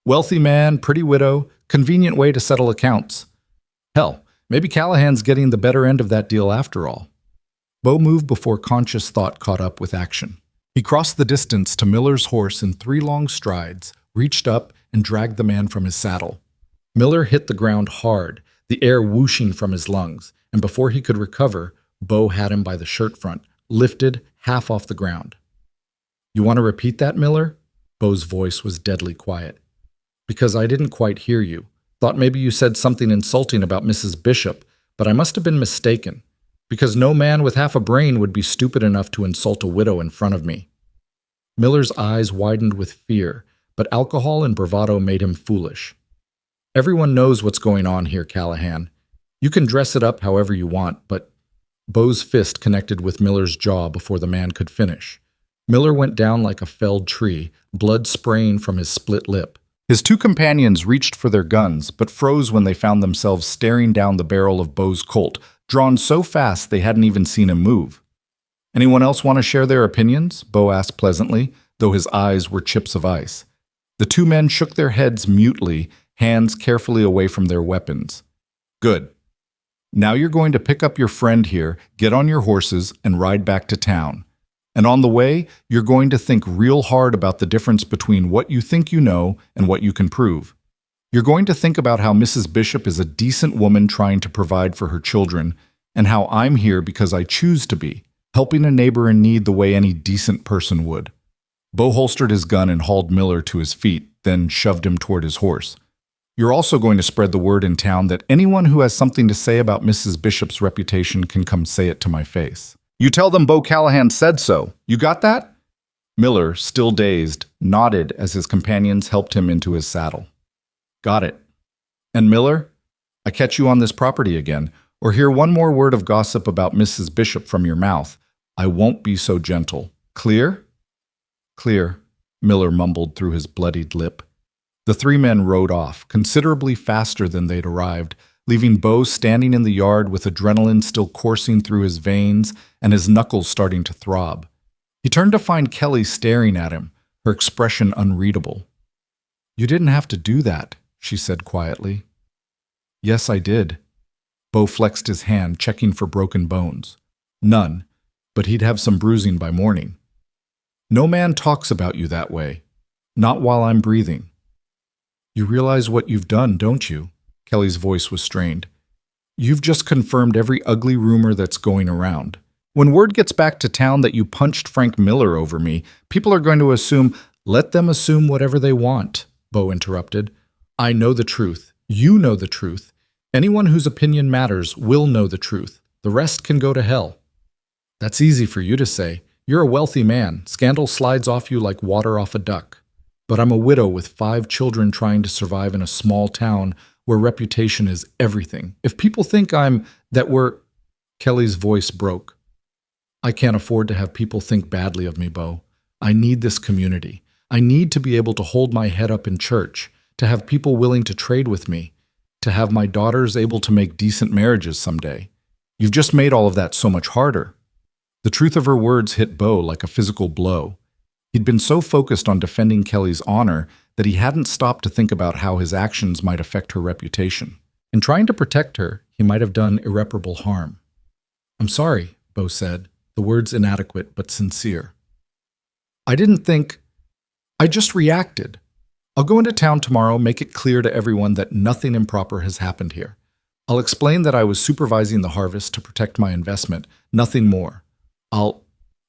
Wealthy man, pretty widow, convenient way to settle accounts. Hell, maybe Callahan's getting the better end of that deal after all. Bo moved before conscious thought caught up with action. He crossed the distance to Miller's horse in 3 long strides, reached up, and dragged the man from his saddle. Miller hit the ground hard, the air whooshing from his lungs, and before he could recover, Bo had him by the shirt front, lifted half off the ground. You want to repeat that, Miller? Bo's voice was deadly quiet. Because I didn't quite hear you. Thought maybe you said something insulting about Mrs. Bishop, but I must have been mistaken. Because no man with half a brain would be stupid enough to insult a widow in front of me. Miller's eyes widened with fear, but alcohol and bravado made him foolish. Everyone knows what's going on here, Callahan. You can dress it up however you want, but Bo's fist connected with Miller's jaw before the man could finish. Miller went down like a felled tree, blood spraying from his split lip. His 2 companions reached for their guns, but froze when they found themselves staring down the barrel of Bo's Colt, drawn so fast they hadn't even seen him move. Anyone else want to share their opinions? Bo asked pleasantly, though his eyes were chips of ice. The 2 men shook their heads mutely, hands carefully away from their weapons. Good. Now you're going to pick up your friend here, get on your horses, and ride back to town. And on the way, you're going to think real hard about the difference between what you think you know and what you can prove. You're going to think about how Mrs. Bishop is a decent woman trying to provide for her children, and how I'm here because I choose to be, helping a neighbor in need the way any decent person would. Bo holstered his gun and hauled Miller to his feet, then shoved him toward his horse. You're also going to spread the word in town that anyone who has something to say about Mrs. Bishop's reputation can come say it to my face. You tell them Bo Callahan said so. You got that? Miller, still dazed, nodded as his companions helped him into his saddle. Got it. And Miller, I catch you on this property again, or hear one more word of gossip about Mrs. Bishop from your mouth, I won't be so gentle. Clear? Clear, Miller mumbled through his bloodied lip. The 3 men rode off, considerably faster than they'd arrived, leaving Bo standing in the yard with adrenaline still coursing through his veins and his knuckles starting to throb. He turned to find Kelly staring at him, her expression unreadable. You didn't have to do that, she said quietly. Yes, I did. Bo flexed his hand, checking for broken bones. None, but he'd have some bruising by morning. No man talks about you that way. Not while I'm breathing. You realize what you've done, don't you? Kelly's voice was strained. You've just confirmed every ugly rumor that's going around. When word gets back to town that you punched Frank Miller over me, people are going to assume, let them assume whatever they want, Bo interrupted. I know the truth. You know the truth. Anyone whose opinion matters will know the truth. The rest can go to hell. That's easy for you to say. You're a wealthy man. Scandal slides off you like water off a duck. But I'm a widow with 5 children trying to survive in a small town where reputation is everything. If people think Kelly's voice broke. I can't afford to have people think badly of me, Bo. I need this community. I need to be able to hold my head up in church, to have people willing to trade with me, to have my daughters able to make decent marriages someday. You've just made all of that so much harder. The truth of her words hit Bo like a physical blow. He'd been so focused on defending Kelly's honor that he hadn't stopped to think about how his actions might affect her reputation. In trying to protect her, he might have done irreparable harm. "I'm sorry," Bo said, the words inadequate but sincere. "I didn't think. I just reacted. I'll go into town tomorrow, make it clear to everyone that nothing improper has happened here. I'll explain that I was supervising the harvest to protect my investment, nothing more.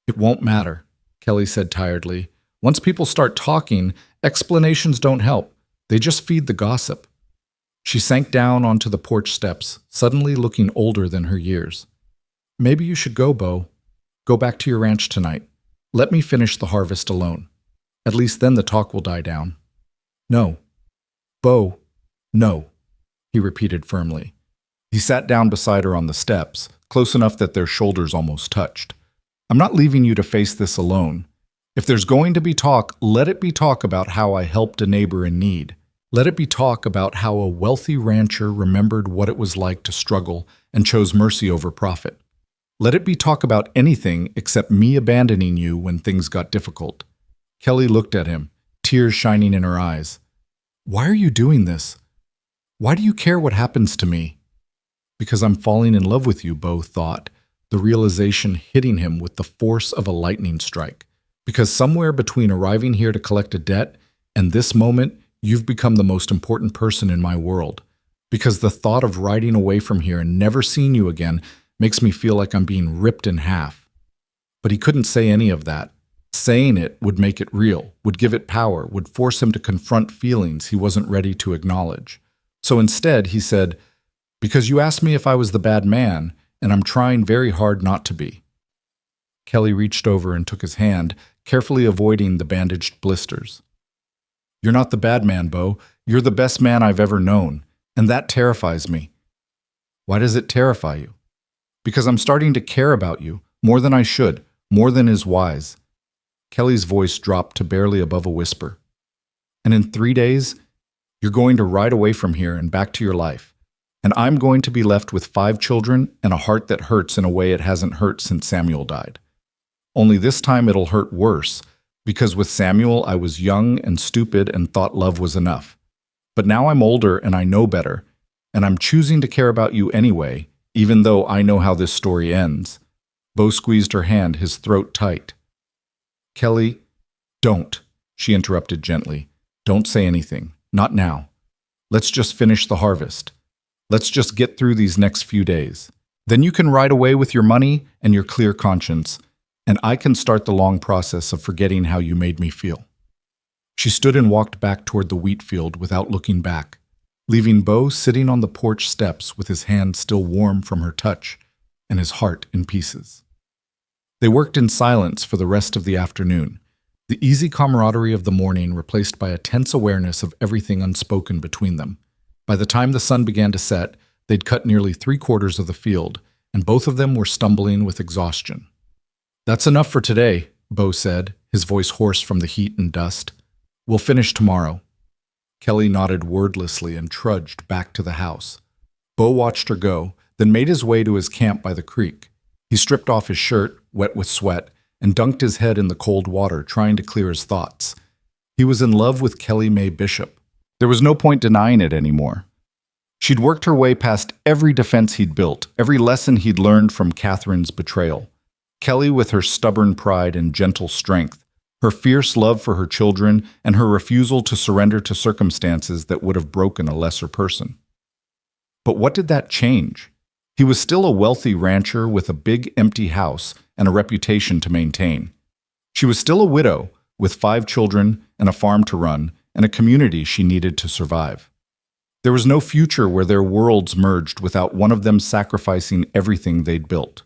It won't matter," Kelly said tiredly. "Once people start talking, explanations don't help. They just feed the gossip." She sank down onto the porch steps, suddenly looking older than her years. "Maybe you should go, Bo. Go back to your ranch tonight. Let me finish the harvest alone. At least then the talk will die down." "No. Bo, no," he repeated firmly. He sat down beside her on the steps, close enough that their shoulders almost touched. "I'm not leaving you to face this alone. If there's going to be talk, let it be talk about how I helped a neighbor in need. Let it be talk about how a wealthy rancher remembered what it was like to struggle and chose mercy over profit. Let it be talk about anything except me abandoning you when things got difficult." Kelly looked at him, tears shining in her eyes. "Why are you doing this? Why do you care what happens to me?" "Because I'm falling in love with you," Bo thought, the realization hitting him with the force of a lightning strike. "Because somewhere between arriving here to collect a debt and this moment, you've become the most important person in my world. Because the thought of riding away from here and never seeing you again makes me feel like I'm being ripped in half." But he couldn't say any of that. Saying it would make it real, would give it power, would force him to confront feelings he wasn't ready to acknowledge. So instead, he said, "Because you asked me if I was the bad man, and I'm trying very hard not to be." Kelly reached over and took his hand, carefully avoiding the bandaged blisters. "You're not the bad man, Bo. You're the best man I've ever known, and that terrifies me." "Why does it terrify you?" "Because I'm starting to care about you, more than I should, more than is wise." Kelly's voice dropped to barely above a whisper. "And in 3 days, you're going to ride away from here and back to your life. And I'm going to be left with 5 children and a heart that hurts in a way it hasn't hurt since Samuel died. Only this time it'll hurt worse, because with Samuel I was young and stupid and thought love was enough. But now I'm older and I know better, and I'm choosing to care about you anyway, even though I know how this story ends." Bo squeezed her hand, his throat tight. "Kelly, don't," she interrupted gently. "Don't say anything. Not now. Let's just finish the harvest. Let's just get through these next few days. Then you can ride away with your money and your clear conscience, and I can start the long process of forgetting how you made me feel." She stood and walked back toward the wheat field without looking back, leaving Bo sitting on the porch steps with his hand still warm from her touch and his heart in pieces. They worked in silence for the rest of the afternoon, the easy camaraderie of the morning replaced by a tense awareness of everything unspoken between them. By the time the sun began to set, they'd cut nearly 3/4 of the field, and both of them were stumbling with exhaustion. "That's enough for today," Bo said, his voice hoarse from the heat and dust. "We'll finish tomorrow." Kelly nodded wordlessly and trudged back to the house. Bo watched her go, then made his way to his camp by the creek. He stripped off his shirt, wet with sweat, and dunked his head in the cold water, trying to clear his thoughts. He was in love with Kelly Mae Bishop. There was no point denying it anymore. She'd worked her way past every defense he'd built, every lesson he'd learned from Catherine's betrayal. Kelly with her stubborn pride and gentle strength, her fierce love for her children, and her refusal to surrender to circumstances that would have broken a lesser person. But what did that change? He was still a wealthy rancher with a big empty house and a reputation to maintain. She was still a widow with 5 children and a farm to run and a community she needed to survive. There was no future where their worlds merged without one of them sacrificing everything they'd built.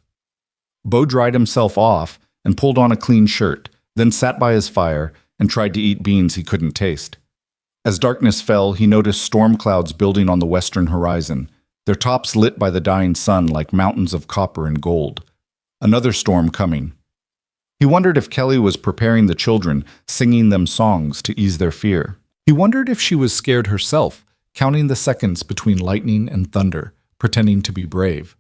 Bo dried himself off and pulled on a clean shirt, then sat by his fire and tried to eat beans he couldn't taste. As darkness fell, he noticed storm clouds building on the western horizon, their tops lit by the dying sun like mountains of copper and gold. Another storm coming. He wondered if Kelly was preparing the children, singing them songs to ease their fear. He wondered if she was scared herself, counting the seconds between lightning and thunder, pretending to be brave.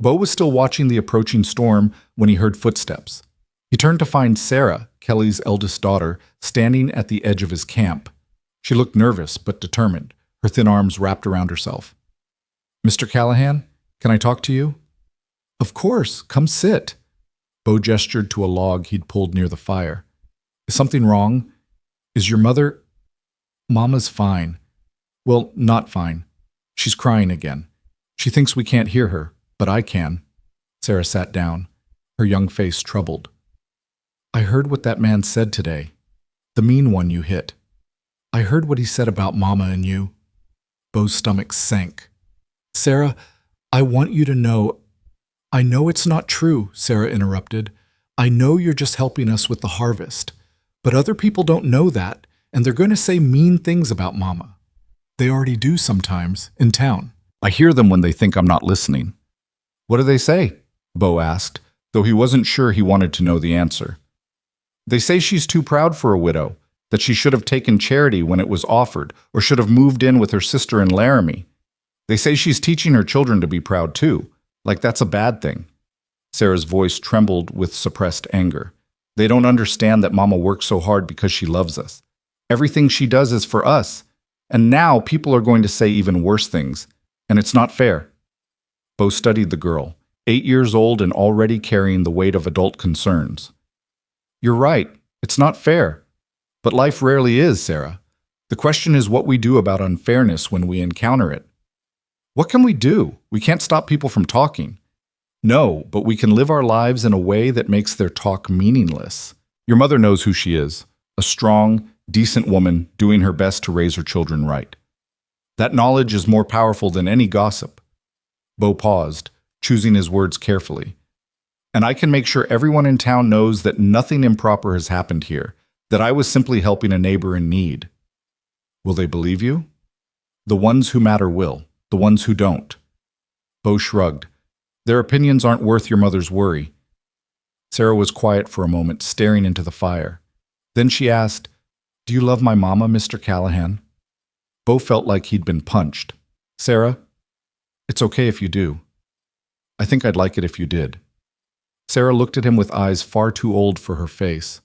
Bo was still watching the approaching storm when he heard footsteps. He turned to find Sarah, Kelly's eldest daughter, standing at the edge of his camp. She looked nervous but determined, her thin arms wrapped around herself. Mr. Callahan, can I talk to you? Of course, come sit. Bo gestured to a log he'd pulled near the fire. Is something wrong? Is your mother? Mama's fine. Well, not fine. She's crying again. She thinks we can't hear her, but I can. Sarah sat down, her young face troubled. I heard what that man said today. The mean one you hit. I heard what he said about Mama and you. Bo's stomach sank. Sarah, I want you to know. I know it's not true, Sarah interrupted. I know you're just helping us with the harvest. But other people don't know that, and they're going to say mean things about Mama. They already do sometimes, in town. I hear them when they think I'm not listening. What do they say? Bo asked, though he wasn't sure he wanted to know the answer. They say she's too proud for a widow, that she should have taken charity when it was offered, or should have moved in with her sister in Laramie. They say she's teaching her children to be proud too, like that's a bad thing. Sarah's voice trembled with suppressed anger. They don't understand that Mama works so hard because she loves us. Everything she does is for us. And now people are going to say even worse things, and it's not fair. Bo studied the girl, 8 years old and already carrying the weight of adult concerns. You're right, it's not fair. But life rarely is, Sarah. The question is what we do about unfairness when we encounter it. What can we do? We can't stop people from talking. No, but we can live our lives in a way that makes their talk meaningless. Your mother knows who she is, a strong, decent woman doing her best to raise her children right. That knowledge is more powerful than any gossip. Bo paused, choosing his words carefully. And I can make sure everyone in town knows that nothing improper has happened here, that I was simply helping a neighbor in need. Will they believe you? The ones who matter will, the ones who don't. Bo shrugged. Their opinions aren't worth your mother's worry. Sarah was quiet for a moment, staring into the fire. Then she asked, Do you love my mama, Mr. Callahan? Bo felt like he'd been punched. Sarah, it's okay if you do. I think I'd like it if you did. Sarah looked at him with eyes far too old for her face.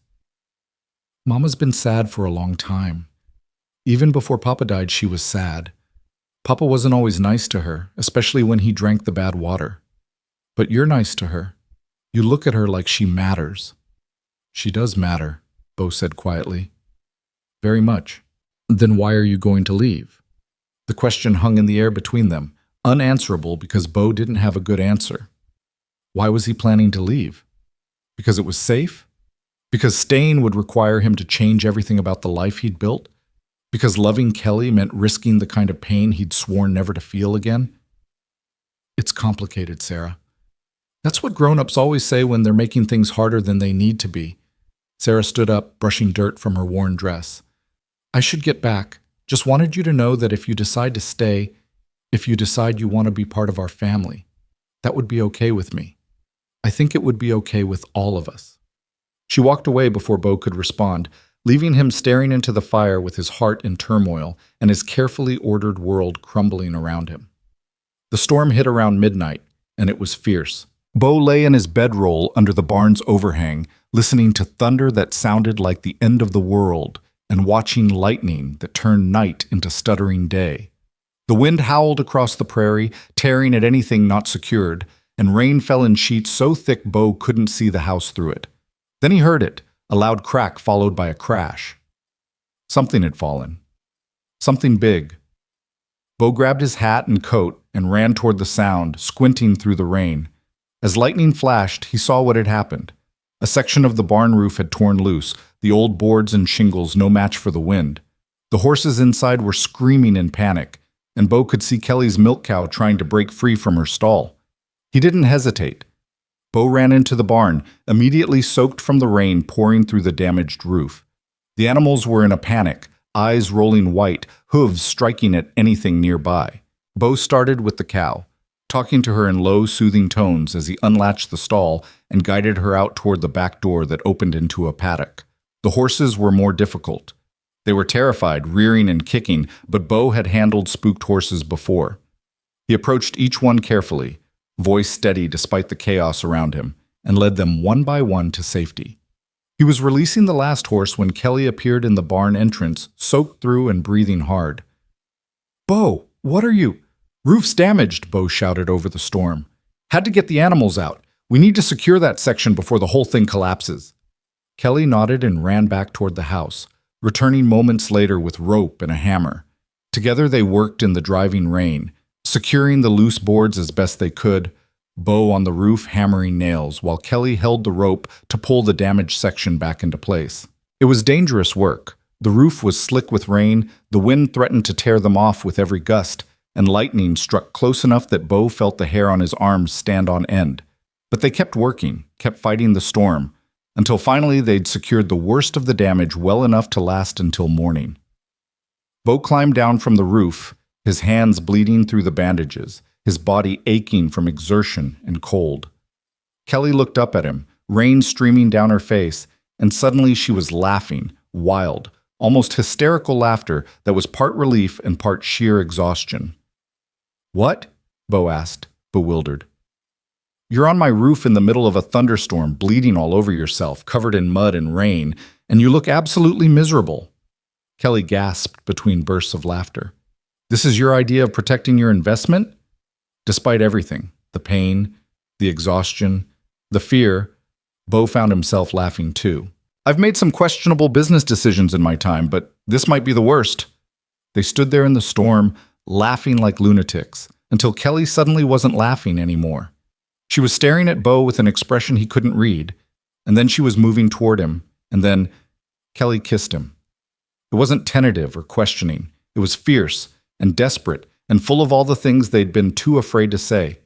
Mama's been sad for a long time. Even before Papa died, she was sad. Papa wasn't always nice to her, especially when he drank the bad water. But you're nice to her. You look at her like she matters. She does matter, Bo said quietly. Very much. Then why are you going to leave? The question hung in the air between them, unanswerable because Bo didn't have a good answer. Why was he planning to leave? Because it was safe? Because staying would require him to change everything about the life he'd built? Because loving Kelly meant risking the kind of pain he'd sworn never to feel again? It's complicated, Sarah. That's what grown-ups always say when they're making things harder than they need to be. Sarah stood up, brushing dirt from her worn dress. I should get back. Just wanted you to know that if you decide to stay, if you decide you want to be part of our family, that would be okay with me. I think it would be okay with all of us. She walked away before Bo could respond, leaving him staring into the fire with his heart in turmoil and his carefully ordered world crumbling around him. The storm hit around midnight, and it was fierce. Bo lay in his bedroll under the barn's overhang, listening to thunder that sounded like the end of the world and watching lightning that turned night into stuttering day. The wind howled across the prairie, tearing at anything not secured, and rain fell in sheets so thick Bo couldn't see the house through it. Then he heard it, a loud crack followed by a crash. Something had fallen. Something big. Bo grabbed his hat and coat and ran toward the sound, squinting through the rain. As lightning flashed, he saw what had happened. A section of the barn roof had torn loose, the old boards and shingles no match for the wind. The horses inside were screaming in panic, and Bo could see Kelly's milk cow trying to break free from her stall. He didn't hesitate. Bo ran into the barn, immediately soaked from the rain pouring through the damaged roof. The animals were in a panic, eyes rolling white, hooves striking at anything nearby. Bo started with the cow, talking to her in low, soothing tones as he unlatched the stall and guided her out toward the back door that opened into a paddock. The horses were more difficult. They were terrified, rearing and kicking, but Bo had handled spooked horses before. He approached each one carefully, voice steady despite the chaos around him, and led them one by one to safety. He was releasing the last horse when Kelly appeared in the barn entrance, soaked through and breathing hard. "Bo, what are you?" Roof's damaged, Bo shouted over the storm. Had to get the animals out. We need to secure that section before the whole thing collapses. Kelly nodded and ran back toward the house, returning moments later with rope and a hammer. Together they worked in the driving rain, securing the loose boards as best they could, Bo on the roof hammering nails, while Kelly held the rope to pull the damaged section back into place. It was dangerous work. The roof was slick with rain, the wind threatened to tear them off with every gust, and lightning struck close enough that Bo felt the hair on his arms stand on end. But they kept working, kept fighting the storm, until finally they'd secured the worst of the damage well enough to last until morning. Bo climbed down from the roof, his hands bleeding through the bandages, his body aching from exertion and cold. Kelly looked up at him, rain streaming down her face, and suddenly she was laughing, wild, almost hysterical laughter that was part relief and part sheer exhaustion. "What?" Bo asked, bewildered. "You're on my roof in the middle of a thunderstorm, bleeding all over yourself, covered in mud and rain, and you look absolutely miserable." Kelly gasped between bursts of laughter. "This is your idea of protecting your investment?" Despite everything, the pain, the exhaustion, the fear, Bo found himself laughing too. "I've made some questionable business decisions in my time, but this might be the worst." They stood there in the storm, laughing like lunatics, until Kelly suddenly wasn't laughing anymore. She was staring at Bo with an expression he couldn't read, and then she was moving toward him, and then Kelly kissed him. It wasn't tentative or questioning. It was fierce and desperate and full of all the things they'd been too afraid to say.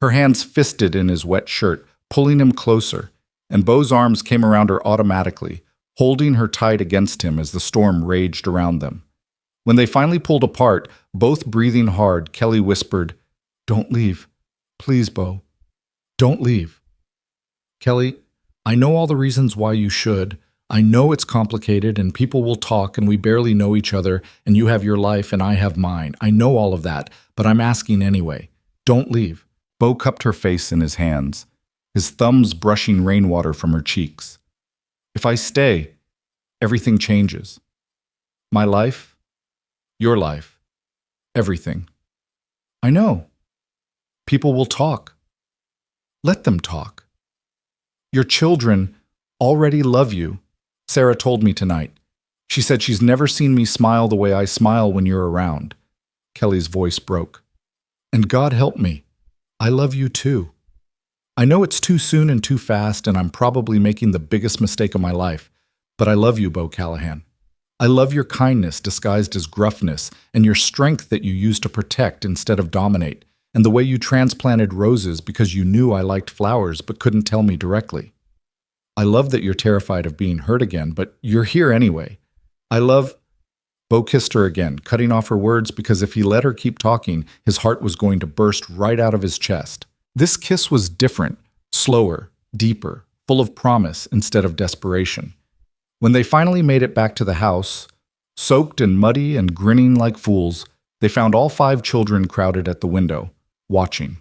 Her hands fisted in his wet shirt, pulling him closer, and Bo's arms came around her automatically, holding her tight against him as the storm raged around them. When they finally pulled apart, both breathing hard, Kelly whispered, "Don't leave. Please, Bo. Don't leave." "Kelly, I know all the reasons why you should. I know it's complicated and people will talk and we barely know each other and you have your life and I have mine. I know all of that, but I'm asking anyway. Don't leave." Bo cupped her face in his hands, his thumbs brushing rainwater from her cheeks. "If I stay, everything changes. My life, your life, everything. I know. People will talk. Let them talk. Your children already love you. Sarah told me tonight. She said she's never seen me smile the way I smile when you're around." Kelly's voice broke. "And God help me. I love you too. I know it's too soon and too fast, and I'm probably making the biggest mistake of my life, but I love you, Bo Callahan. I love your kindness disguised as gruffness, and your strength that you use to protect instead of dominate, and the way you transplanted roses because you knew I liked flowers but couldn't tell me directly. I love that you're terrified of being hurt again, but you're here anyway. I love—" Bo kissed her again, cutting off her words because if he let her keep talking, his heart was going to burst right out of his chest. This kiss was different, slower, deeper, full of promise instead of desperation. When they finally made it back to the house, soaked and muddy and grinning like fools, they found all 5 children crowded at the window, watching.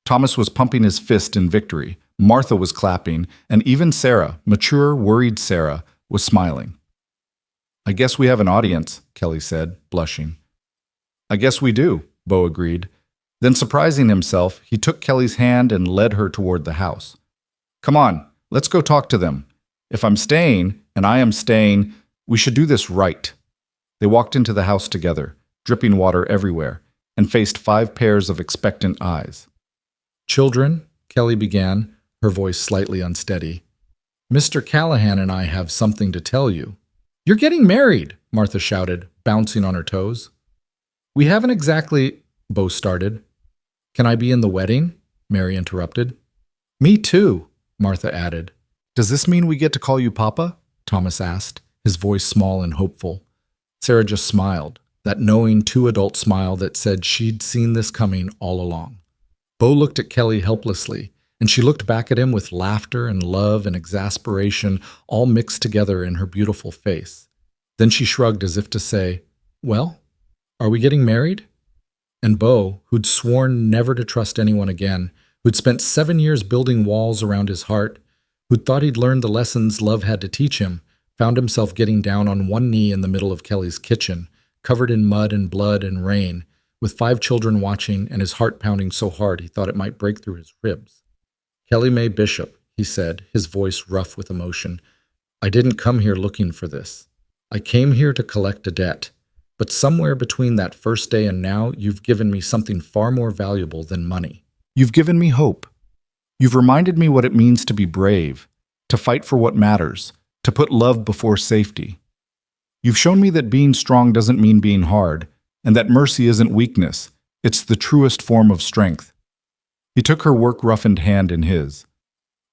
Thomas was pumping his fist in victory, Martha was clapping, and even Sarah, mature, worried Sarah, was smiling. "I guess we have an audience," Kelly said, blushing. "I guess we do," Bo agreed. Then, surprising himself, he took Kelly's hand and led her toward the house. "Come on, let's go talk to them. If I'm staying, and I am staying, we should do this right." They walked into the house together, dripping water everywhere, and faced 5 pairs of expectant eyes. "Children," Kelly began, her voice slightly unsteady, "Mr. Callahan and I have something to tell you." "You're getting married," Martha shouted, bouncing on her toes. "We haven't exactly—" Bo started. "Can I be in the wedding?" Mary interrupted. "Me too," Martha added. "Does this mean we get to call you Papa?" Thomas asked, his voice small and hopeful. Sarah just smiled, that knowing 2-adult smile that said she'd seen this coming all along. Bo looked at Kelly helplessly, and she looked back at him with laughter and love and exasperation all mixed together in her beautiful face. Then she shrugged as if to say, "Well, are we getting married?" And Bo, who'd sworn never to trust anyone again, who'd spent 7 years building walls around his heart, who'd thought he'd learned the lessons love had to teach him, found himself getting down on one knee in the middle of Kelly's kitchen, covered in mud and blood and rain, with 5 children watching and his heart pounding so hard he thought it might break through his ribs. "Kelly Mae Bishop," he said, his voice rough with emotion, "I didn't come here looking for this. I came here to collect a debt. But somewhere between that first day and now, you've given me something far more valuable than money. You've given me hope. You've reminded me what it means to be brave, to fight for what matters, to put love before safety. You've shown me that being strong doesn't mean being hard, and that mercy isn't weakness. It's the truest form of strength." He took her work-roughened hand in his.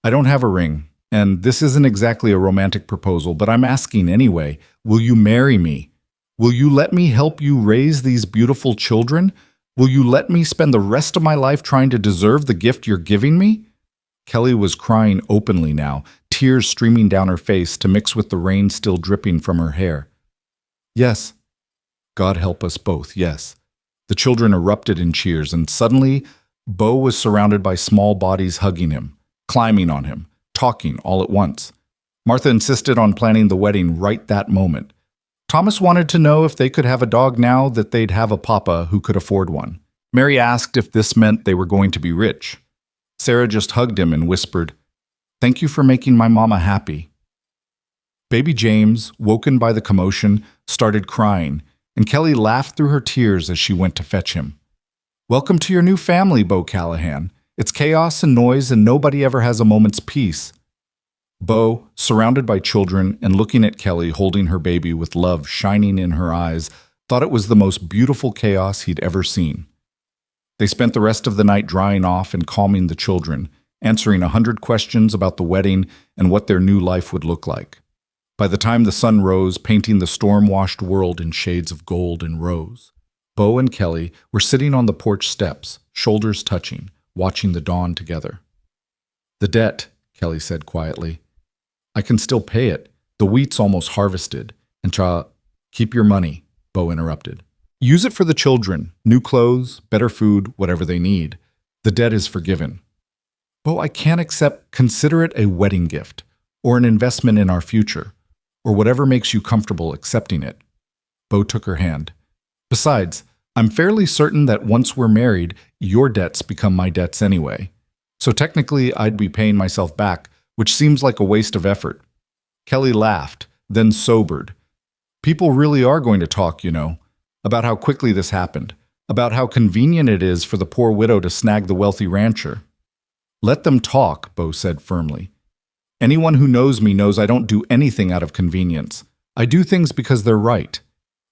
"I don't have a ring, and this isn't exactly a romantic proposal, but I'm asking anyway. Will you marry me? Will you let me help you raise these beautiful children? Will you let me spend the rest of my life trying to deserve the gift you're giving me?" Kelly was crying openly now, tears streaming down her face to mix with the rain still dripping from her hair. "Yes. God help us both, yes." The children erupted in cheers, and suddenly, Bo was surrounded by small bodies hugging him, climbing on him, talking all at once. Martha insisted on planning the wedding right that moment. Thomas wanted to know if they could have a dog now that they'd have a papa who could afford one. Mary asked if this meant they were going to be rich. Sarah just hugged him and whispered, "Thank you for making my mama happy." Baby James, woken by the commotion, started crying, and Kelly laughed through her tears as she went to fetch him. "Welcome to your new family, Bo Callahan. It's chaos and noise and nobody ever has a moment's peace." Bo, surrounded by children and looking at Kelly holding her baby with love shining in her eyes, thought it was the most beautiful chaos he'd ever seen. They spent the rest of the night drying off and calming the children, answering 100 questions about the wedding and what their new life would look like. By the time the sun rose, painting the storm-washed world in shades of gold and rose, Bo and Kelly were sitting on the porch steps, shoulders touching, watching the dawn together. "The debt," Kelly said quietly. "I can still pay it. The wheat's almost harvested. And keep your money," Bo interrupted. "Use it for the children, new clothes, better food, whatever they need. The debt is forgiven." "Bo, I can't consider it a wedding gift, or an investment in our future, or whatever makes you comfortable accepting it." Bo took her hand. "Besides, I'm fairly certain that once we're married, your debts become my debts anyway. So technically, I'd be paying myself back, which seems like a waste of effort." Kelly laughed, then sobered. "People really are going to talk, about how quickly this happened, about how convenient it is for the poor widow to snag the wealthy rancher." "Let them talk," Bo said firmly. "Anyone who knows me knows I don't do anything out of convenience. I do things because they're right.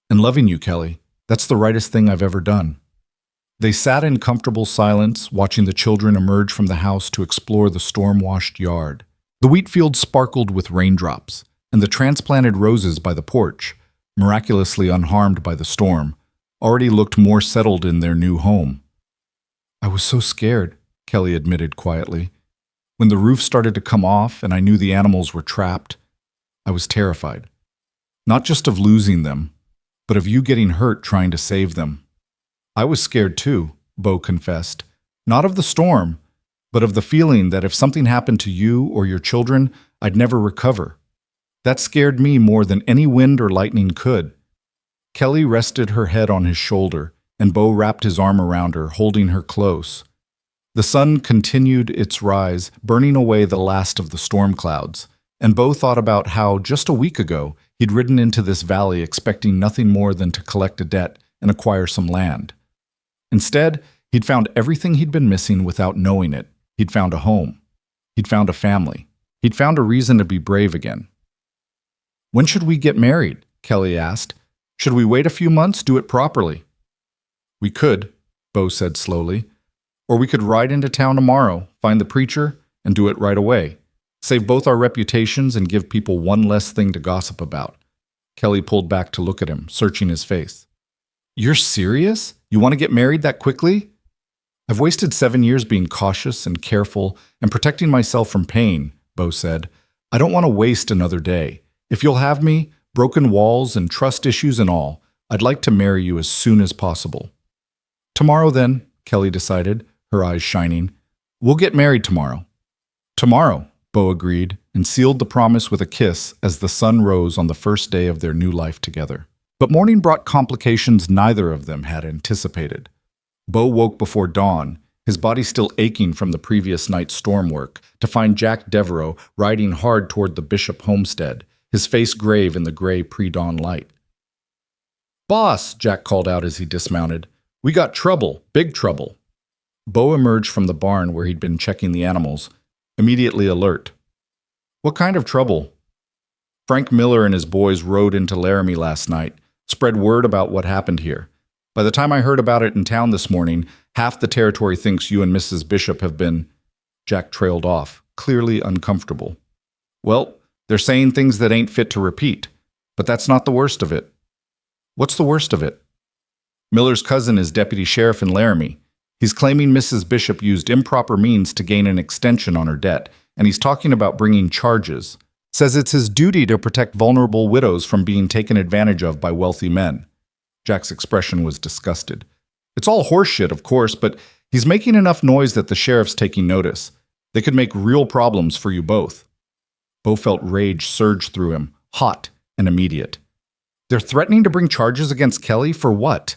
And loving you, Kelly, that's the rightest thing I've ever done." They sat in comfortable silence, watching the children emerge from the house to explore the storm-washed yard. The wheat field sparkled with raindrops, and the transplanted roses by the porch, miraculously unharmed by the storm, already looked more settled in their new home. "I was so scared," Kelly admitted quietly. "When the roof started to come off and I knew the animals were trapped, I was terrified. Not just of losing them, but of you getting hurt trying to save them." "I was scared too," Bo confessed. "Not of the storm, but of the feeling that if something happened to you or your children, I'd never recover. That scared me more than any wind or lightning could." Kelly rested her head on his shoulder, and Bo wrapped his arm around her, holding her close. The sun continued its rise, burning away the last of the storm clouds, and Bo thought about how, just a week ago, he'd ridden into this valley expecting nothing more than to collect a debt and acquire some land. Instead, he'd found everything he'd been missing without knowing it. He'd found a home. He'd found a family. He'd found a reason to be brave again. "When should we get married?" Kelly asked. "Should we wait a few months, do it properly?" "We could," Bo said slowly. "Or we could ride into town tomorrow, find the preacher, and do it right away. Save both our reputations and give people one less thing to gossip about." Kelly pulled back to look at him, searching his face. "You're serious? You want to get married that quickly?" "I've wasted 7 years being cautious and careful and protecting myself from pain," Bo said. "I don't want to waste another day. If you'll have me, broken walls and trust issues and all, I'd like to marry you as soon as possible." "Tomorrow then," Kelly decided, her eyes shining. "We'll get married tomorrow." "Tomorrow," Bo agreed, and sealed the promise with a kiss as the sun rose on the first day of their new life together. But morning brought complications neither of them had anticipated. Bo woke before dawn, his body still aching from the previous night's storm work, to find Jack Devereaux riding hard toward the Bishop homestead, his face grave in the gray pre-dawn light. "Boss," Jack called out as he dismounted. "We got trouble, big trouble." Bo emerged from the barn where he'd been checking the animals, immediately alert. "What kind of trouble?" "Frank Miller and his boys rode into Laramie last night, spread word about what happened here. By the time I heard about it in town this morning, half the territory thinks you and Mrs. Bishop have been—" Jack trailed off, clearly uncomfortable. "Well, they're saying things that ain't fit to repeat, but that's not the worst of it." "What's the worst of it?" "Miller's cousin is deputy sheriff in Laramie. He's claiming Mrs. Bishop used improper means to gain an extension on her debt, and he's talking about bringing charges. Says it's his duty to protect vulnerable widows from being taken advantage of by wealthy men." Jack's expression was disgusted. "It's all horseshit, of course, but he's making enough noise that the sheriff's taking notice. They could make real problems for you both." Bo felt rage surge through him, hot and immediate. "They're threatening to bring charges against Kelly for what?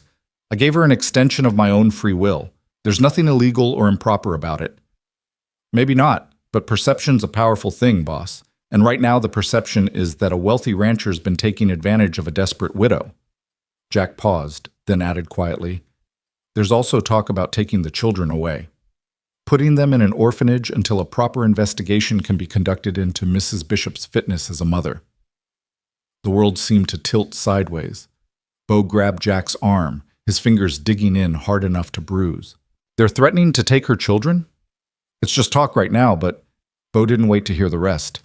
I gave her an extension of my own free will. There's nothing illegal or improper about it." "Maybe not, but perception's a powerful thing, boss. And right now the perception is that a wealthy rancher's been taking advantage of a desperate widow." Jack paused, then added quietly, "There's also talk about taking the children away, putting them in an orphanage until a proper investigation can be conducted into Mrs. Bishop's fitness as a mother." The world seemed to tilt sideways. Bo grabbed Jack's arm, his fingers digging in hard enough to bruise. "They're threatening to take her children?" "It's just talk right now, but—" Bo didn't wait to hear the rest.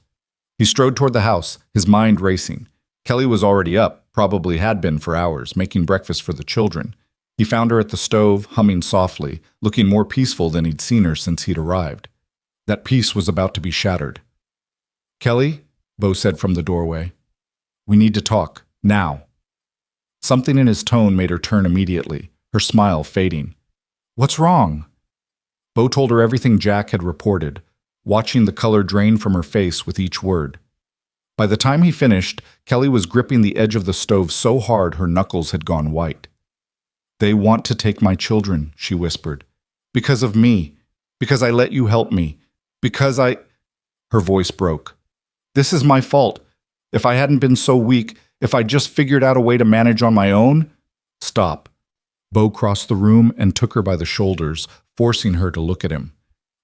He strode toward the house, his mind racing. Kelly was already up, probably had been for hours, making breakfast for the children. He found her at the stove, humming softly, looking more peaceful than he'd seen her since he'd arrived. That peace was about to be shattered. "Kelly," Bo said from the doorway, "we need to talk, now." Something in his tone made her turn immediately, her smile fading. "What's wrong?" Bo told her everything Jack had reported, watching the color drain from her face with each word. By the time he finished, Kelly was gripping the edge of the stove so hard her knuckles had gone white. "They want to take my children," she whispered. "Because of me. Because I let you help me. Because I—" Her voice broke. "This is my fault. If I hadn't been so weak, if I just figured out a way to manage on my own—" "Stop." Bo crossed the room and took her by the shoulders, forcing her to look at him.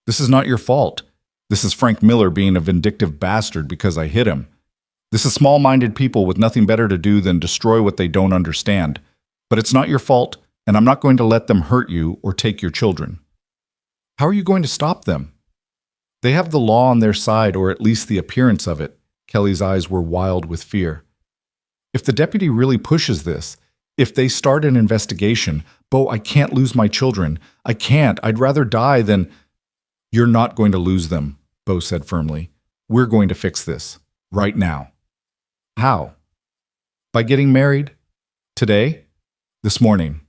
"This is not your fault. This is Frank Miller being a vindictive bastard because I hit him. This is small-minded people with nothing better to do than destroy what they don't understand. But it's not your fault, and I'm not going to let them hurt you or take your children." "How are you going to stop them?" "They have the law on their side, or at least the appearance of it." Kelly's eyes were wild with fear. "If the deputy really pushes this, if they start an investigation, Bo, I can't lose my children. I can't. I'd rather die than—" "You're not going to lose them," Bo said firmly. "We're going to fix this. Right now." "How?" "By getting married. Today. This morning.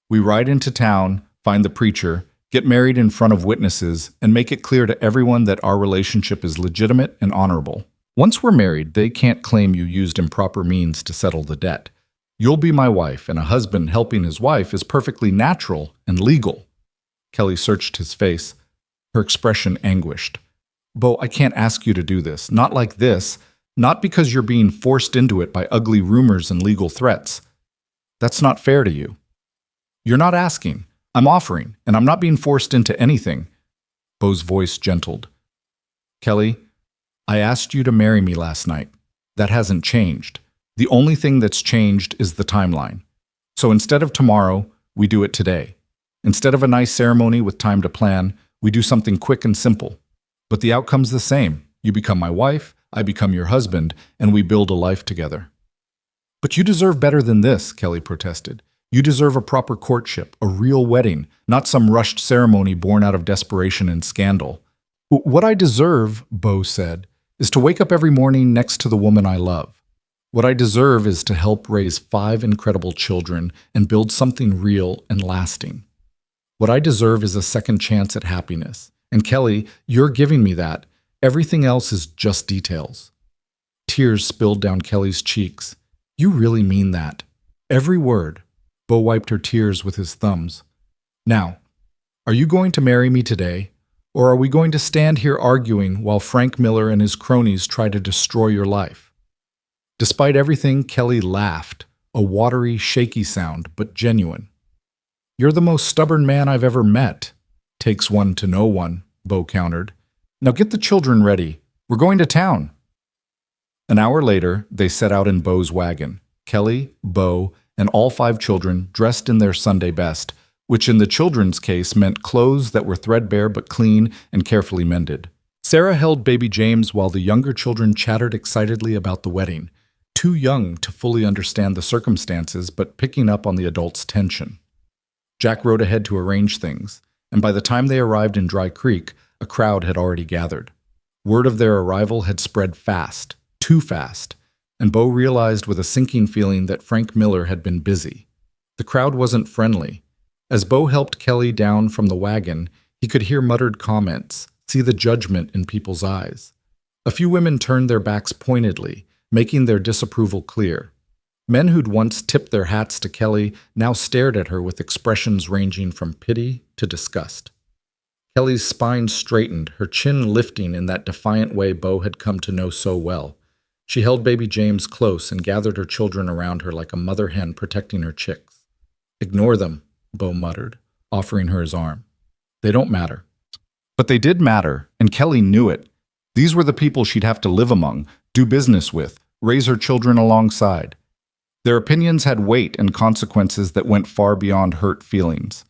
We ride into town, find the preacher, get married in front of witnesses, and make it clear to everyone that our relationship is legitimate and honorable. Once we're married, they can't claim you used improper means to settle the debt. You'll be my wife, and a husband helping his wife is perfectly natural and legal." Kelly searched his face, her expression anguished. "Bo, I can't ask you to do this. Not like this. Not because you're being forced into it by ugly rumors and legal threats. That's not fair to you. You're not asking. I'm offering, and I'm not being forced into anything." Bo's voice gentled. "Kelly, I asked you to marry me last night. That hasn't changed. The only thing that's changed is the timeline. So instead of tomorrow, we do it today. Instead of a nice ceremony with time to plan, we do something quick and simple. But the outcome's the same. You become my wife, I become your husband, and we build a life together." "But you deserve better than this," Kelly protested. "You deserve a proper courtship, a real wedding, not some rushed ceremony born out of desperation and scandal." "What I deserve," Bo said, "is to wake up every morning next to the woman I love. What I deserve is to help raise 5 incredible children and build something real and lasting. What I deserve is a second chance at happiness. And Kelly, you're giving me that. Everything else is just details." Tears spilled down Kelly's cheeks. You really mean that. Every word. Bo wiped her tears with his thumbs. Now, are you going to marry me today? Or are we going to stand here arguing while Frank Miller and his cronies try to destroy your life? Despite everything, Kelly laughed, a watery, shaky sound, but genuine. You're the most stubborn man I've ever met. Takes one to know one, Bo countered. Now get the children ready. We're going to town. An hour later, they set out in Bo's wagon. Kelly, Bo, and all 5 children dressed in their Sunday best, which in the children's case meant clothes that were threadbare but clean and carefully mended. Sarah held baby James while the younger children chattered excitedly about the wedding, too young to fully understand the circumstances but picking up on the adults' tension. Jack rode ahead to arrange things, and by the time they arrived in Dry Creek, a crowd had already gathered. Word of their arrival had spread fast, too fast, and Bo realized with a sinking feeling that Frank Miller had been busy. The crowd wasn't friendly. As Bo helped Kelly down from the wagon, he could hear muttered comments, see the judgment in people's eyes. A few women turned their backs pointedly, making their disapproval clear. Men who'd once tipped their hats to Kelly now stared at her with expressions ranging from pity to disgust. Kelly's spine straightened, her chin lifting in that defiant way Bo had come to know so well. She held baby James close and gathered her children around her like a mother hen protecting her chicks. Ignore them, Bo muttered, offering her his arm. They don't matter. But they did matter, and Kelly knew it. These were the people she'd have to live among, do business with, raise her children alongside. Their opinions had weight and consequences that went far beyond hurt feelings.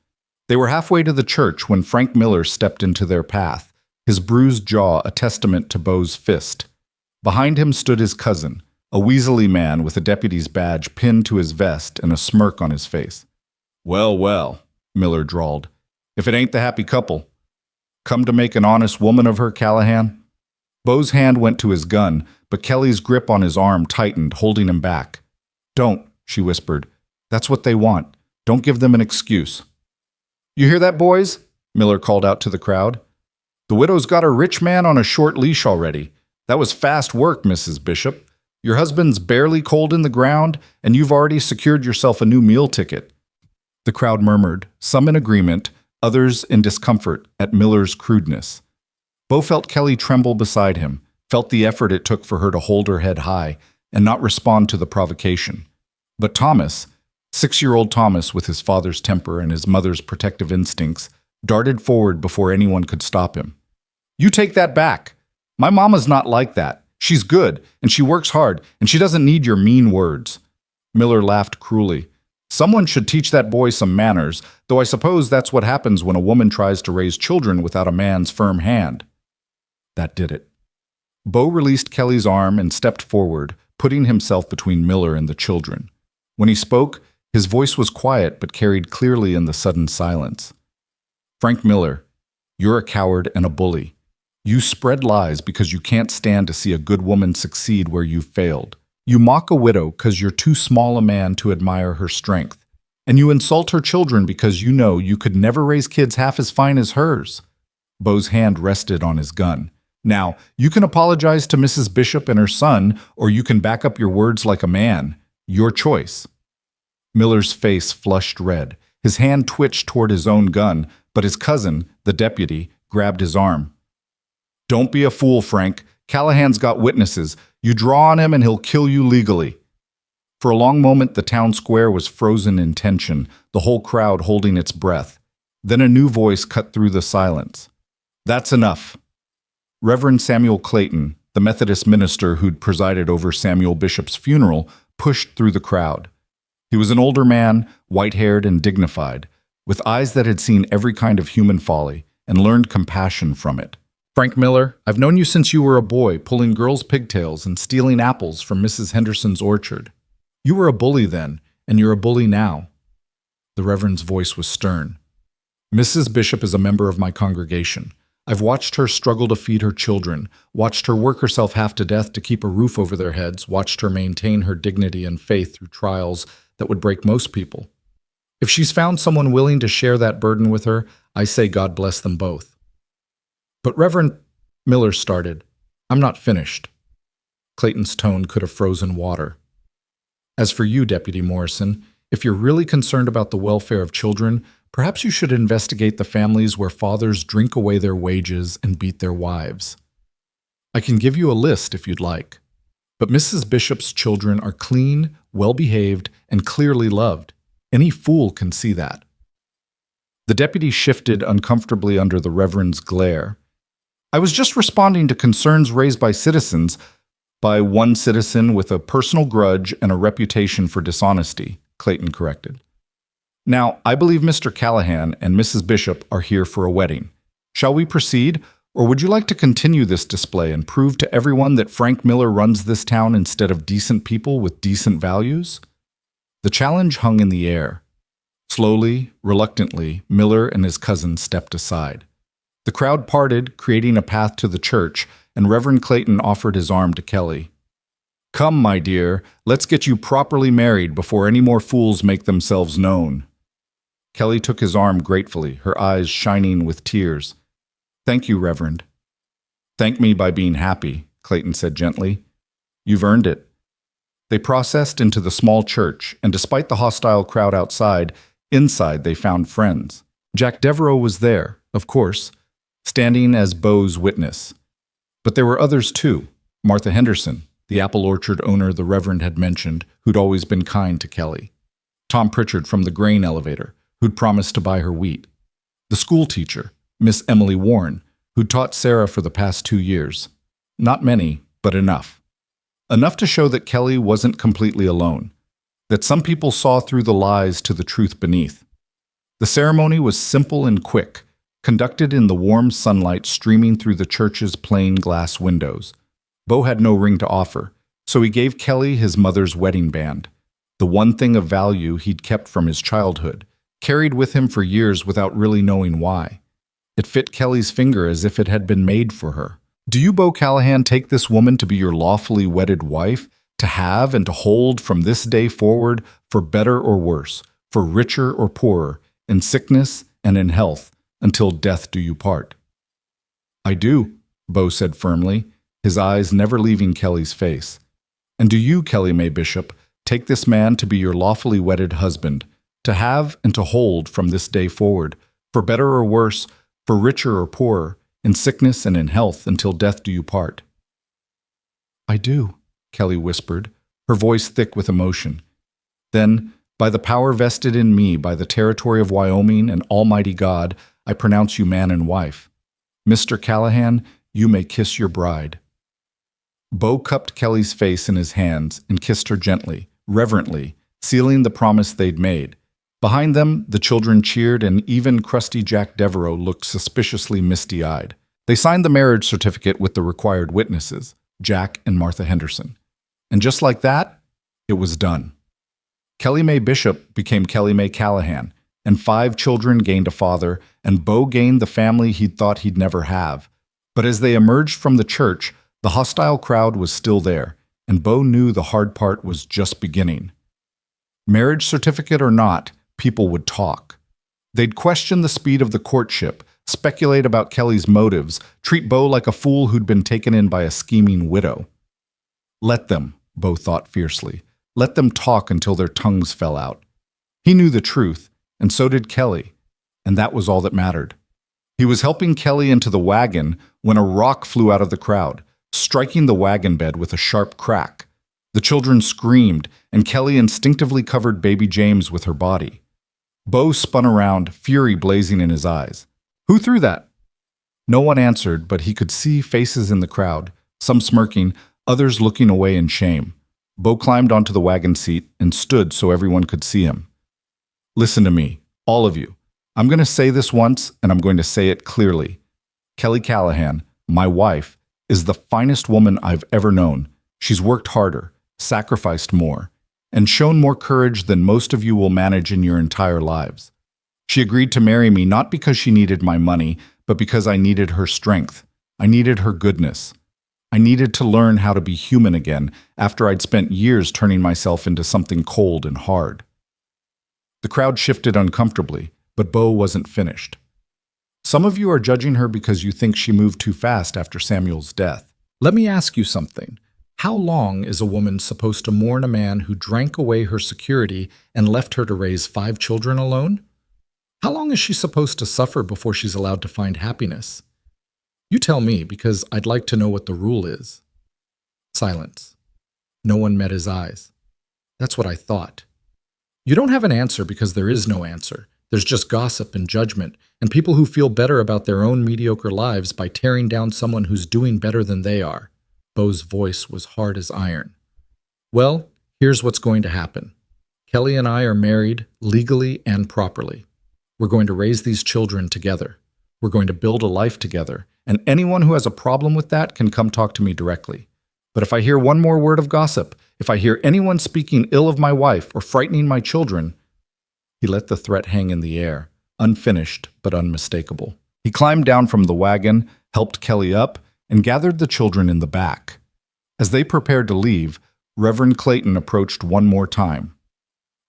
They were halfway to the church when Frank Miller stepped into their path, his bruised jaw a testament to Bo's fist. Behind him stood his cousin, a weaselly man with a deputy's badge pinned to his vest and a smirk on his face. "Well, well," Miller drawled, "if it ain't the happy couple. Come to make an honest woman of her, Callahan?" Bo's hand went to his gun, but Kelly's grip on his arm tightened, holding him back. "Don't," she whispered. "That's what they want. Don't give them an excuse." "You hear that, boys?" Miller called out to the crowd. "The widow's got a rich man on a short leash already. That was fast work, Mrs. Bishop. Your husband's barely cold in the ground, and you've already secured yourself a new meal ticket." The crowd murmured, some in agreement, others in discomfort at Miller's crudeness. Bo felt Kelly tremble beside him, felt the effort it took for her to hold her head high and not respond to the provocation. But Thomas, 6-year-old Thomas with his father's temper and his mother's protective instincts, darted forward before anyone could stop him. "You take that back. My mama's not like that. She's good, and she works hard, and she doesn't need your mean words." Miller laughed cruelly. "Someone should teach that boy some manners, though I suppose that's what happens when a woman tries to raise children without a man's firm hand." That did it. Bo released Kelly's arm and stepped forward, putting himself between Miller and the children. When he spoke, his voice was quiet but carried clearly in the sudden silence. "Frank Miller, you're a coward and a bully. You spread lies because you can't stand to see a good woman succeed where you've failed. You mock a widow because you're too small a man to admire her strength. And you insult her children because you know you could never raise kids half as fine as hers." Bo's hand rested on his gun. "Now, you can apologize to Mrs. Bishop and her son, or you can back up your words like a man. Your choice." Miller's face flushed red. His hand twitched toward his own gun, but his cousin, the deputy, grabbed his arm. "Don't be a fool, Frank. Callahan's got witnesses. You draw on him and he'll kill you legally." For a long moment, the town square was frozen in tension, the whole crowd holding its breath. Then a new voice cut through the silence. "That's enough." Reverend Samuel Clayton, the Methodist minister who'd presided over Samuel Bishop's funeral, pushed through the crowd. He was an older man, white-haired and dignified, with eyes that had seen every kind of human folly and learned compassion from it. "Frank Miller, I've known you since you were a boy, pulling girls' pigtails and stealing apples from Mrs. Henderson's orchard. You were a bully then, and you're a bully now." The Reverend's voice was stern. "Mrs. Bishop is a member of my congregation. I've watched her struggle to feed her children, watched her work herself half to death to keep a roof over their heads, watched her maintain her dignity and faith through trials that would break most people. If she's found someone willing to share that burden with her, I say God bless them both." "But Reverend," Miller started. "I'm not finished." Clayton's tone could have frozen water. As for you, Deputy Morrison, if you're really concerned about the welfare of children, perhaps you should investigate the families where fathers drink away their wages and beat their wives. I can give you a list if you'd like. But Mrs. Bishop's children are clean, well-behaved, and clearly loved. Any fool can see that. The deputy shifted uncomfortably under the Reverend's glare. I was just responding to concerns raised by citizens, by one citizen with a personal grudge and a reputation for dishonesty, Clayton corrected. Now, I believe Mr. Callahan and Mrs. Bishop are here for a wedding. Shall we proceed, or would you like to continue this display and prove to everyone that Frank Miller runs this town instead of decent people with decent values? The challenge hung in the air. Slowly, reluctantly, Miller and his cousin stepped aside. The crowd parted, creating a path to the church, and Reverend Clayton offered his arm to Kelly. Come, my dear, let's get you properly married before any more fools make themselves known. Kelly took his arm gratefully, her eyes shining with tears. Thank you, Reverend. Thank me by being happy, Clayton said gently. You've earned it. They processed into the small church, and despite the hostile crowd outside, inside they found friends. Jack Devereaux was there, of course, standing as Beau's witness. But there were others too. Martha Henderson, the apple orchard owner the Reverend had mentioned, who'd always been kind to Kelly. Tom Pritchard from the grain elevator, who'd promised to buy her wheat. The school teacher, Miss Emily Warren, who'd taught Sarah for the past 2 years. Not many, but enough. Enough to show that Kelly wasn't completely alone, that some people saw through the lies to the truth beneath. The ceremony was simple and quick, conducted in the warm sunlight streaming through the church's plain glass windows. Beau had no ring to offer, so he gave Kelly his mother's wedding band, the one thing of value he'd kept from his childhood, carried with him for years without really knowing why. It fit Kelly's finger as if it had been made for her. Do you, Beau Callahan, take this woman to be your lawfully wedded wife, to have and to hold from this day forward, for better or worse, for richer or poorer, in sickness and in health, until death do you part? I do, Beau said firmly, his eyes never leaving Kelly's face. And do you, Kelly May Bishop, take this man to be your lawfully wedded husband, to have and to hold from this day forward, for better or worse, for richer or poorer, in sickness and in health, until death do you part? I do, Kelly whispered, her voice thick with emotion. Then, by the power vested in me by the territory of Wyoming and Almighty God, I pronounce you man and wife. Mr. Callahan, you may kiss your bride. Beau cupped Kelly's face in his hands and kissed her gently, reverently, sealing the promise they'd made. Behind them, the children cheered, and even crusty Jack Devereaux looked suspiciously misty-eyed. They signed the marriage certificate with the required witnesses, Jack and Martha Henderson. And just like that, it was done. Kelly May Bishop became Kelly May Callahan, and 5 children gained a father, and Beau gained the family he'd thought he'd never have. But as they emerged from the church, the hostile crowd was still there, and Beau knew the hard part was just beginning. Marriage certificate or not, people would talk. They'd question the speed of the courtship, speculate about Kelly's motives, treat Beau like a fool who'd been taken in by a scheming widow. Let them, Beau thought fiercely. Let them talk until their tongues fell out. He knew the truth, and so did Kelly, and that was all that mattered. He was helping Kelly into the wagon when a rock flew out of the crowd, striking the wagon bed with a sharp crack. The children screamed, and Kelly instinctively covered baby James with her body. Beau spun around, fury blazing in his eyes. Who threw that? No one answered, but he could see faces in the crowd, some smirking, others looking away in shame. Beau climbed onto the wagon seat and stood so everyone could see him. Listen to me, all of you. I'm going to say this once, and I'm going to say it clearly. Kelly Callahan, my wife, is the finest woman I've ever known. She's worked harder, sacrificed more, and shown more courage than most of you will manage in your entire lives. She agreed to marry me not because she needed my money, but because I needed her strength. I needed her goodness. I needed to learn how to be human again after I'd spent years turning myself into something cold and hard. The crowd shifted uncomfortably, but Beau wasn't finished. Some of you are judging her because you think she moved too fast after Samuel's death. Let me ask you something. How long is a woman supposed to mourn a man who drank away her security and left her to raise 5 children alone? How long is she supposed to suffer before she's allowed to find happiness? You tell me, because I'd like to know what the rule is. Silence. No one met his eyes. That's what I thought. You don't have an answer because there is no answer. There's just gossip and judgment, and people who feel better about their own mediocre lives by tearing down someone who's doing better than they are. Bo's voice was hard as iron. Well, here's what's going to happen. Kelly and I are married legally and properly. We're going to raise these children together. We're going to build a life together, and anyone who has a problem with that can come talk to me directly. But if I hear one more word of gossip, if I hear anyone speaking ill of my wife or frightening my children, he let the threat hang in the air, unfinished but unmistakable. He climbed down from the wagon, helped Kelly up, and gathered the children in the back. As they prepared to leave, Reverend Clayton approached one more time.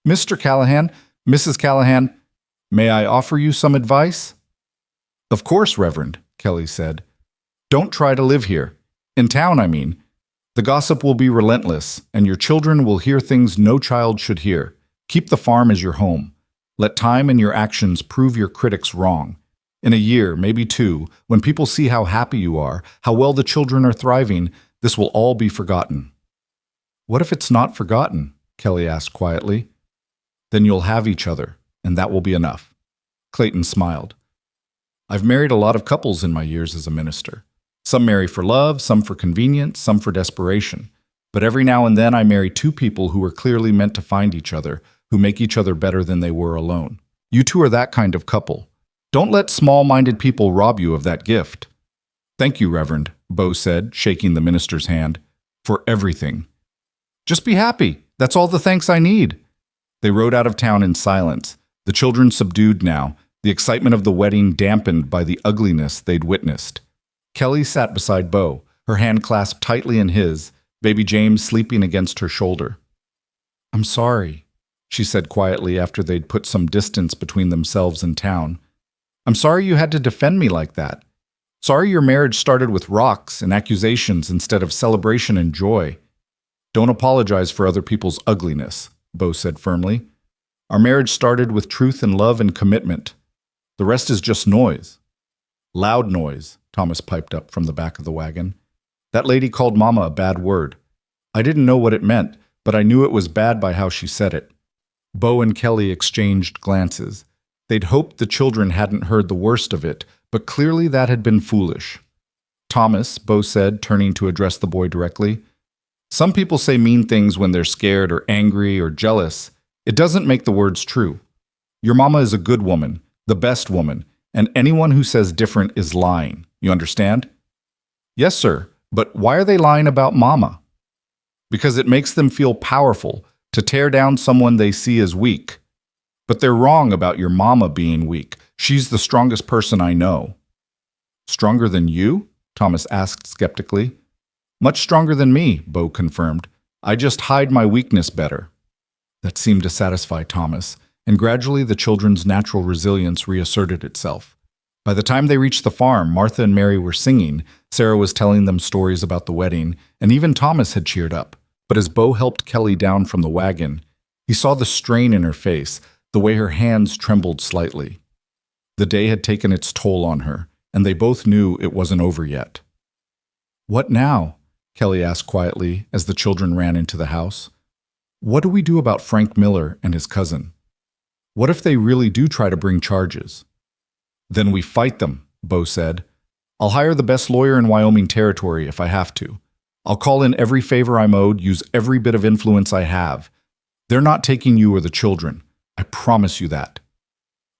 "Mr. Callahan, Mrs. Callahan, may I offer you some advice?" "Of course, Reverend," Kelly said. "Don't try to live here. In town, I mean. The gossip will be relentless, and your children will hear things no child should hear. Keep the farm as your home. Let time and your actions prove your critics wrong. In a year, maybe 2, when people see how happy you are, how well the children are thriving, this will all be forgotten." "What if it's not forgotten?" Kelly asked quietly. "Then you'll have each other, and that will be enough." Clayton smiled. "I've married a lot of couples in my years as a minister. Some marry for love, some for convenience, some for desperation. But every now and then I marry 2 people who are clearly meant to find each other, who make each other better than they were alone. You 2 are that kind of couple. Don't let small-minded people rob you of that gift." "Thank you, Reverend," Bo said, shaking the minister's hand, "for everything." "Just be happy. That's all the thanks I need." They rode out of town in silence, the children subdued now, the excitement of the wedding dampened by the ugliness they'd witnessed. Kelly sat beside Bo, her hand clasped tightly in his, baby James sleeping against her shoulder. "I'm sorry," she said quietly after they'd put some distance between themselves and town. "I'm sorry you had to defend me like that. Sorry your marriage started with rocks and accusations instead of celebration and joy." "Don't apologize for other people's ugliness," Bo said firmly. "Our marriage started with truth and love and commitment. The rest is just noise." "Loud noise," Thomas piped up from the back of the wagon. "That lady called Mama a bad word. I didn't know what it meant, but I knew it was bad by how she said it." Bo and Kelly exchanged glances. They'd hoped the children hadn't heard the worst of it, but clearly that had been foolish. "Thomas," Bo said, turning to address the boy directly, "some people say mean things when they're scared or angry or jealous. It doesn't make the words true. Your mama is a good woman, the best woman, and anyone who says different is lying. You understand?" "Yes, sir, but why are they lying about Mama?" "Because it makes them feel powerful to tear down someone they see as weak. But they're wrong about your mama being weak. She's the strongest person I know." "Stronger than you?" Thomas asked skeptically. "Much stronger than me," Bo confirmed. "I just hide my weakness better." That seemed to satisfy Thomas, and gradually the children's natural resilience reasserted itself. By the time they reached the farm, Martha and Mary were singing, Sarah was telling them stories about the wedding, and even Thomas had cheered up. But as Bo helped Kelly down from the wagon, he saw the strain in her face, the way her hands trembled slightly. The day had taken its toll on her, and they both knew it wasn't over yet. "What now?" Kelly asked quietly as the children ran into the house. "What do we do about Frank Miller and his cousin? What if they really do try to bring charges?" "Then we fight them," Bo said. "I'll hire the best lawyer in Wyoming Territory if I have to. I'll call in every favor I'm owed, use every bit of influence I have. They're not taking you or the children. I promise you that."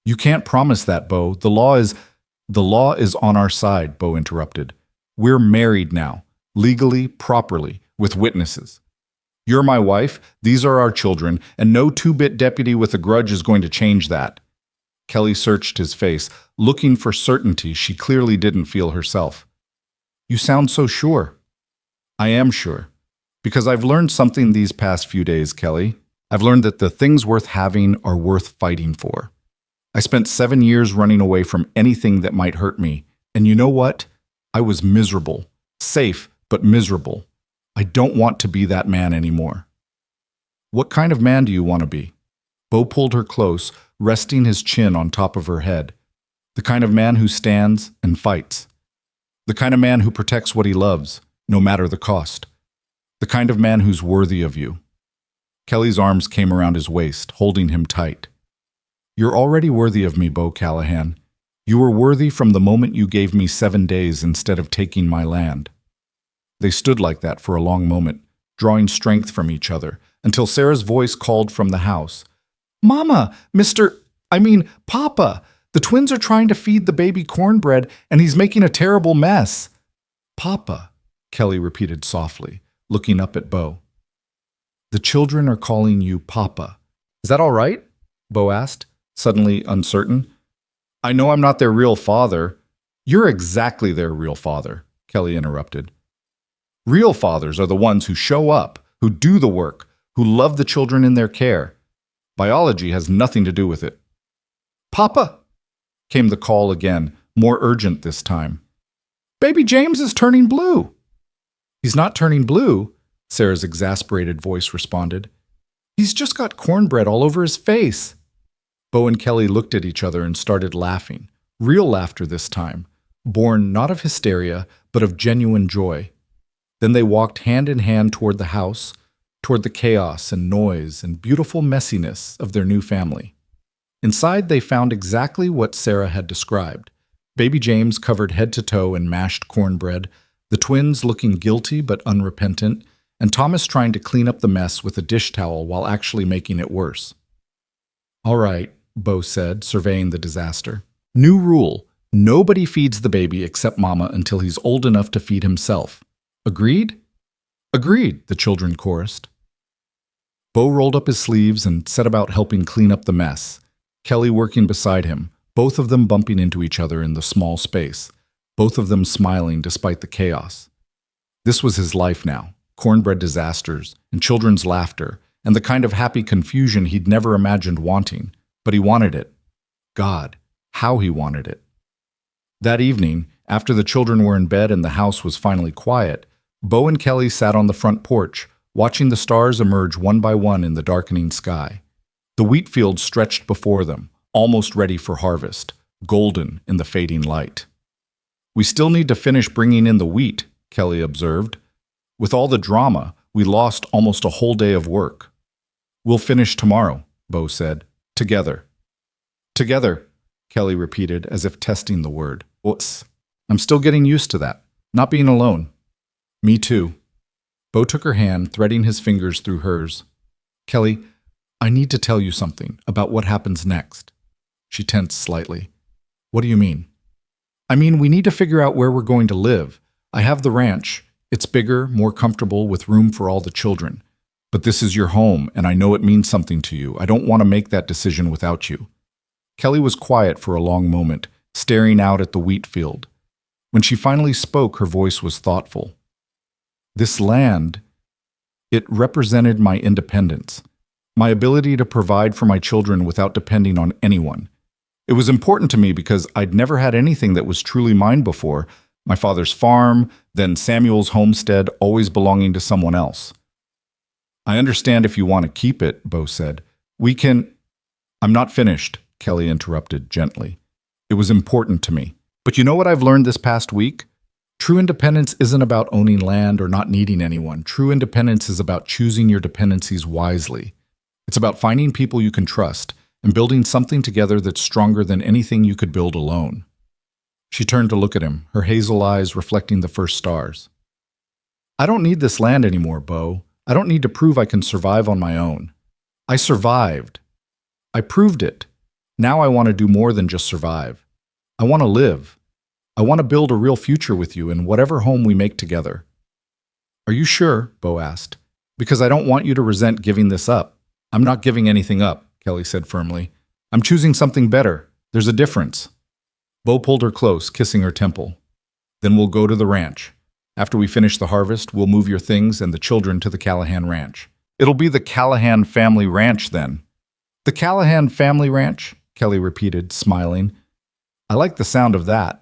"You can't promise that, Bo. The law is on our side," Bo interrupted. "We're married now, legally, properly, with witnesses. You're my wife, these are our children, and no 2-bit deputy with a grudge is going to change that." Kelly searched his face, looking for certainty she clearly didn't feel herself. "You sound so sure." "I am sure. Because I've learned something these past few days, Kelly. I've learned that the things worth having are worth fighting for. I spent 7 years running away from anything that might hurt me, and you know what? I was miserable. Safe, but miserable. I don't want to be that man anymore. What kind of man do you want to be? Bo pulled her close, resting his chin on top of her head. The kind of man who stands and fights. The kind of man who protects what he loves, no matter the cost. The kind of man who's worthy of you. Kelly's arms came around his waist, holding him tight. You're already worthy of me, Bo Callahan. You were worthy from the moment you gave me 7 days instead of taking my land. They stood like that for a long moment, drawing strength from each other, until Sarah's voice called from the house. Mama, Papa, the twins are trying to feed the baby cornbread and he's making a terrible mess. Papa, Kelly repeated softly, looking up at Bo. The children are calling you Papa. Is that all right? Bo asked, suddenly uncertain. I know I'm not their real father. You're exactly their real father, Kelly interrupted. Real fathers are the ones who show up, who do the work, who love the children in their care. Biology has nothing to do with it. Papa, came the call again, more urgent this time. Baby James is turning blue. He's not turning blue, Sarah's exasperated voice responded. He's just got cornbread all over his face. Bo and Kelly looked at each other and started laughing, real laughter this time, born not of hysteria, but of genuine joy. Then they walked hand in hand toward the house, toward the chaos and noise and beautiful messiness of their new family. Inside, they found exactly what Sarah had described. Baby James covered head to toe in mashed cornbread, the twins looking guilty but unrepentant, and Thomas trying to clean up the mess with a dish towel while actually making it worse. All right, Bo said, surveying the disaster. New rule. Nobody feeds the baby except Mama until he's old enough to feed himself. Agreed? Agreed, the children chorused. Bo rolled up his sleeves and set about helping clean up the mess, Kelly working beside him, both of them bumping into each other in the small space, both of them smiling despite the chaos. This was his life now, cornbread disasters and children's laughter, and the kind of happy confusion he'd never imagined wanting, but he wanted it. God, how he wanted it. That evening, after the children were in bed and the house was finally quiet, Bo and Kelly sat on the front porch, watching the stars emerge one by one in the darkening sky. The wheat field stretched before them, almost ready for harvest, golden in the fading light. We still need to finish bringing in the wheat, Kelly observed. With all the drama, we lost almost a whole day of work. We'll finish tomorrow, Bo said. Together. Together, Kelly repeated as if testing the word. Oops. I'm still getting used to that, not being alone. Me too. Bo took her hand, threading his fingers through hers. Kelly, I need to tell you something about what happens next. She tensed slightly. What do you mean? I mean, we need to figure out where we're going to live. I have the ranch. It's bigger, more comfortable, with room for all the children. But this is your home, and I know it means something to you. I don't want to make that decision without you. Kelly was quiet for a long moment, staring out at the wheat field. When she finally spoke, her voice was thoughtful. This land, it represented my independence, my ability to provide for my children without depending on anyone. It was important to me because I'd never had anything that was truly mine before, my father's farm, then Samuel's homestead, always belonging to someone else. I understand if you want to keep it, Bo said. We can... I'm not finished, Kelly interrupted gently. It was important to me. But you know what I've learned this past week? True independence isn't about owning land or not needing anyone. True independence is about choosing your dependencies wisely. It's about finding people you can trust and building something together that's stronger than anything you could build alone. She turned to look at him, her hazel eyes reflecting the first stars. I don't need this land anymore, Bo. I don't need to prove I can survive on my own. I survived. I proved it. Now I want to do more than just survive. I want to live. I want to build a real future with you in whatever home we make together. Are you sure? Bo asked. Because I don't want you to resent giving this up. I'm not giving anything up, Kelly said firmly. I'm choosing something better. There's a difference. Bo pulled her close, kissing her temple. Then we'll go to the ranch. After we finish the harvest, we'll move your things and the children to the Callahan Ranch. It'll be the Callahan family ranch then. The Callahan family ranch? Kelly repeated, smiling. I like the sound of that.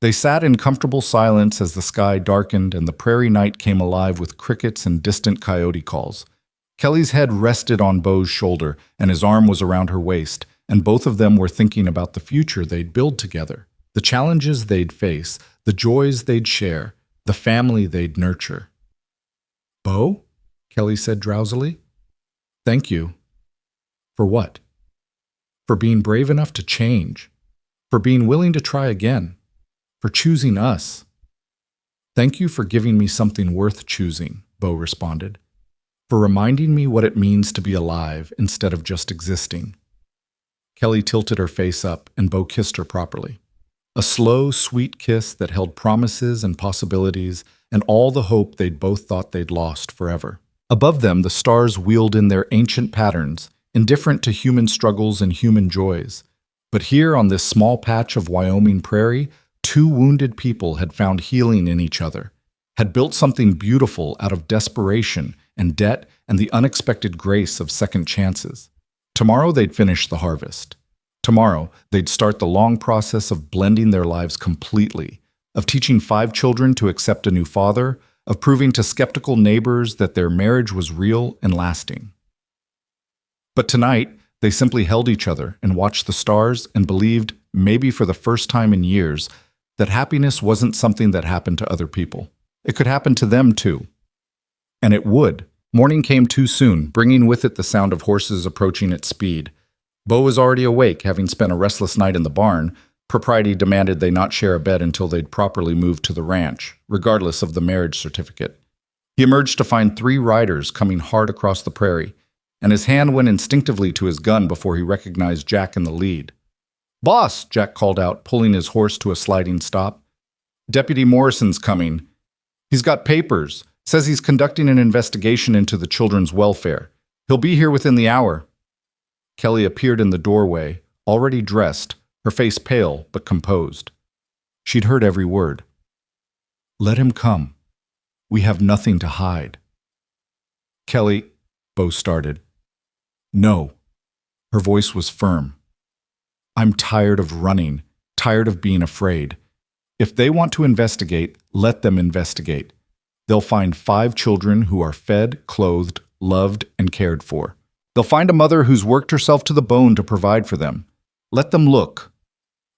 They sat in comfortable silence as the sky darkened and the prairie night came alive with crickets and distant coyote calls. Kelly's head rested on Beau's shoulder, and his arm was around her waist, and both of them were thinking about the future they'd build together, the challenges they'd face, the joys they'd share, the family they'd nurture. "Beau?" Kelly said drowsily. "Thank you." "For what?" "For being brave enough to change. For being willing to try again. For choosing us." "Thank you for giving me something worth choosing," Beau responded. "For reminding me what it means to be alive instead of just existing." Kelly tilted her face up, and Beau kissed her properly. A slow, sweet kiss that held promises and possibilities and all the hope they'd both thought they'd lost forever. Above them, the stars wheeled in their ancient patterns, indifferent to human struggles and human joys. But here on this small patch of Wyoming prairie, two wounded people had found healing in each other, had built something beautiful out of desperation and debt and the unexpected grace of second chances. Tomorrow they'd finish the harvest. Tomorrow they'd start the long process of blending their lives completely, of teaching 5 children to accept a new father, of proving to skeptical neighbors that their marriage was real and lasting. But tonight, they simply held each other and watched the stars and believed, maybe for the first time in years, that happiness wasn't something that happened to other people. It could happen to them too. And it would. Morning came too soon, bringing with it the sound of horses approaching at speed. Beau was already awake, having spent a restless night in the barn. Propriety demanded they not share a bed until they'd properly moved to the ranch, regardless of the marriage certificate. He emerged to find 3 riders coming hard across the prairie, and his hand went instinctively to his gun before he recognized Jack in the lead. "Boss," Jack called out, pulling his horse to a sliding stop. "Deputy Morrison's coming. He's got papers. Says he's conducting an investigation into the children's welfare. He'll be here within the hour." Kelly appeared in the doorway, already dressed, her face pale but composed. She'd heard every word. "Let him come. We have nothing to hide." "Kelly," Beau started. "No." Her voice was firm. "I'm tired of running, tired of being afraid. If they want to investigate, let them investigate. They'll find 5 children who are fed, clothed, loved, and cared for. They'll find a mother who's worked herself to the bone to provide for them. Let them look."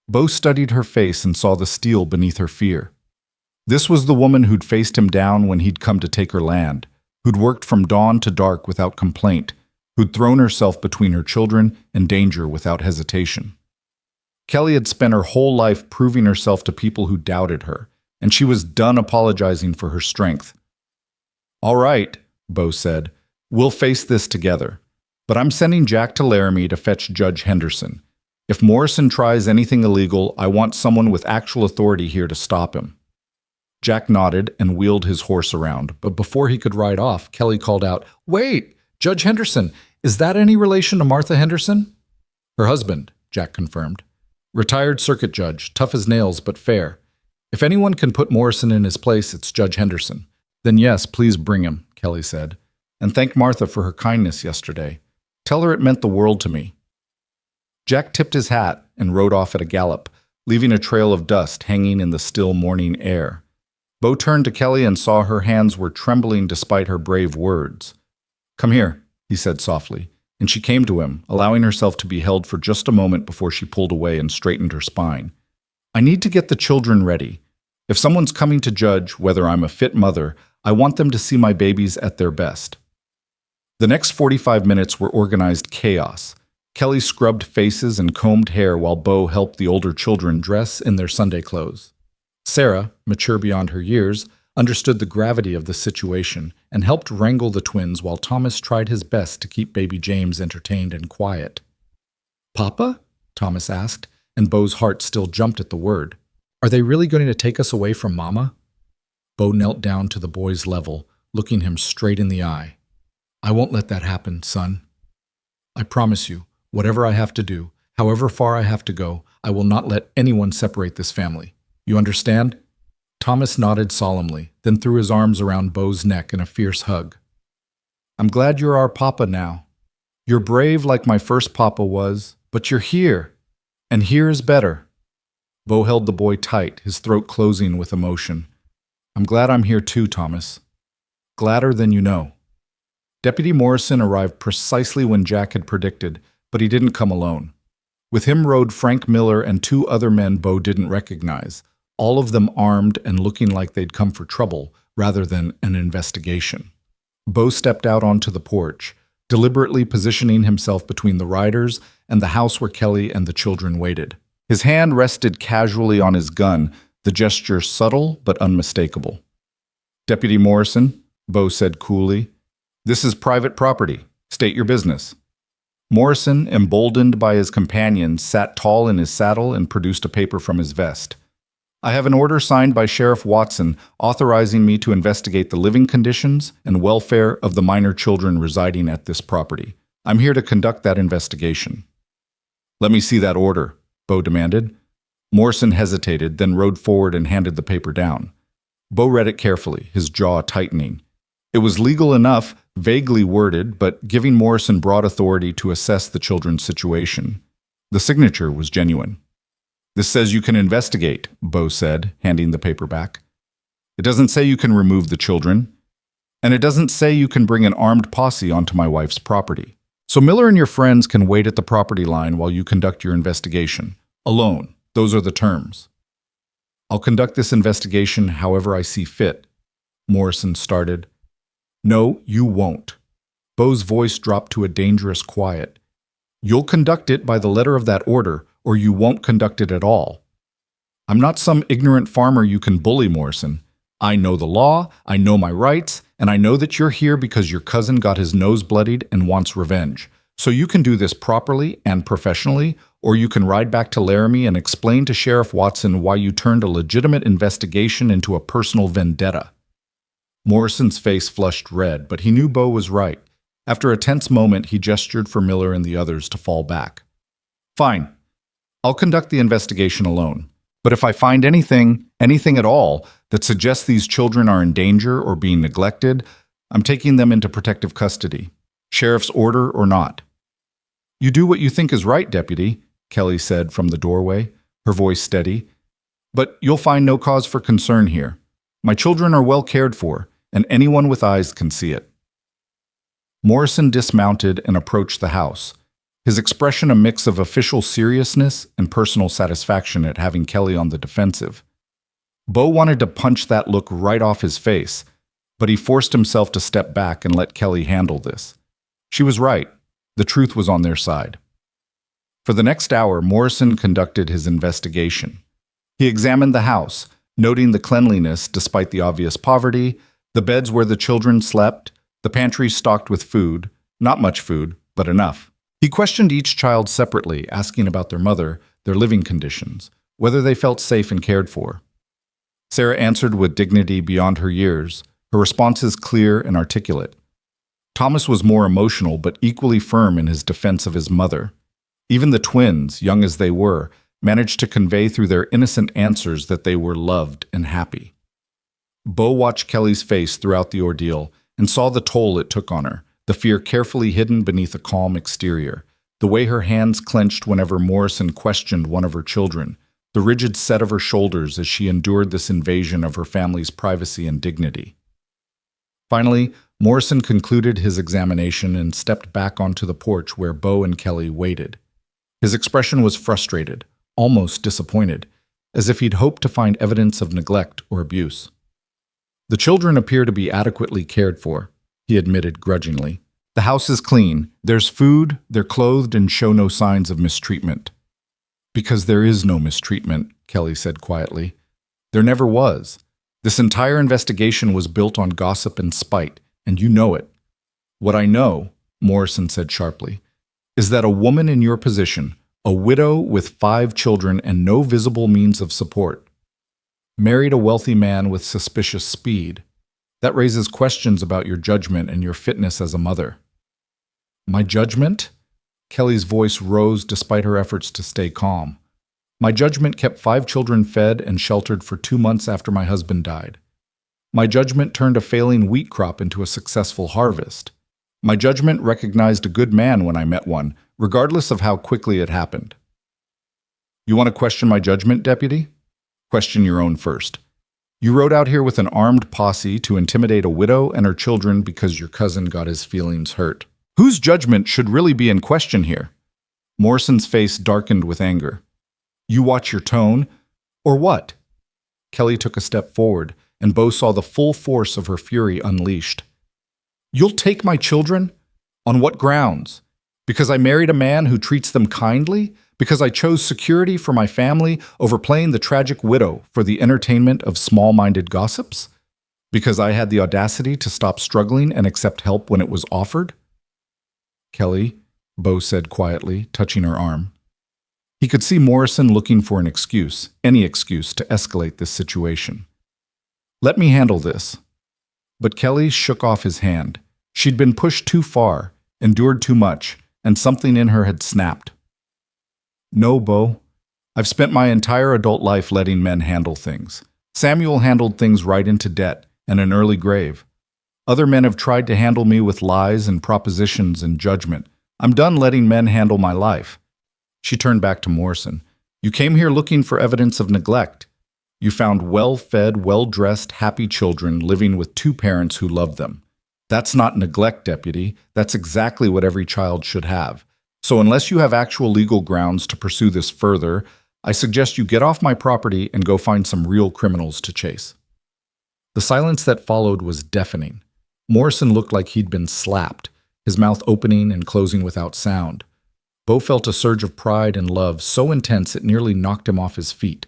Beau studied her face and saw the steel beneath her fear. This was the woman who'd faced him down when he'd come to take her land, who'd worked from dawn to dark without complaint, who'd thrown herself between her children and danger without hesitation. Kelly had spent her whole life proving herself to people who doubted her, and she was done apologizing for her strength. "All right," Beau said, "we'll face this together. But I'm sending Jack to Laramie to fetch Judge Henderson. If Morrison tries anything illegal, I want someone with actual authority here to stop him." Jack nodded and wheeled his horse around, but before he could ride off, Kelly called out, "Wait, Judge Henderson, is that any relation to Martha Henderson?" "Her husband," Jack confirmed. "Retired circuit judge, tough as nails but fair. If anyone can put Morrison in his place, it's Judge Henderson." "Then yes, please bring him," Kelly said. "And thank Martha for her kindness yesterday. Tell her it meant the world to me." Jack tipped his hat and rode off at a gallop, leaving a trail of dust hanging in the still morning air. Beau turned to Kelly and saw her hands were trembling despite her brave words. "Come here," he said softly, and she came to him, allowing herself to be held for just a moment before she pulled away and straightened her spine. "I need to get the children ready. If someone's coming to judge whether I'm a fit mother, I want them to see my babies at their best." The next 45 minutes were organized chaos. Kelly scrubbed faces and combed hair while Beau helped the older children dress in their Sunday clothes. Sarah, mature beyond her years, understood the gravity of the situation and helped wrangle the twins while Thomas tried his best to keep baby James entertained and quiet. "Papa?" Thomas asked, and Beau's heart still jumped at the word. "Are they really going to take us away from Mama?" Beau knelt down to the boy's level, looking him straight in the eye. "I won't let that happen, son. I promise you, whatever I have to do, however far I have to go, I will not let anyone separate this family. You understand?" Thomas nodded solemnly, then threw his arms around Beau's neck in a fierce hug. "I'm glad you're our papa now. You're brave like my first papa was, but you're here, and here is better." Bo held the boy tight, his throat closing with emotion. I'm glad I'm here too, Thomas. Gladder than you know. Deputy Morrison arrived precisely when Jack had predicted, but he didn't come alone. With him rode Frank Miller and two other men Bo didn't recognize, all of them armed and looking like they'd come for trouble rather than an investigation. Bo stepped out onto the porch, deliberately positioning himself between the riders and the house where Kelly and the children waited. His hand rested casually on his gun, the gesture subtle but unmistakable. Deputy Morrison, Bo said coolly, this is private property. State your business. Morrison, emboldened by his companions, sat tall in his saddle and produced a paper from his vest. I have an order signed by Sheriff Watson authorizing me to investigate the living conditions and welfare of the minor children residing at this property. I'm here to conduct that investigation. Let me see that order, Bo demanded. Morrison hesitated, then rode forward and handed the paper down. Bo read it carefully, his jaw tightening. It was legal enough, vaguely worded, but giving Morrison broad authority to assess the children's situation. The signature was genuine. This says you can investigate, Bo said, handing the paper back. It doesn't say you can remove the children. And it doesn't say you can bring an armed posse onto my wife's property. So Miller and your friends can wait at the property line while you conduct your investigation. Alone. Those are the terms. I'll conduct this investigation however I see fit, Morrison started. No, you won't. Bo's voice dropped to a dangerous quiet. You'll conduct it by the letter of that order, or you won't conduct it at all. I'm not some ignorant farmer you can bully, Morrison. I know the law, I know my rights, and I know that you're here because your cousin got his nose bloodied and wants revenge. So you can do this properly and professionally, or you can ride back to Laramie and explain to Sheriff Watson why you turned a legitimate investigation into a personal vendetta. Morrison's face flushed red, but he knew Bo was right. After a tense moment, he gestured for Miller and the others to fall back. Fine. I'll conduct the investigation alone. But if I find anything at all, that suggests these children are in danger or being neglected, I'm taking them into protective custody. Sheriff's order or not. You do what you think is right, Deputy, Kelly said from the doorway, her voice steady. But you'll find no cause for concern here. My children are well cared for, and anyone with eyes can see it. Morrison dismounted and approached the house, his expression a mix of official seriousness and personal satisfaction at having Kelly on the defensive. Bo wanted to punch that look right off his face, but he forced himself to step back and let Kelly handle this. She was right. The truth was on their side. For the next hour, Morrison conducted his investigation. He examined the house, noting the cleanliness despite the obvious poverty, the beds where the children slept, the pantry stocked with food, not much food, but enough. He questioned each child separately, asking about their mother, their living conditions, whether they felt safe and cared for. Sarah answered with dignity beyond her years, her responses clear and articulate. Thomas was more emotional but equally firm in his defense of his mother. Even the twins, young as they were, managed to convey through their innocent answers that they were loved and happy. Bo watched Kelly's face throughout the ordeal and saw the toll it took on her, the fear carefully hidden beneath a calm exterior, the way her hands clenched whenever Morrison questioned one of her children, the rigid set of her shoulders as she endured this invasion of her family's privacy and dignity. Finally, Morrison concluded his examination and stepped back onto the porch where Bo and Kelly waited. His expression was frustrated, almost disappointed, as if he'd hoped to find evidence of neglect or abuse. The children appear to be adequately cared for, he admitted grudgingly. The house is clean, there's food, they're clothed and show no signs of mistreatment. Because there is no mistreatment, Kelly said quietly. There never was. This entire investigation was built on gossip and spite, and you know it. What I know, Morrison said sharply, is that a woman in your position, a widow with 5 children and no visible means of support, married a wealthy man with suspicious speed. That raises questions about your judgment and your fitness as a mother. My judgment? Kelly's voice rose despite her efforts to stay calm. My judgment kept 5 children fed and sheltered for 2 months after my husband died. My judgment turned a failing wheat crop into a successful harvest. My judgment recognized a good man when I met one, regardless of how quickly it happened. You want to question my judgment, Deputy? Question your own first. You rode out here with an armed posse to intimidate a widow and her children because your cousin got his feelings hurt. Whose judgment should really be in question here? Morrison's face darkened with anger. You watch your tone, or what? Kelly took a step forward, and Bo saw the full force of her fury unleashed. You'll take my children? On what grounds? Because I married a man who treats them kindly? Because I chose security for my family over playing the tragic widow for the entertainment of small-minded gossips? Because I had the audacity to stop struggling and accept help when it was offered? Kelly, Bo said quietly, touching her arm. He could see Morrison looking for an excuse, any excuse, to escalate this situation. Let me handle this. But Kelly shook off his hand. She'd been pushed too far, endured too much, and something in her had snapped. No, Bo. I've spent my entire adult life letting men handle things. Samuel handled things right into debt and an early grave. Other men have tried to handle me with lies and propositions and judgment. I'm done letting men handle my life. She turned back to Morrison. You came here looking for evidence of neglect. You found well-fed, well-dressed, happy children living with two parents who loved them. That's not neglect, Deputy. That's exactly what every child should have. So unless you have actual legal grounds to pursue this further, I suggest you get off my property and go find some real criminals to chase. The silence that followed was deafening. Morrison looked like he'd been slapped, his mouth opening and closing without sound. Bo felt a surge of pride and love so intense it nearly knocked him off his feet.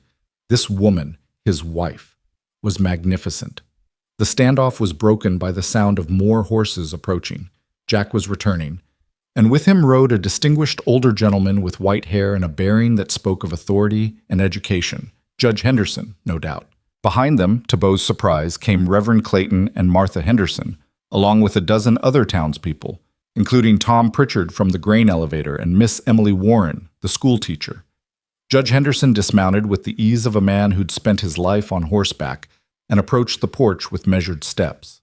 This woman, his wife, was magnificent. The standoff was broken by the sound of more horses approaching. Jack was returning, and with him rode a distinguished older gentleman with white hair and a bearing that spoke of authority and education. Judge Henderson, no doubt. Behind them, to Bo's surprise, came Reverend Clayton and Martha Henderson, along with a dozen other townspeople, including Tom Pritchard from the grain elevator and Miss Emily Warren, the school teacher. Judge Henderson dismounted with the ease of a man who'd spent his life on horseback and approached the porch with measured steps.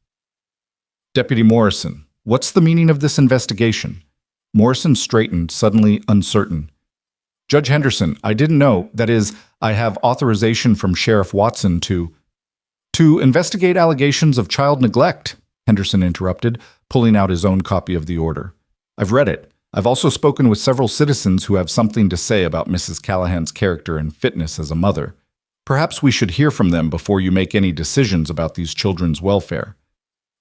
Deputy Morrison, what's the meaning of this investigation? Morrison straightened, suddenly uncertain. Judge Henderson, I didn't know, that is, I have authorization from Sheriff Watson to investigate allegations of child neglect, Henderson interrupted, pulling out his own copy of the order. I've read it. I've also spoken with several citizens who have something to say about Mrs. Callahan's character and fitness as a mother. Perhaps we should hear from them before you make any decisions about these children's welfare.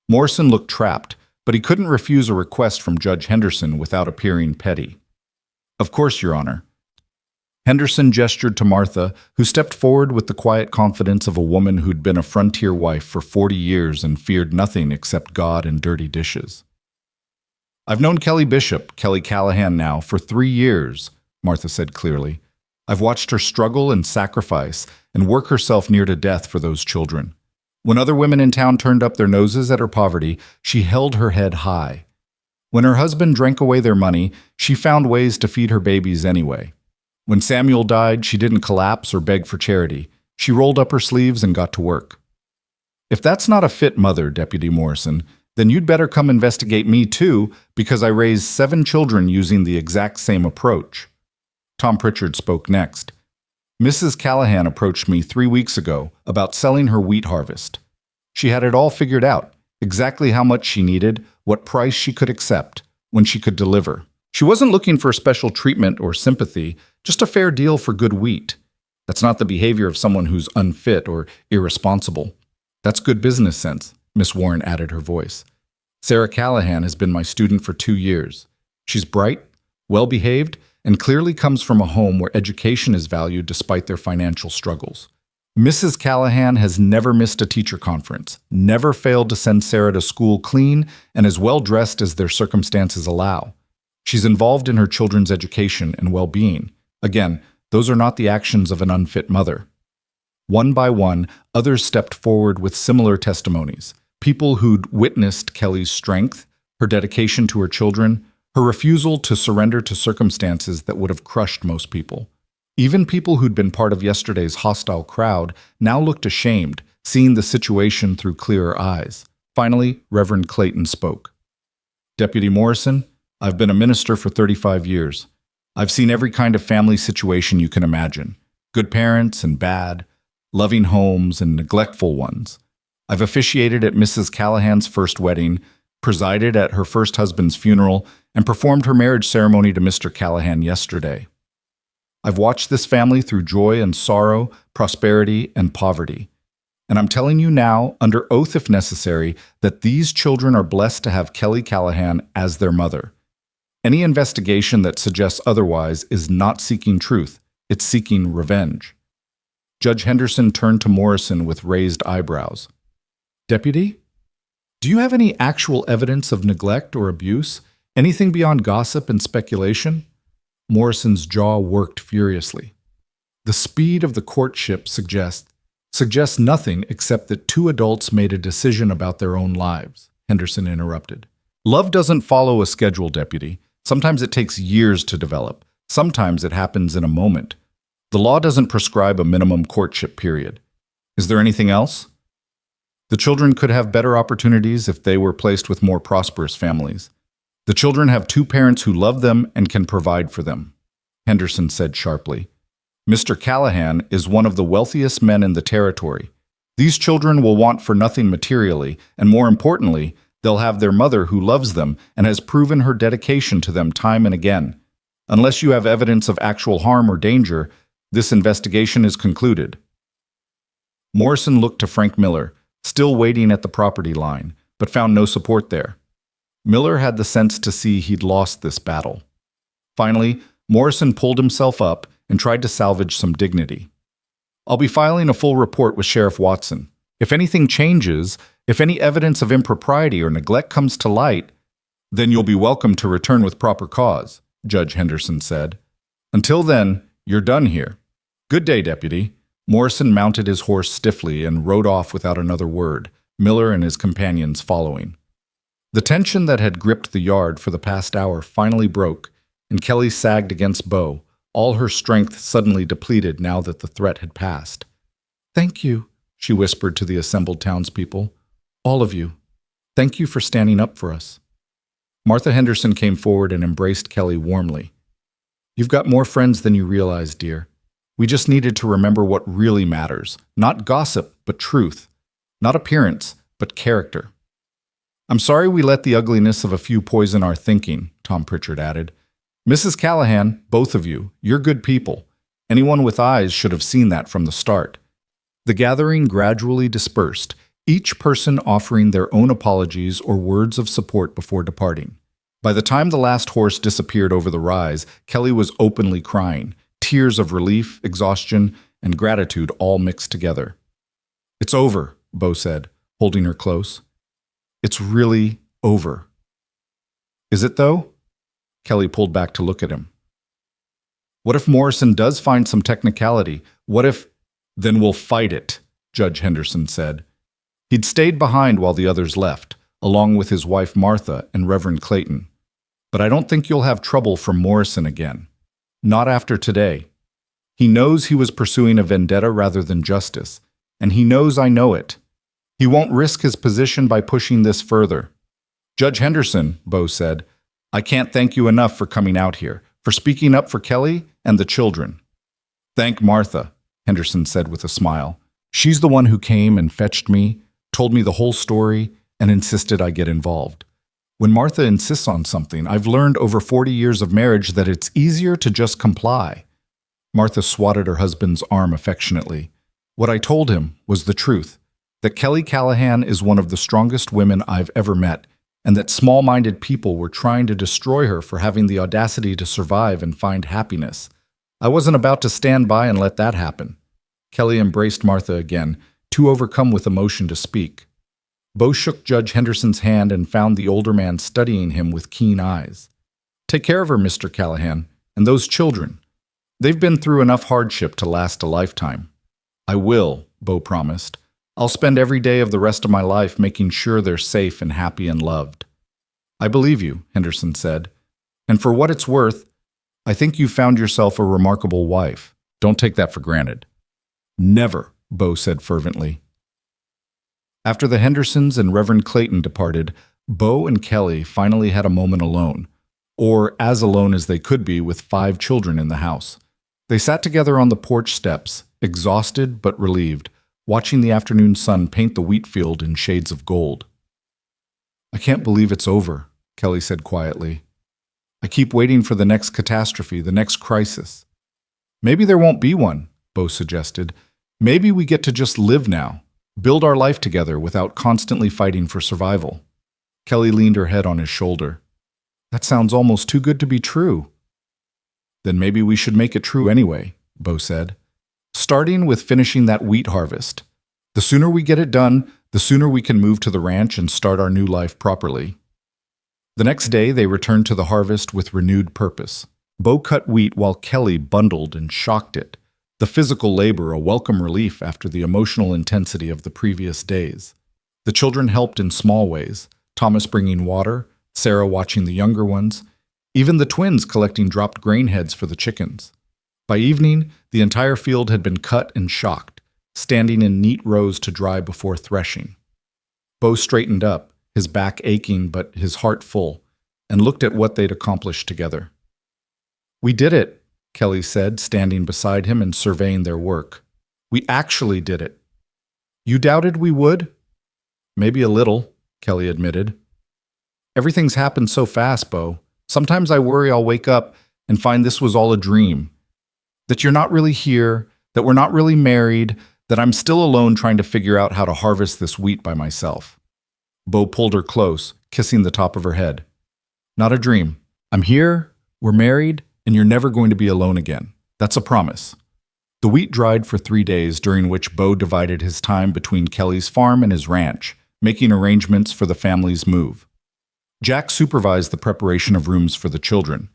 Morrison looked trapped, but he couldn't refuse a request from Judge Henderson without appearing petty. Of course, Your Honor. Henderson gestured to Martha, who stepped forward with the quiet confidence of a woman who'd been a frontier wife for 40 years and feared nothing except God and dirty dishes. I've known Kelly Bishop, Kelly Callahan now, for 3 years, Martha said clearly. I've watched her struggle and sacrifice and work herself near to death for those children. When other women in town turned up their noses at her poverty, she held her head high. When her husband drank away their money, she found ways to feed her babies anyway. When Samuel died, she didn't collapse or beg for charity. She rolled up her sleeves and got to work. If that's not a fit mother, Deputy Morrison, then you'd better come investigate me too, because I raised 7 children using the exact same approach. Tom Pritchard spoke next. Mrs. Callahan approached me 3 weeks ago about selling her wheat harvest. She had it all figured out, exactly how much she needed, what price she could accept, when she could deliver. She wasn't looking for special treatment or sympathy, just a fair deal for good wheat. That's not the behavior of someone who's unfit or irresponsible. That's good business sense, Miss Warren added her voice. Sarah Callahan has been my student for 2 years. She's bright, well-behaved, and clearly comes from a home where education is valued despite their financial struggles. Mrs. Callahan has never missed a teacher conference, never failed to send Sarah to school clean, and as well-dressed as their circumstances allow. She's involved in her children's education and well-being. Again, those are not the actions of an unfit mother. One by one, others stepped forward with similar testimonies. People who'd witnessed Kelly's strength, her dedication to her children, her refusal to surrender to circumstances that would have crushed most people. Even people who'd been part of yesterday's hostile crowd now looked ashamed, seeing the situation through clearer eyes. Finally, Reverend Clayton spoke. Deputy Morrison, I've been a minister for 35 years. I've seen every kind of family situation you can imagine. Good parents and bad, loving homes and neglectful ones. I've officiated at Mrs. Callahan's first wedding, presided at her first husband's funeral, and performed her marriage ceremony to Mr. Callahan yesterday. I've watched this family through joy and sorrow, prosperity and poverty. And I'm telling you now, under oath if necessary, that these children are blessed to have Kelly Callahan as their mother. Any investigation that suggests otherwise is not seeking truth, it's seeking revenge. Judge Henderson turned to Morrison with raised eyebrows. Deputy, do you have any actual evidence of neglect or abuse? Anything beyond gossip and speculation? Morrison's jaw worked furiously. The speed of the courtship suggests nothing except that two adults made a decision about their own lives, Henderson interrupted. Love doesn't follow a schedule, Deputy. Sometimes it takes years to develop. Sometimes it happens in a moment. The law doesn't prescribe a minimum courtship period. Is there anything else? The children could have better opportunities if they were placed with more prosperous families. The children have two parents who love them and can provide for them, Henderson said sharply. Mr. Callahan is one of the wealthiest men in the territory. These children will want for nothing materially, and more importantly, they'll have their mother who loves them and has proven her dedication to them time and again. Unless you have evidence of actual harm or danger, this investigation is concluded. Morrison looked to Frank Miller, still waiting at the property line, but found no support there. Miller had the sense to see he'd lost this battle. Finally, Morrison pulled himself up and tried to salvage some dignity. I'll be filing a full report with Sheriff Watson. If anything changes, if any evidence of impropriety or neglect comes to light, then you'll be welcome to return with proper cause, Judge Henderson said. Until then, you're done here. Good day, Deputy. Morrison mounted his horse stiffly and rode off without another word, Miller and his companions following. The tension that had gripped the yard for the past hour finally broke, and Kelly sagged against Bo, all her strength suddenly depleted now that the threat had passed. Thank you, she whispered to the assembled townspeople. All of you. Thank you for standing up for us. Martha Henderson came forward and embraced Kelly warmly. You've got more friends than you realize, dear. We just needed to remember what really matters. Not gossip, but truth. Not appearance, but character. I'm sorry we let the ugliness of a few poison our thinking, Tom Pritchard added. Mrs. Callahan, both of you, you're good people. Anyone with eyes should have seen that from the start. The gathering gradually dispersed, each person offering their own apologies or words of support before departing. By the time the last horse disappeared over the rise, Kelly was openly crying, tears of relief, exhaustion, and gratitude all mixed together. It's over, Bo said, holding her close. It's really over. Is it, though? Kelly pulled back to look at him. What if Morrison does find some technicality? What if... Then we'll fight it, Judge Henderson said. He'd stayed behind while the others left, along with his wife Martha and Reverend Clayton. But I don't think you'll have trouble from Morrison again. Not after today. He knows he was pursuing a vendetta rather than justice, and he knows I know it. He won't risk his position by pushing this further. Judge Henderson, Bo said, I can't thank you enough for coming out here, for speaking up for Kelly and the children. Thank Martha, Henderson said with a smile. She's the one who came and fetched me, told me the whole story, and insisted I get involved. When Martha insists on something, I've learned over 40 years of marriage that it's easier to just comply. Martha swatted her husband's arm affectionately. What I told him was the truth, that Kelly Callahan is one of the strongest women I've ever met, and that small-minded people were trying to destroy her for having the audacity to survive and find happiness. I wasn't about to stand by and let that happen. Kelly embraced Martha again, too overcome with emotion to speak. Bo shook Judge Henderson's hand and found the older man studying him with keen eyes. Take care of her, Mr. Callahan, and those children. They've been through enough hardship to last a lifetime. I will, Bo promised. I'll spend every day of the rest of my life making sure they're safe and happy and loved. I believe you, Henderson said. And for what it's worth, I think you found yourself a remarkable wife. Don't take that for granted. Never, Bo said fervently. After the Hendersons and Reverend Clayton departed, Bo and Kelly finally had a moment alone. or as alone as they could be with 5 children in the house. They sat together on the porch steps, exhausted but relieved, watching the afternoon sun paint the wheat field in shades of gold. "I can't believe it's over," Kelly said quietly. "I keep waiting for the next catastrophe, the next crisis." "Maybe there won't be one," Bo suggested. "Maybe we get to just live now, build our life together without constantly fighting for survival." Kelly leaned her head on his shoulder. "That sounds almost too good to be true." "Then maybe we should make it true anyway," Bo said. "Starting with finishing that wheat harvest. The sooner we get it done, the sooner we can move to the ranch and start our new life properly." The next day, they returned to the harvest with renewed purpose. Bo cut wheat while Kelly bundled and shocked it, the physical labor a welcome relief after the emotional intensity of the previous days. The children helped in small ways, Thomas bringing water, Sarah watching the younger ones, even the twins collecting dropped grain heads for the chickens. By evening, the entire field had been cut and shocked, standing in neat rows to dry before threshing. Bo straightened up, his back aching but his heart full, and looked at what they'd accomplished together. "We did it," Kelly said, standing beside him and surveying their work. "We actually did it." "You doubted we would?" "Maybe a little," Kelly admitted. "Everything's happened so fast, Bo. Sometimes I worry I'll wake up and find this was all a dream. That you're not really here, that we're not really married, that I'm still alone trying to figure out how to harvest this wheat by myself." Bo pulled her close, kissing the top of her head. "Not a dream. I'm here, we're married, and you're never going to be alone again. That's a promise." The wheat dried for 3 days, during which Bo divided his time between Kelly's farm and his ranch, making arrangements for the family's move. Jack supervised the preparation of rooms for the children.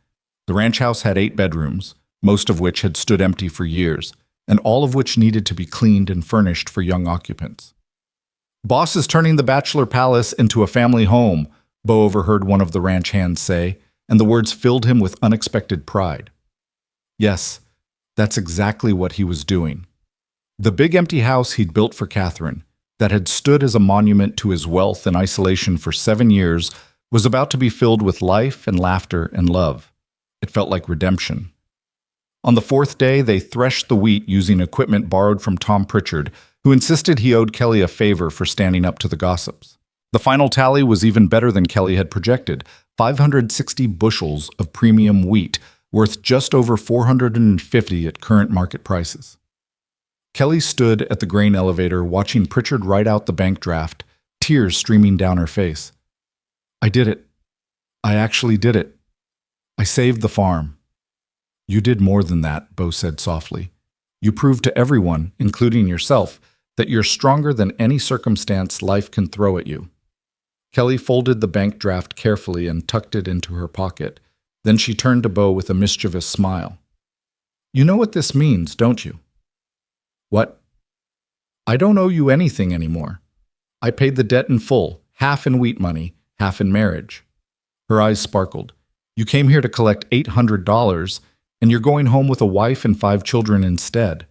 The ranch house had 8 bedrooms, most of which had stood empty for years, and all of which needed to be cleaned and furnished for young occupants. "Boss is turning the bachelor palace into a family home," Bo overheard one of the ranch hands say, and the words filled him with unexpected pride. Yes, that's exactly what he was doing. The big empty house he'd built for Catherine, that had stood as a monument to his wealth and isolation for 7 years, was about to be filled with life and laughter and love. It felt like redemption. On the 4th day, they threshed the wheat using equipment borrowed from Tom Pritchard, who insisted he owed Kelly a favor for standing up to the gossips. The final tally was even better than Kelly had projected, 560 bushels of premium wheat, worth just over $450 at current market prices. Kelly stood at the grain elevator watching Pritchard write out the bank draft, tears streaming down her face. "I did it. I actually did it. I saved the farm." "You did more than that," Bo said softly. "You proved to everyone, including yourself, that you're stronger than any circumstance life can throw at you." Kelly folded the bank draft carefully and tucked it into her pocket. Then she turned to Bo with a mischievous smile. "You know what this means, don't you?" "What?" "I don't owe you anything anymore. I paid the debt in full, half in wheat money, half in marriage." Her eyes sparkled. "You came here to collect $800, and you're going home with a wife and 5 children instead.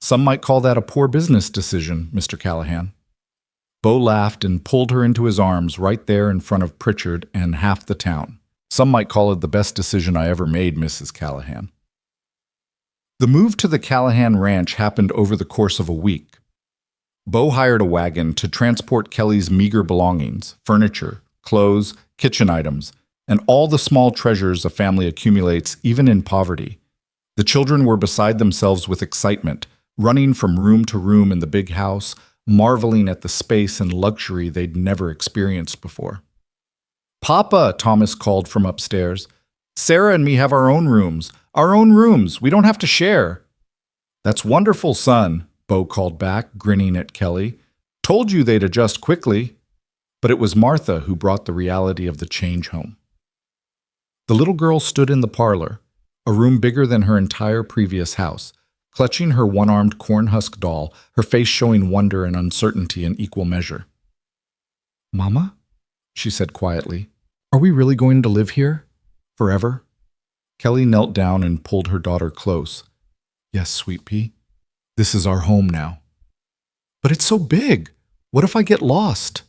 Some might call that a poor business decision, Mr. Callahan." Bo laughed and pulled her into his arms right there in front of Pritchard and half the town. "Some might call it the best decision I ever made, Mrs. Callahan." The move to the Callahan Ranch happened over the course of a week. Bo hired a wagon to transport Kelly's meager belongings, furniture, clothes, kitchen items, and all the small treasures a family accumulates even in poverty. The children were beside themselves with excitement, running from room to room in the big house, marveling at the space and luxury they'd never experienced before. "Papa," Thomas called from upstairs. "Sarah and me have our own rooms. Our own rooms. We don't have to share." "That's wonderful, son," Bo called back, grinning at Kelly. "Told you they'd adjust quickly." But it was Martha who brought the reality of the change home. The little girl stood in the parlor, a room bigger than her entire previous house, clutching her one-armed corn-husk doll, her face showing wonder and uncertainty in equal measure. "Mama?" she said quietly. "Are we really going to live here? Forever?" Kelly knelt down and pulled her daughter close. "Yes, sweet pea. This is our home now." "But it's so big. What if I get lost?"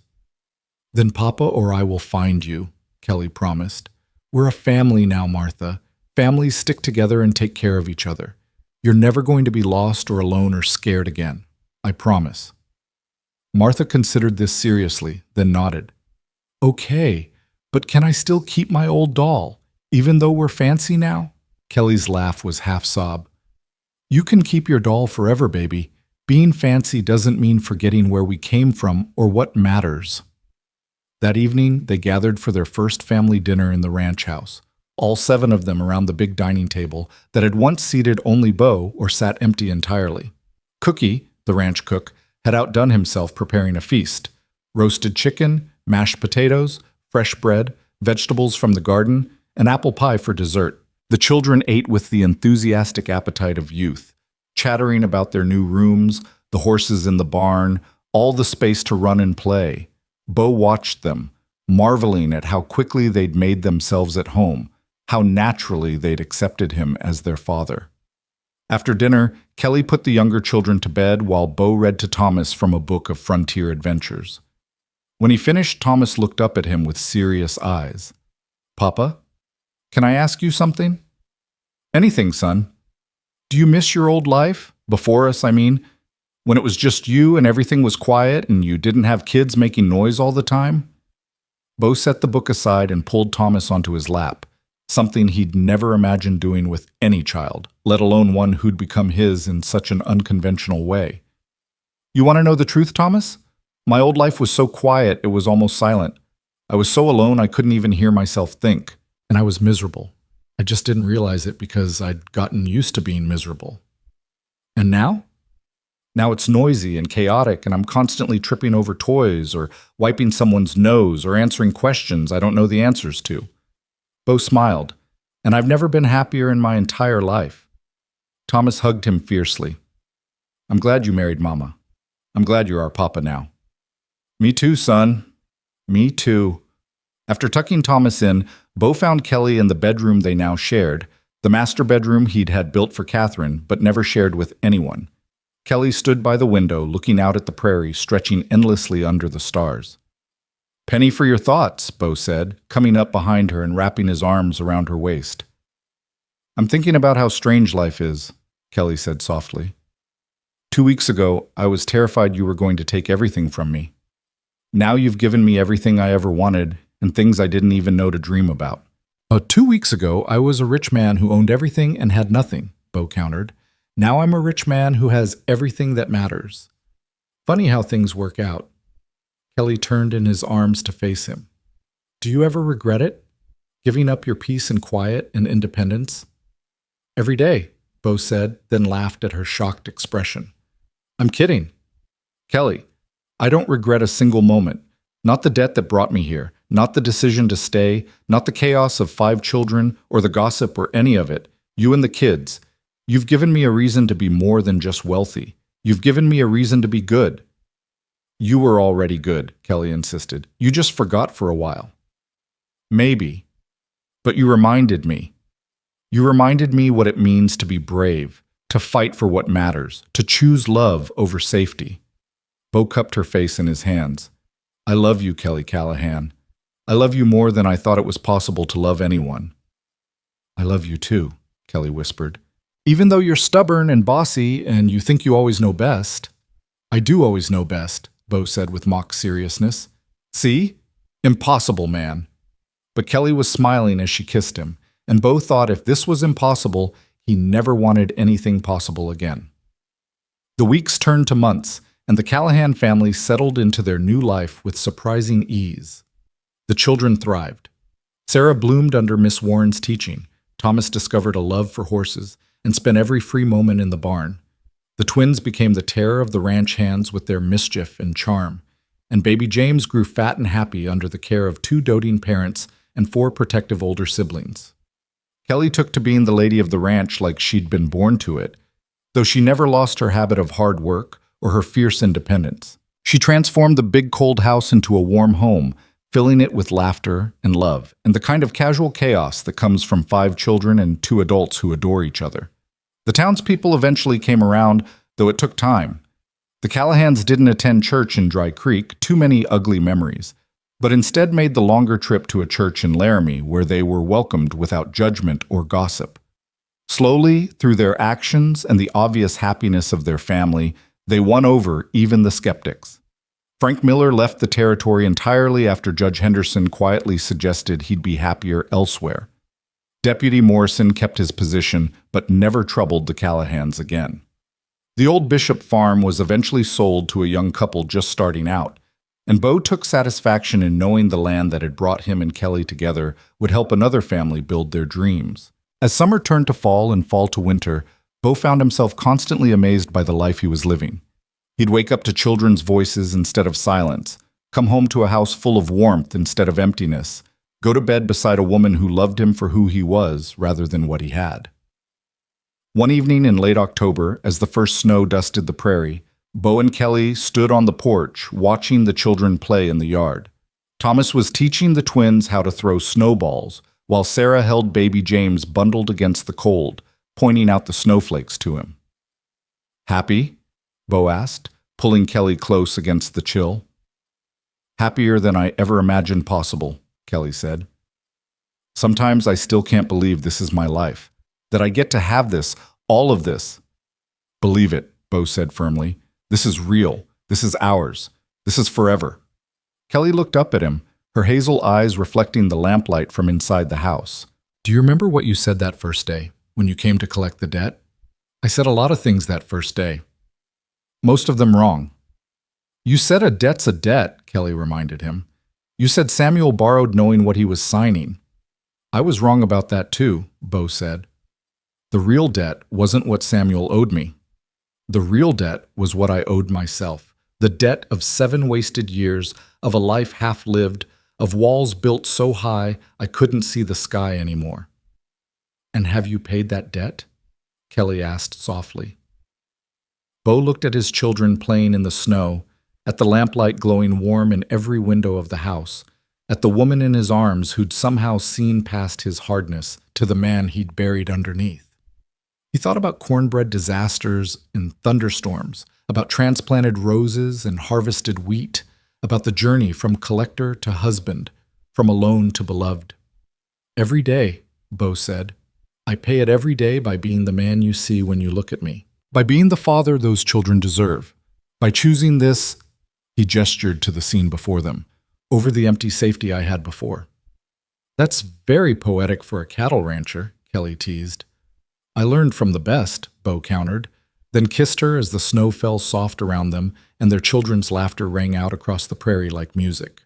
"Then Papa or I will find you," Kelly promised. We're a family now, Martha. Families stick together and take care of each other. You're never going to be lost or alone or scared again. I promise. Martha considered this seriously, then nodded. Okay, but can I still keep my old doll, even though we're fancy now? Kelly's laugh was half-sob. You can keep your doll forever, baby. Being fancy doesn't mean forgetting where we came from or what matters. That evening, they gathered for their first family dinner in the ranch house, all 7 of them around the big dining table that had once seated only Bo or sat empty entirely. Cookie, the ranch cook, had outdone himself preparing a feast. Roasted chicken, mashed potatoes, fresh bread, vegetables from the garden, and apple pie for dessert. The children ate with the enthusiastic appetite of youth, chattering about their new rooms, the horses in the barn, all the space to run and play. Bo watched them, marveling at how quickly they'd made themselves at home, how naturally they'd accepted him as their father. After dinner, Kelly put the younger children to bed while Bo read to Thomas from a book of frontier adventures. When he finished, Thomas looked up at him with serious eyes. Papa, can I ask you something? Anything, son. Do you miss your old life? Before us, I mean. When it was just you and everything was quiet and you didn't have kids making noise all the time? Bo set the book aside and pulled Thomas onto his lap, something he'd never imagined doing with any child, let alone one who'd become his in such an unconventional way. You want to know the truth, Thomas? My old life was so quiet it was almost silent. I was so alone I couldn't even hear myself think, and I was miserable. I just didn't realize it because I'd gotten used to being miserable. And now? Now it's noisy and chaotic, and I'm constantly tripping over toys or wiping someone's nose or answering questions I don't know the answers to. Bo smiled, and I've never been happier in my entire life. Thomas hugged him fiercely. I'm glad you married Mama. I'm glad you're our papa now. Me too, son. Me too. After tucking Thomas in, Bo found Kelly in the bedroom they now shared, the master bedroom he'd had built for Catherine but never shared with anyone. Kelly stood by the window looking out at the prairie stretching endlessly under the stars. Penny for your thoughts, Bo said, coming up behind her and wrapping his arms around her waist. I'm thinking about how strange life is, Kelly said softly. 2 weeks ago, I was terrified you were going to take everything from me. Now you've given me everything I ever wanted and things I didn't even know to dream about. 2 weeks ago, I was a rich man who owned everything and had nothing, Bo countered. Now I'm a rich man who has everything that matters. Funny how things work out. Kelly turned in his arms to face him. Do you ever regret it? Giving up your peace and quiet and independence? Every day, Bo said, then laughed at her shocked expression. I'm kidding. Kelly, I don't regret a single moment. Not the debt that brought me here, not the decision to stay, not the chaos of 5 children or the gossip or any of it. You and the kids. You've given me a reason to be more than just wealthy. You've given me a reason to be good. You were already good, Kelly insisted. You just forgot for a while. Maybe. But you reminded me. You reminded me what it means to be brave, to fight for what matters, to choose love over safety. Bo cupped her face in his hands. I love you, Kelly Callahan. I love you more than I thought it was possible to love anyone. I love you too, Kelly whispered. Even though you're stubborn and bossy and you think you always know best. I do always know best, Bo said with mock seriousness. See? Impossible, man. But Kelly was smiling as she kissed him, and Bo thought if this was impossible, he never wanted anything possible again. The weeks turned to months, and the Callahan family settled into their new life with surprising ease. The children thrived. Sarah bloomed under Miss Warren's teaching. Thomas discovered a love for horses and spent every free moment in the barn. The twins became the terror of the ranch hands with their mischief and charm, and baby James grew fat and happy under the care of 2 doting parents and 4 protective older siblings. Kelly took to being the lady of the ranch like she'd been born to it, though she never lost her habit of hard work or her fierce independence. She transformed the big cold house into a warm home, filling it with laughter and love, and the kind of casual chaos that comes from 5 children and 2 adults who adore each other. The townspeople eventually came around, though it took time. The Callahans didn't attend church in Dry Creek, too many ugly memories. but instead made the longer trip to a church in Laramie where they were welcomed without judgment or gossip. Slowly, through their actions and the obvious happiness of their family, they won over even the skeptics. Frank Miller left the territory entirely after Judge Henderson quietly suggested he'd be happier elsewhere. Deputy Morrison kept his position, but never troubled the Callahans again. The old Bishop farm was eventually sold to a young couple just starting out, and Bo took satisfaction in knowing the land that had brought him and Kelly together would help another family build their dreams. As summer turned to fall and fall to winter, Bo found himself constantly amazed by the life he was living. He'd wake up to children's voices instead of silence, come home to a house full of warmth instead of emptiness, go to bed beside a woman who loved him for who he was rather than what he had. One evening in late October, as the first snow dusted the prairie, Bo and Kelly stood on the porch watching the children play in the yard. Thomas was teaching the twins how to throw snowballs, while Sarah held baby James bundled against the cold, pointing out the snowflakes to him. "Happy?" Bo asked, pulling Kelly close against the chill. "Happier than I ever imagined possible," Kelly said. "Sometimes I still can't believe this is my life, that I get to have this, all of this." "Believe it," Bo said firmly. "This is real. This is ours. This is forever." Kelly looked up at him, her hazel eyes reflecting the lamplight from inside the house. Do you remember what you said that first day, when you came to collect the debt? I said a lot of things that first day. Most of them wrong. You said a debt's a debt, Kelly reminded him. You said Samuel borrowed knowing what he was signing. I was wrong about that too, Bo said. The real debt wasn't what Samuel owed me. The real debt was what I owed myself. The debt of 7 wasted years, of a life half-lived, of walls built so high I couldn't see the sky anymore. And have you paid that debt? Kelly asked softly. Bo looked at his children playing in the snow, at the lamplight glowing warm in every window of the house, at the woman in his arms who'd somehow seen past his hardness to the man he'd buried underneath. He thought about cornbread disasters and thunderstorms, about transplanted roses and harvested wheat, about the journey from collector to husband, from alone to beloved. Every day, Bo said, I pay it every day by being the man you see when you look at me, by being the father those children deserve, by choosing this, he gestured to the scene before them, over the empty safety I had before. That's very poetic for a cattle rancher, Kelly teased. I learned from the best, Bo countered, then kissed her as the snow fell soft around them and their children's laughter rang out across the prairie like music.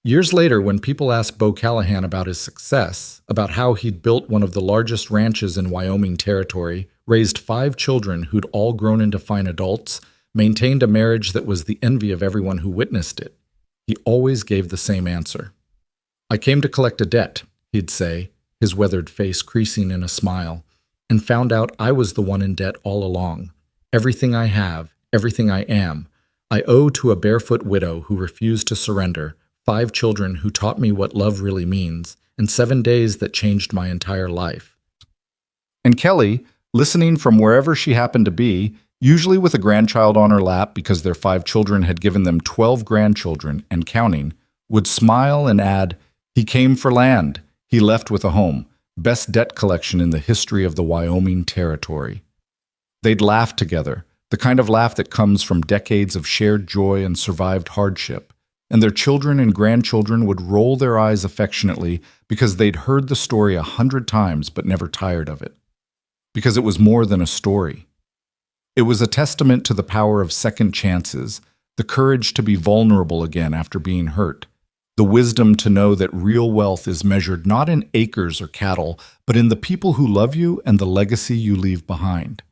Years later, when people asked Bo Callahan about his success, about how he'd built one of the largest ranches in Wyoming territory, raised 5 children who'd all grown into fine adults, maintained a marriage that was the envy of everyone who witnessed it, he always gave the same answer. I came to collect a debt, he'd say, his weathered face creasing in a smile, and found out I was the one in debt all along. Everything I have, everything I am, I owe to a barefoot widow who refused to surrender, 5 children who taught me what love really means, and 7 days that changed my entire life. And Kelly, listening from wherever she happened to be, usually with a grandchild on her lap because their 5 children had given them 12 grandchildren and counting, would smile and add, he came for land, he left with a home, best debt collection in the history of the Wyoming territory. They'd laugh together, the kind of laugh that comes from decades of shared joy and survived hardship, and their children and grandchildren would roll their eyes affectionately because they'd heard the story 100 times but never tired of it. Because it was more than a story. It was a testament to the power of second chances, the courage to be vulnerable again after being hurt, the wisdom to know that real wealth is measured not in acres or cattle, but in the people who love you and the legacy you leave behind.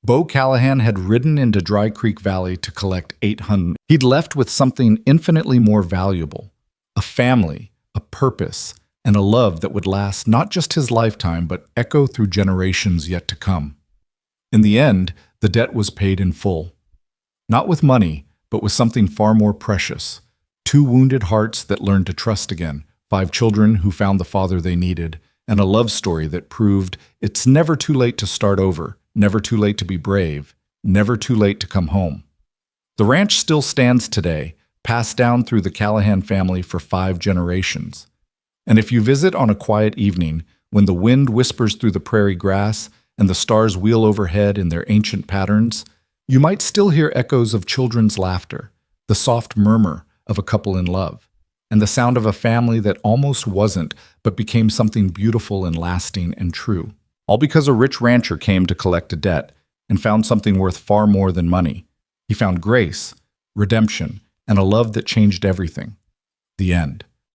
Bo Callahan had ridden into Dry Creek Valley to collect 800. He'd left with something infinitely more valuable, a family, a purpose, and a love that would last not just his lifetime, but echo through generations yet to come. In the end, the debt was paid in full. Not with money, but with something far more precious. 2 wounded hearts that learned to trust again, 5 children who found the father they needed, and a love story that proved it's never too late to start over, never too late to be brave, never too late to come home. The ranch still stands today, passed down through the Callahan family for 5 generations. And if you visit on a quiet evening, when the wind whispers through the prairie grass and the stars wheel overhead in their ancient patterns, you might still hear echoes of children's laughter, the soft murmur of a couple in love, and the sound of a family that almost wasn't, but became something beautiful and lasting and true. All because a rich rancher came to collect a debt and found something worth far more than money. He found grace, redemption, and a love that changed everything. The end.